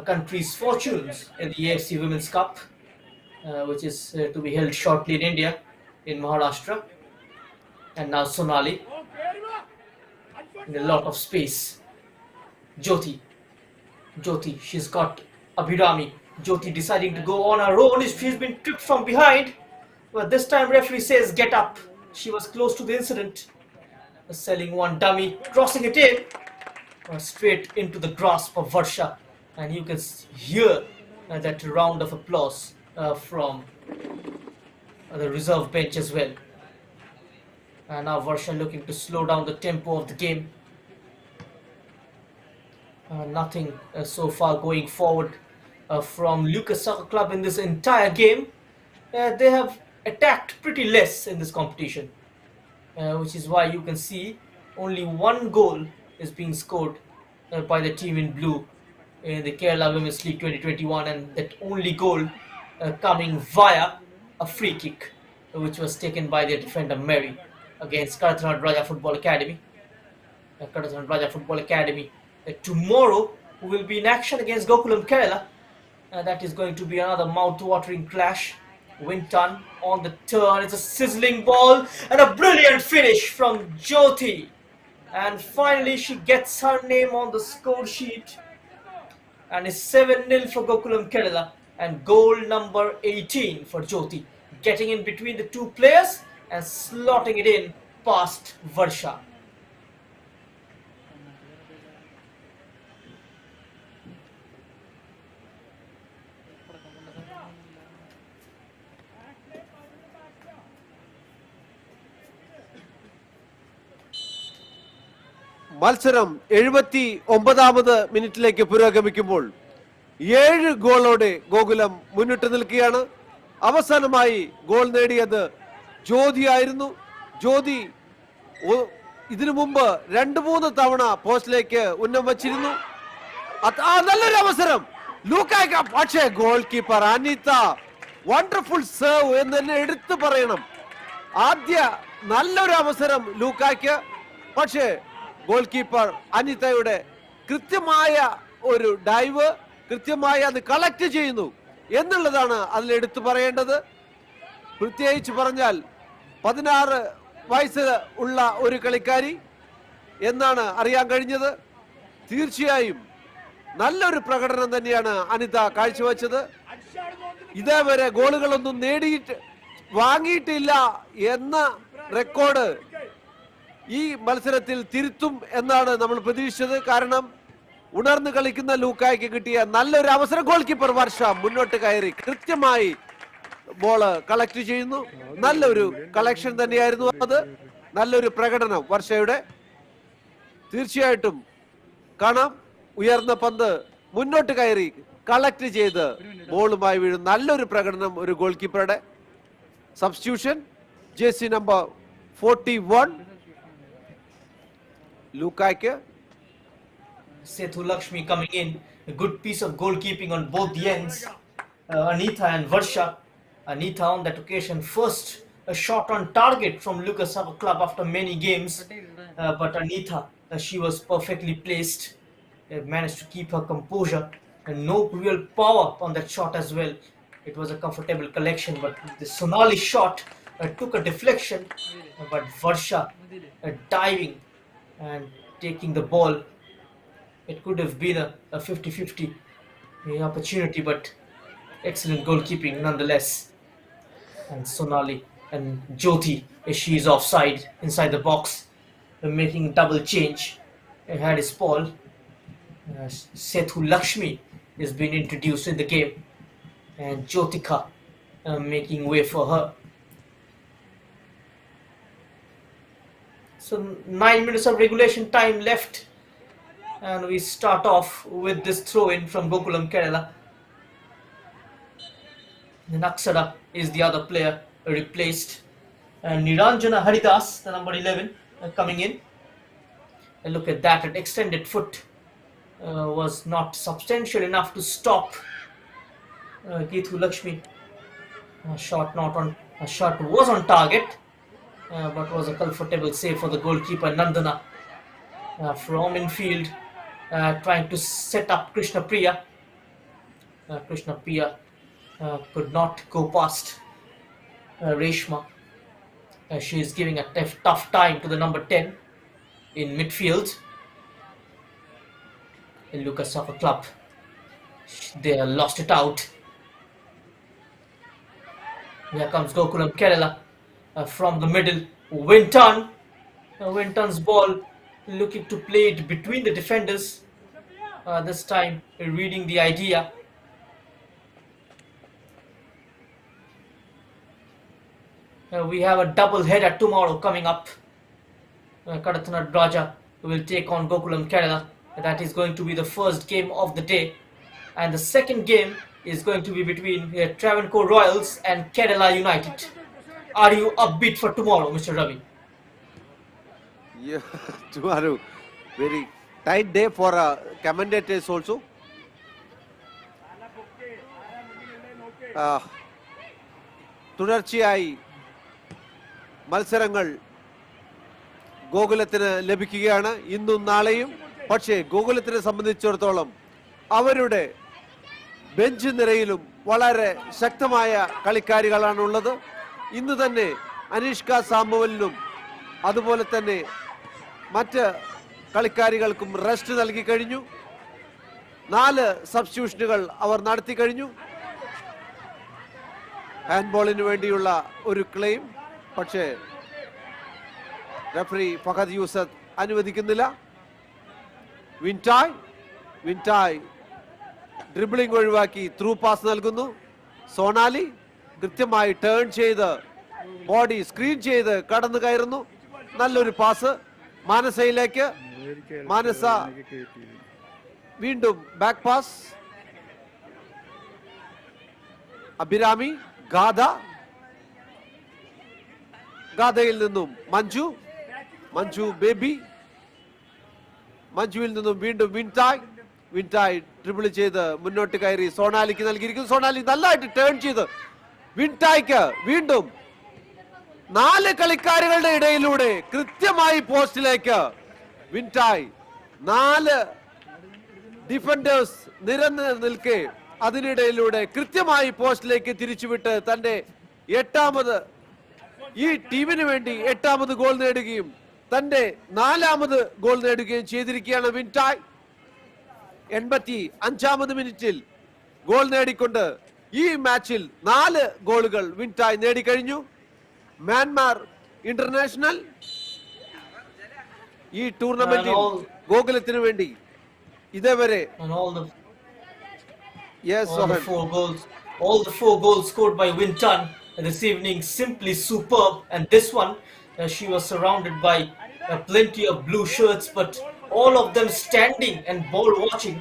country's fortunes in the AFC Women's Cup, which is to be held shortly in India, in Maharashtra. And now Sonali in a lot of space. Jyoti, she's got Abhirami. Jyoti deciding to go on her own. She's been tripped from behind, but this time referee says get up. She was close to the incident. Selling one dummy, crossing it in, straight into the grasp of Varsha, and you can hear that round of applause from the reserve bench as well. And now Varsha looking to slow down the tempo of the game. Nothing so far going forward from Luca Soccer Club in this entire game. They have attacked pretty less in this competition, which is why you can see only one goal is being scored by the team in blue in the Kerala Women's League 2021, and that only goal coming via a free kick, which was taken by their defender Mary against Karathanad Raja Football Academy. Karathanad Raja Football Academy tomorrow will be in action against Gokulam Kerala. That is going to be another mouth-watering clash. Winton on the turn. It's a sizzling ball and a brilliant finish from Jyoti. And finally she gets her name on the score sheet. And it's 7-0 for Gokulam Kerala. And goal number 18 for Jyoti. Getting in between the two players and slotting it in past Varsha. മത്സരം 79ാമത് മിനിറ്റിലേക്ക് പുരോഗമിക്കുമ്പോൾ 7 ഗോളോടെ ഗോകുലം മുന്നിട്ട് നിൽക്കുകയാണ്. അവസാനമായി goal നേടിയത് ജ്യോതി ആയിരുന്നു. ജ്യോതി ഇതിനു മുമ്പ് 2-3 തവണ പോസ്റ്റിലേക്ക് ഉന്നം വച്ചിരുന്നു. നല്ലൊരു അവസരം ലൂക്കായ്ക്ക്, പക്ഷേ goal keeper Anitha wonderful save എന്ന് തന്നെ എടുത്തു പറയണം. ആദ്യ നല്ലൊരു അവസരം ലൂക്കായ്ക്ക്, പക്ഷേ ഗോൾ കീപ്പർ അനിതയുടെ കൃത്യമായ ഒരു ഡൈവ്, കൃത്യമായി അത് കളക്ട് ചെയ്യുന്നു എന്നുള്ളതാണ് അതിൽ എടുത്തു പറയേണ്ടത്. പ്രത്യേകിച്ച് പറഞ്ഞാൽ 16 വയസ്സ് ഉള്ള ഒരു കളിക്കാരി എന്നാണ് അറിയാൻ കഴിഞ്ഞത്. തീർച്ചയായും നല്ലൊരു പ്രകടനം തന്നെയാണ് അനിത കാഴ്ചവെച്ചത്. ഇതേവരെ ഗോളുകളൊന്നും വാങ്ങിയിട്ടില്ല എന്ന റെക്കോർഡ് ഈ മത്സരത്തിൽ തിരുത്തും എന്നാണ് നമ്മൾ പ്രതീക്ഷിച്ചത്. കാരണം ഉണർന്നു കളിക്കുന്ന ലൂക്കായ്ക്ക് കിട്ടിയ നല്ലൊരു അവസരം. ഗോൾ കീപ്പർ വർഷ മുന്നോട്ട് കയറി കൃത്യമായി ബോള് കളക്ട് ചെയ്യുന്നു. നല്ലൊരു കളക്ഷൻ തന്നെയായിരുന്നു അത്. നല്ലൊരു പ്രകടനം വർഷയുടെ. തീർച്ചയായിട്ടും കാണാം, ഉയർന്ന പന്ത് മുന്നോട്ട് കയറി കളക്ട് ചെയ്ത് ബോളുമായി വീഴും. നല്ലൊരു പ്രകടനം ഒരു ഗോൾ കീപ്പറുടെ. സബ്സ്റ്റിറ്റ്യൂഷൻ ജേഴ്സി നമ്പർ 41 ലൂക്കായ്ക്ക്. Sethu Lakshmi coming in. A good piece of goalkeeping on both the ends. Anita and Varsha. Anita on that occasion first a shot on target from Luca Soccer Club after many games. But Anita, she was perfectly placed. Managed to keep her composure. And no real power on that shot as well. It was a comfortable collection. But the Sonali shot took a deflection. But Varsha diving and taking the ball. It could have been a 50-50 opportunity, but excellent goalkeeping nonetheless. And Sonali and Jyoti, she is offside inside the box, making double change. Had his ball. Sethu Lakshmi is being introduced in the game, and Jyotika making way for her. So 9 minutes of regulation time left And we start off with this throw-in from Gokulam Kerala. Then Aksara is the other player replaced. And Niranjana Haridas, the number 11, coming in. And look at that, an extended foot was not substantial enough to stop Geethu Lakshmi. A shot was on target, but was a comfortable save for the goalkeeper Nandana from infield, trying to set up Krishna Priya. Krishna Priya could not go past Reshma. She is giving a tough time to the number 10 in midfield. Luca Soccer Club. They lost it out. Here comes Gokulam Kerala from the middle. Winton. Winton's ball looking to play it between the defenders. This time reading the idea. We have a double header tomorrow coming up. Kadathanad Raja will take on Gokulam Kerala. That is going to be the first game of the day. And the second game is going to be between Travancore Royals and Kerala United. Are you upbeat for tomorrow, Mr. Ravi? Yeah, tomorrow, very tight day for commentators also. തുടർച്ചയായി മത്സരങ്ങൾ ഗോകുലത്തിന് ലഭിക്കുകയാണ് ഇന്നും നാളെയും. പക്ഷേ ഗോകുലത്തിനെ സംബന്ധിച്ചിടത്തോളം അവരുടെ bench നിരയിലും വളരെ ശക്തമായ കളിക്കാരികളാണുള്ളത്. ഇന്ന് തന്നെ അനീഷ്ക സാമുവലിനും അതുപോലെ തന്നെ മറ്റ് കളിക്കാരികൾക്കും റെസ്റ്റ് നൽകി കഴിഞ്ഞു. 4 സബ്സ്റ്റിറ്റ്യൂഷനുകൾ അവർ നടത്തി കഴിഞ്ഞു. ഹാൻഡ്ബോളിന് വേണ്ടിയുള്ള ഒരു ക്ലെയിം, പക്ഷേ റഫറി ഫഹദ് യൂസഫ് അനുവദിക്കുന്നില്ല. വിൻടായ് ഡ്രിബിളിംഗ് ഒഴിവാക്കി ത്രൂ പാസ് നൽകുന്നു. സോണാലി കൃത്യമായി ടേൺ ചെയ്ത് ബോഡി സ്ക്രീൻ ചെയ്ത് കടന്നു കയറുന്നു. നല്ലൊരു പാസ് മാനസയിലേക്ക്. മാനസ വീണ്ടും ബാക്ക് പാസ്. അഭിരാമി, ഗാഥയിൽ നിന്നും മഞ്ജു ബേബി. മഞ്ജുവിൽ നിന്നും വീണ്ടും വിൻടായ് ട്രിപ്പിൾ ചെയ്ത് മുന്നോട്ട് കയറി സോണാലിക്ക് നൽകിയിരിക്കുന്നു. സോണാലി നല്ലതായിട്ട് ടേൺ ചെയ്ത് വിൻടായ്ക്ക് വീണ്ടും 4 കളിക്കാരുകളുടെ ഇടയിലൂടെ കൃത്യമായി പോസ്റ്റിലേക്ക് വിൻടായ്. 4 ഡിഫൻഡേഴ്സ് നിരന്ന് നിൽക്കെ അതിനിടയിലൂടെ കൃത്യമായി പോസ്റ്റിലേക്ക് തിരിച്ചുവിട്ട് തന്റെ ഈ ടീമിന് വേണ്ടി 8ാമത് ഗോൾ നേടുകയും തന്റെ 4ാമത് ഗോൾ നേടുകയും ചെയ്തിരിക്കുകയാണ് വിൻടായ്. 85ാമത് മിനിറ്റിൽ ഗോൾ നേടിക്കൊണ്ട് ഈ മാച്ചിൽ 4 ഗോളുകൾ വിൻടായ് നേടിക്കഴിഞ്ഞു. മ്യാൻമാർ ഇന്റർനാഷണൽ ഈ ടൂർണമെന്റിൽ ഗോകുലത്തിന് വേണ്ടി ഇതേവരെ all the four goals scored by Winton this evening simply superb. And this one, she was surrounded by plenty of blue shirts, but all of them standing and ball watching.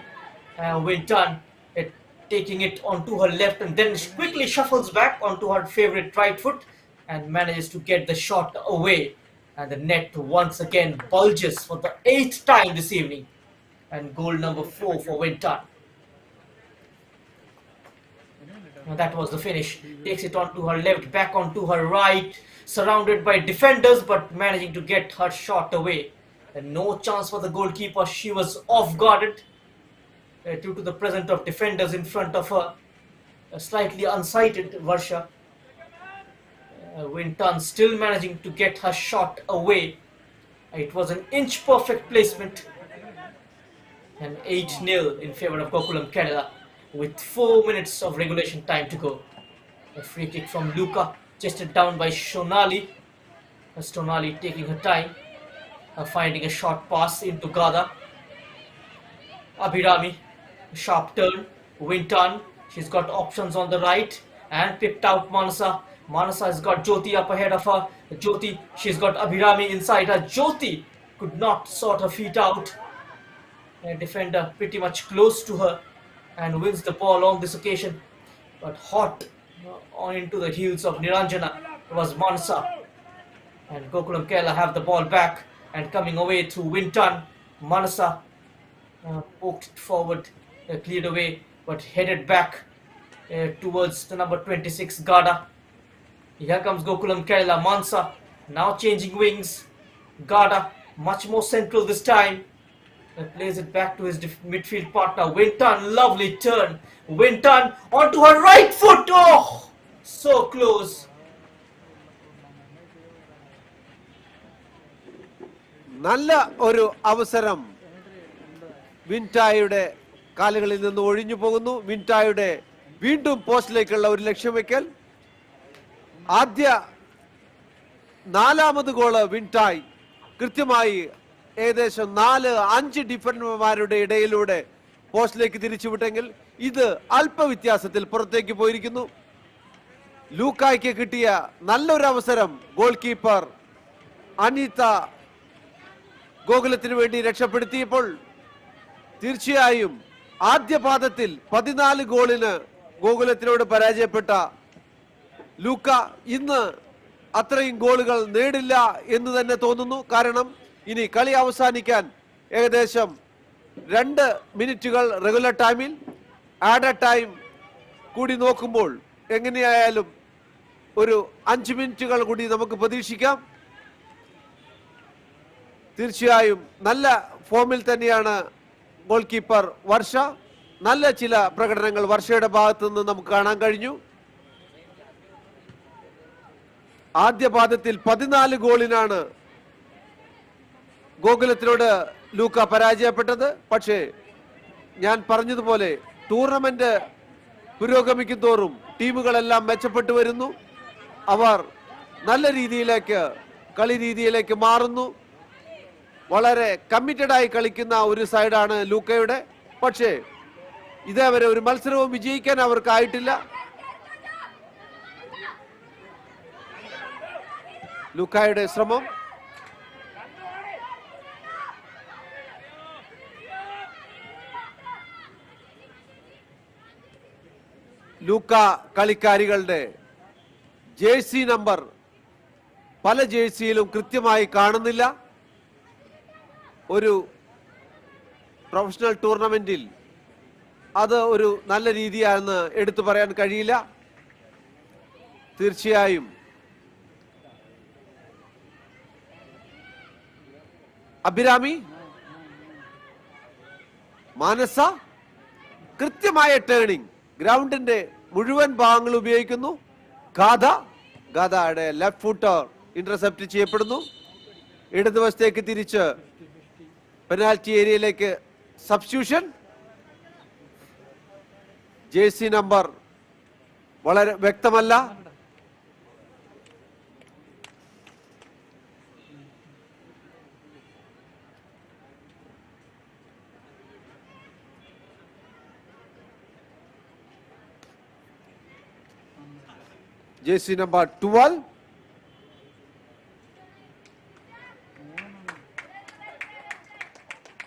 Winton taking it onto her left and then quickly shuffles back onto her favorite right foot and manages to get the shot away. And the net once again bulges for the 8th time this evening. And goal number 4 for Winton. That was the finish. Takes it onto her left, back onto her right, surrounded by defenders, but managing to get her shot away. And no chance for the goalkeeper. She was off guarded due to the presence of defenders in front of her. Slightly unsighted Varsha. Winton still managing to get her shot away. It was an inch perfect placement. And 8-0 in favor of Gokulam Kerala with 4 minutes of regulation time to go. A free kick from Luca, chested down by Shonali. Shonali taking her time, finding a short pass into Gada. Abhirami, sharp turn. Winton, she's got options on the right and picked out Manasa. Manasa has got Jyoti up ahead of her. Jyoti, she's got Abhirami inside her. Jyoti could not sort her feet out. A defender pretty much close to her and wins the ball on this occasion. But hot on into the heels of Niranjana was Mansa. And Gokulam Kerala have the ball back and coming away through Winton. Manasa poked it forward, cleared away, but headed back towards the number 26 Gada. Here comes Gokulam Kerala. Mansa now changing wings. Gada much more central this time. Plays it back to his midfield partner. Winton, lovely turn. Winton onto her right foot. Oh, so close. നല്ല ഒരു അവസരം വിൻറ്റായുടെ കാലുകളിൽ നിന്ന് ഒഴിഞ്ഞു പോകുന്നു. വിൻറ്റായുടെ വീണ്ടും പോസ്റ്റിലേക്കുള്ള ഒരു ലക്ഷ്യം വെക്കൽ. ആദ്യ 4ാമത് ഗോള് വിൻറ്റായി കൃത്യമായി ഏകദേശം 4-5 ഡിഫൻഡർമാരുടെ ഇടയിലൂടെ പോസ്റ്റിലേക്ക് തിരിച്ചുവിട്ടെങ്കിൽ ഇത് അല്പ വ്യത്യാസത്തിൽ പുറത്തേക്ക് പോയിരിക്കുന്നു. ലൂക്കായ്ക്ക് കിട്ടിയ നല്ലൊരു അവസരം ഗോൾ കീപ്പർ അനീത ഗോകുലത്തിന് വേണ്ടി രക്ഷപ്പെടുത്തിയപ്പോൾ തീർച്ചയായും ആദ്യ പാദത്തിൽ 14 ഗോളിന് ഗോകുലത്തിനോട് പരാജയപ്പെട്ട ലൂക്ക ഇന്ന് അത്രയും ഗോളുകൾ നേടില്ല എന്ന് തന്നെ തോന്നുന്നു. കാരണം ഇനി കളി അവസാനിക്കാൻ ഏകദേശം 2 മിനിറ്റുകൾ റെഗുലർ ടൈമിൽ, ആഡഡ് ടൈം കൂടി നോക്കുമ്പോൾ എങ്ങനെയായാലും ഒരു 5 മിനിറ്റുകൾ കൂടി നമുക്ക് പ്രതീക്ഷിക്കാം. തീർച്ചയായും നല്ല ഫോമിൽ തന്നെയാണ് ഗോൾ കീപ്പർ വർഷ. നല്ല ചില പ്രകടനങ്ങൾ വർഷയുടെ ഭാഗത്തു നിന്ന് നമുക്ക് കാണാൻ കഴിഞ്ഞു. ആദ്യ പാദത്തിൽ 14 ഗോളിനാണ് ഗോകുലത്തിനോട് ലൂക്ക പരാജയപ്പെട്ടത്. പക്ഷേ ഞാൻ പറഞ്ഞതുപോലെ ടൂർണമെന്റ് പുരോഗമിക്കും തോറും ടീമുകളെല്ലാം മെച്ചപ്പെട്ടു വരുന്നു. അവർ നല്ല രീതിയിലേക്ക് കളി രീതിയിലേക്ക് മാറുന്നു. വളരെ കമ്മിറ്റഡായി കളിക്കുന്ന ഒരു സൈഡാണ് ലൂക്കയുടെ. പക്ഷേ ഇതേവരെ ഒരു മത്സരവും വിജയിക്കാൻ അവർക്കായിട്ടില്ല. ലൂക്കായുടെ ശ്രമം ലൂക്ക കളിക്കാരികളുടെ ജേഴ്സി നമ്പർ പല ജേഴ്സിയിലും കൃത്യമായി കാണുന്നില്ല. ഒരു പ്രൊഫഷണൽ ടൂർണമെന്റിൽ അത് ഒരു നല്ല രീതിയാണെന്ന് എടുത്തു പറയാൻ കഴിയില്ല. തീർച്ചയായും അഭിരാമി, മാനസ കൃത്യമായ ടേണിംഗ് ഗ്രൗണ്ടിന്റെ മുഴുവൻ ഭാഗങ്ങൾ ഉപയോഗിക്കുന്നു. ഗാഥയുടെ ലെഫ്റ്റ് ഫുട്ടർ ഇന്റർസെപ്റ്റ് ചെയ്യപ്പെടുന്നു. ഇടതുവശത്തേക്ക് തിരിച്ച് പെനാൽറ്റി ഏരിയയിലേക്ക് സബ്സ്റ്റിറ്റ്യൂഷൻ. ജേഴ്സി നമ്പർ വളരെ വ്യക്തമല്ല. Jersey number 12.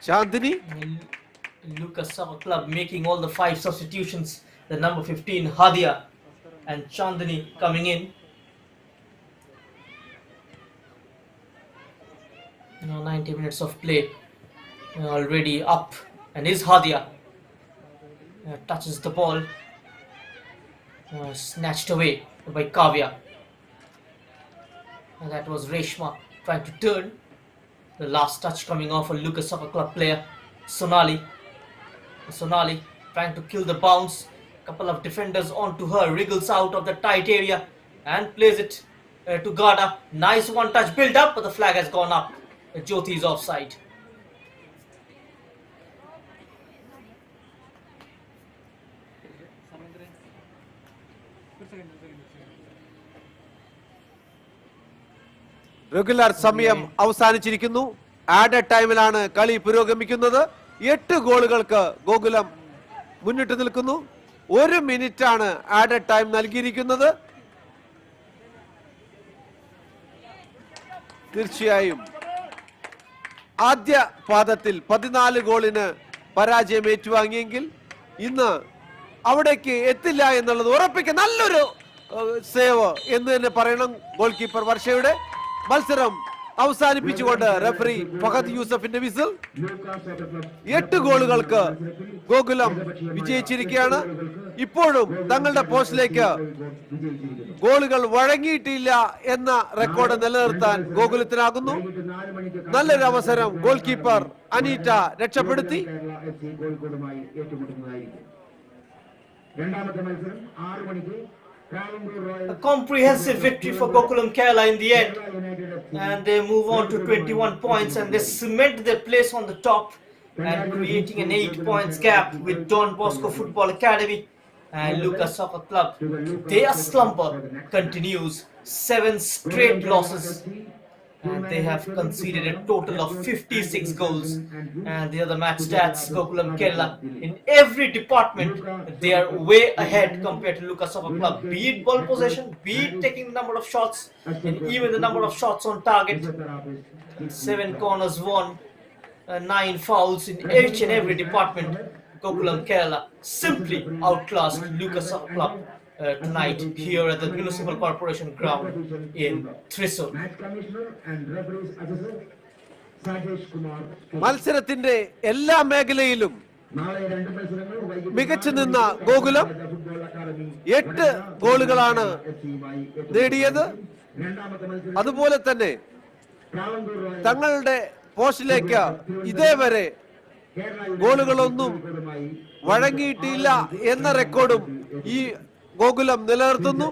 Chandni. Luca Summer Club making all the 5 substitutions. The number 15 Hadia and Chandni coming in. Now 90 minutes of play already up, and is Hadia touches the ball, snatched away by Kavya, and that was Reshma trying to turn. The last touch coming off a Lucas Soccer Club player, Sonali. Sonali trying to kill the bounce. Couple of defenders onto her, wriggles out of the tight area and plays it to Gada. Nice one touch build up, but the flag has gone up. Jyoti is offside. Regular സമയം അവസാനിച്ചിരിക്കുന്നു. Added ടൈമിലാണ് കളി പുരോഗമിക്കുന്നത്. 8 ഗോളുകൾക്ക് ഗോകുലം മുന്നിട്ട് നിൽക്കുന്നു. 1 മിനിറ്റാണ് added time നൽകിയിരിക്കുന്നത്. തീർച്ചയായും ആദ്യ പാദത്തിൽ 14 ഗോളിന് പരാജയം ഏറ്റുവാങ്ങിയെങ്കിൽ ഇന്ന് അവിടേക്ക് എത്തില്ല എന്നുള്ളത് ഉറപ്പിക്കുന്ന നല്ലൊരു സേവ് എന്ന് തന്നെ പറയണം ഗോൾ കീപ്പർ വർഷയുടെ. മത്സരം അവസാനിപ്പിച്ചുകൊണ്ട് റഫറി ഫഹദ് യൂസഫിന്റെ വിസിൽ. 8 ഗോളുകൾക്ക് ഗോകുലം വിജയിച്ചിരിക്കുകയാണ്. ഇപ്പോഴും തങ്ങളുടെ പോസ്റ്റിലേക്ക് ഗോളുകൾ വഴങ്ങിയിട്ടില്ല എന്ന റെക്കോർഡ് നിലനിർത്താൻ ഗോകുലത്തിനാകുന്നു. നല്ലൊരു അവസരം ഗോൾ കീപ്പർ അനീറ്റ രക്ഷപ്പെടുത്തി. A comprehensive victory for Gokulam Kerala in the end, and they move on to 21 points and they cement their place on the top and creating an 8 points gap with Don Bosco Football Academy and Luca Soccer Club. Their slumber continues, 7 straight losses, and they have conceded a total of 56 goals. And the other match stats, Gokulam Kerala, in every department they are way ahead compared to Luca Soccer Club, be it ball possession, be it taking the number of shots, and even the number of shots on target. 7 corners won, 9 fouls in each and every department. Gokulam Kerala simply outclassed Luca Soccer Club tonight here at the Municipal Corporation ground in Thrissur. മത്സരത്തിന്റെ എല്ലാ മേഖലയിലും മികച്ചു നിന്ന ഗോകുലം 8 ഗോളുകളാണ് നേടിയത്. അതുപോലെ തന്നെ തങ്ങളുടെ പോസ്റ്റിലേക്ക് ഇതേവരെ ഗോളുകളൊന്നും വഴങ്ങിയിട്ടില്ല എന്ന റെക്കോർഡും ഈ ഗോകുലം നിലനിർത്തുന്നു.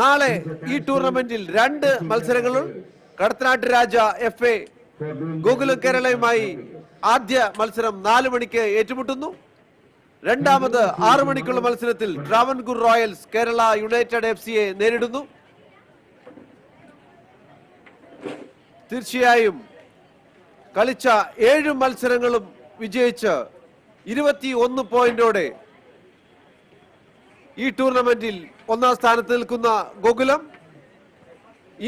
നാളെ ഈ ടൂർണമെന്റിൽ 2 മത്സരങ്ങളും കടത്തനാട്ട് രാജ FA ഗോകുലം കേരളയുമായി ആദ്യ മത്സരം 4 മണിക്ക് ഏറ്റുമുട്ടുന്നു. രണ്ടാമത് 6 മണിക്കുള്ള മത്സരത്തിൽ ട്രാവൻകൂർ റോയൽസ് കേരള യുണൈറ്റഡ് FCയെ നേരിടുന്നു. തീർച്ചയായും കളിച്ച 7 മത്സരങ്ങളും വിജയിച്ച് 21 പോയിന്റോടെ ഈ ടൂർണമെന്റിൽ 1-ാം സ്ഥാനത്ത് നിൽക്കുന്ന ഗോകുലം.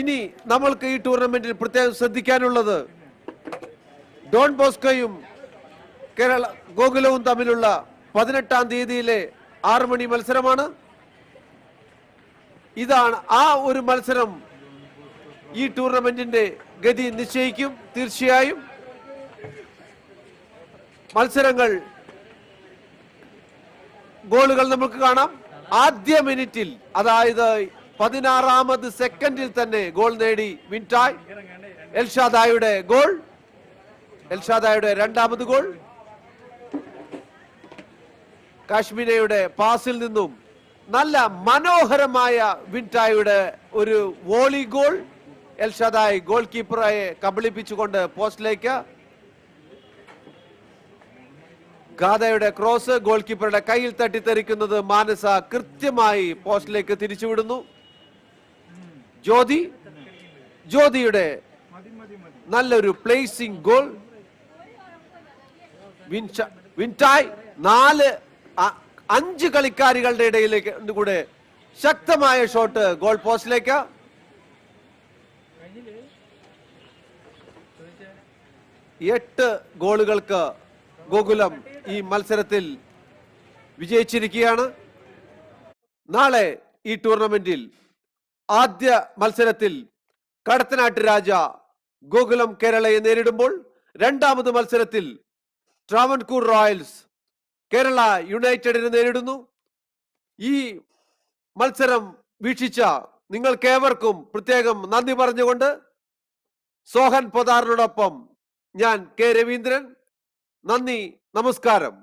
ഇനി നമ്മൾക്ക് ഈ ടൂർണമെന്റിൽ പ്രത്യേകം ശ്രദ്ധിക്കാനുള്ളത് ഡോൺ ബോസ്കോയും ഗോകുലവും തമ്മിലുള്ള 18-ാം തീയതിയിലെ 6 മണി മത്സരമാണ്. ഇതാണ് ആ ഒരു മത്സരം ഈ ടൂർണമെന്റിന്റെ ഗതി നിശ്ചയിക്കും. തീർച്ചയായും മത്സരങ്ങൾ ഗോളുകൾ നമുക്ക് കാണാം. ആദ്യ മിനിറ്റിൽ, അതായത് 16ാമത് സെക്കൻഡിൽ തന്നെ ഗോൾ നേടി വിൻടായ്. എൽഷാദായുടെ ഗോൾ, എൽഷാദായുടെ 2ാമത് ഗോൾ. കാശ്മീരയുടെ പാസിൽ നിന്നും നല്ല മനോഹരമായ വിൻടായുടെ ഒരു വോളി ഗോൾ. എൽഷാദായ് ഗോൾ കീപ്പറെ കബളിപ്പിച്ചുകൊണ്ട് പോസ്റ്റിലേക്ക്. ഗാദയുടെ ക്രോസ് ഗോൾ കീപ്പറുടെ കയ്യിൽ തട്ടിത്തെറിക്കുന്നത് മാനസ കൃത്യമായി പോസ്റ്റിലേക്ക് തിരിച്ചുവിടുന്നു. ജ്യോതിയുടെ നല്ലൊരു പ്ലേസിംഗ് ഗോൾ. വിൻടായ് 5 കളിക്കാരികളുടെ ഇടയിലേക്ക് കൂടെ ശക്തമായ ഷോട്ട് ഗോൾ പോസ്റ്റിലേക്ക്. എട്ട് ഗോളുകൾക്ക് ഗോകുലം ഈ മത്സരത്തിൽ വിജയിച്ചിരിക്കുകയാണ്. നാളെ ഈ ടൂർണമെന്റിൽ ആദ്യ മത്സരത്തിൽ കടത്തനാട്ട് രാജ ഗോകുലം കേരളയെ നേരിടുമ്പോൾ 2ാമത് മത്സരത്തിൽ ട്രാവൻകൂർ റോയൽസ് കേരള യുണൈറ്റഡിനെ നേരിടുന്നു. ഈ മത്സരം വീക്ഷിച്ച നിങ്ങൾക്കേവർക്കും പ്രത്യേകം നന്ദി പറഞ്ഞുകൊണ്ട് സോഹൻ പൊതാറിനോടൊപ്പം ഞാൻ കെ രവീന്ദ്രൻ. നന്ദി, നമസ്കാരം.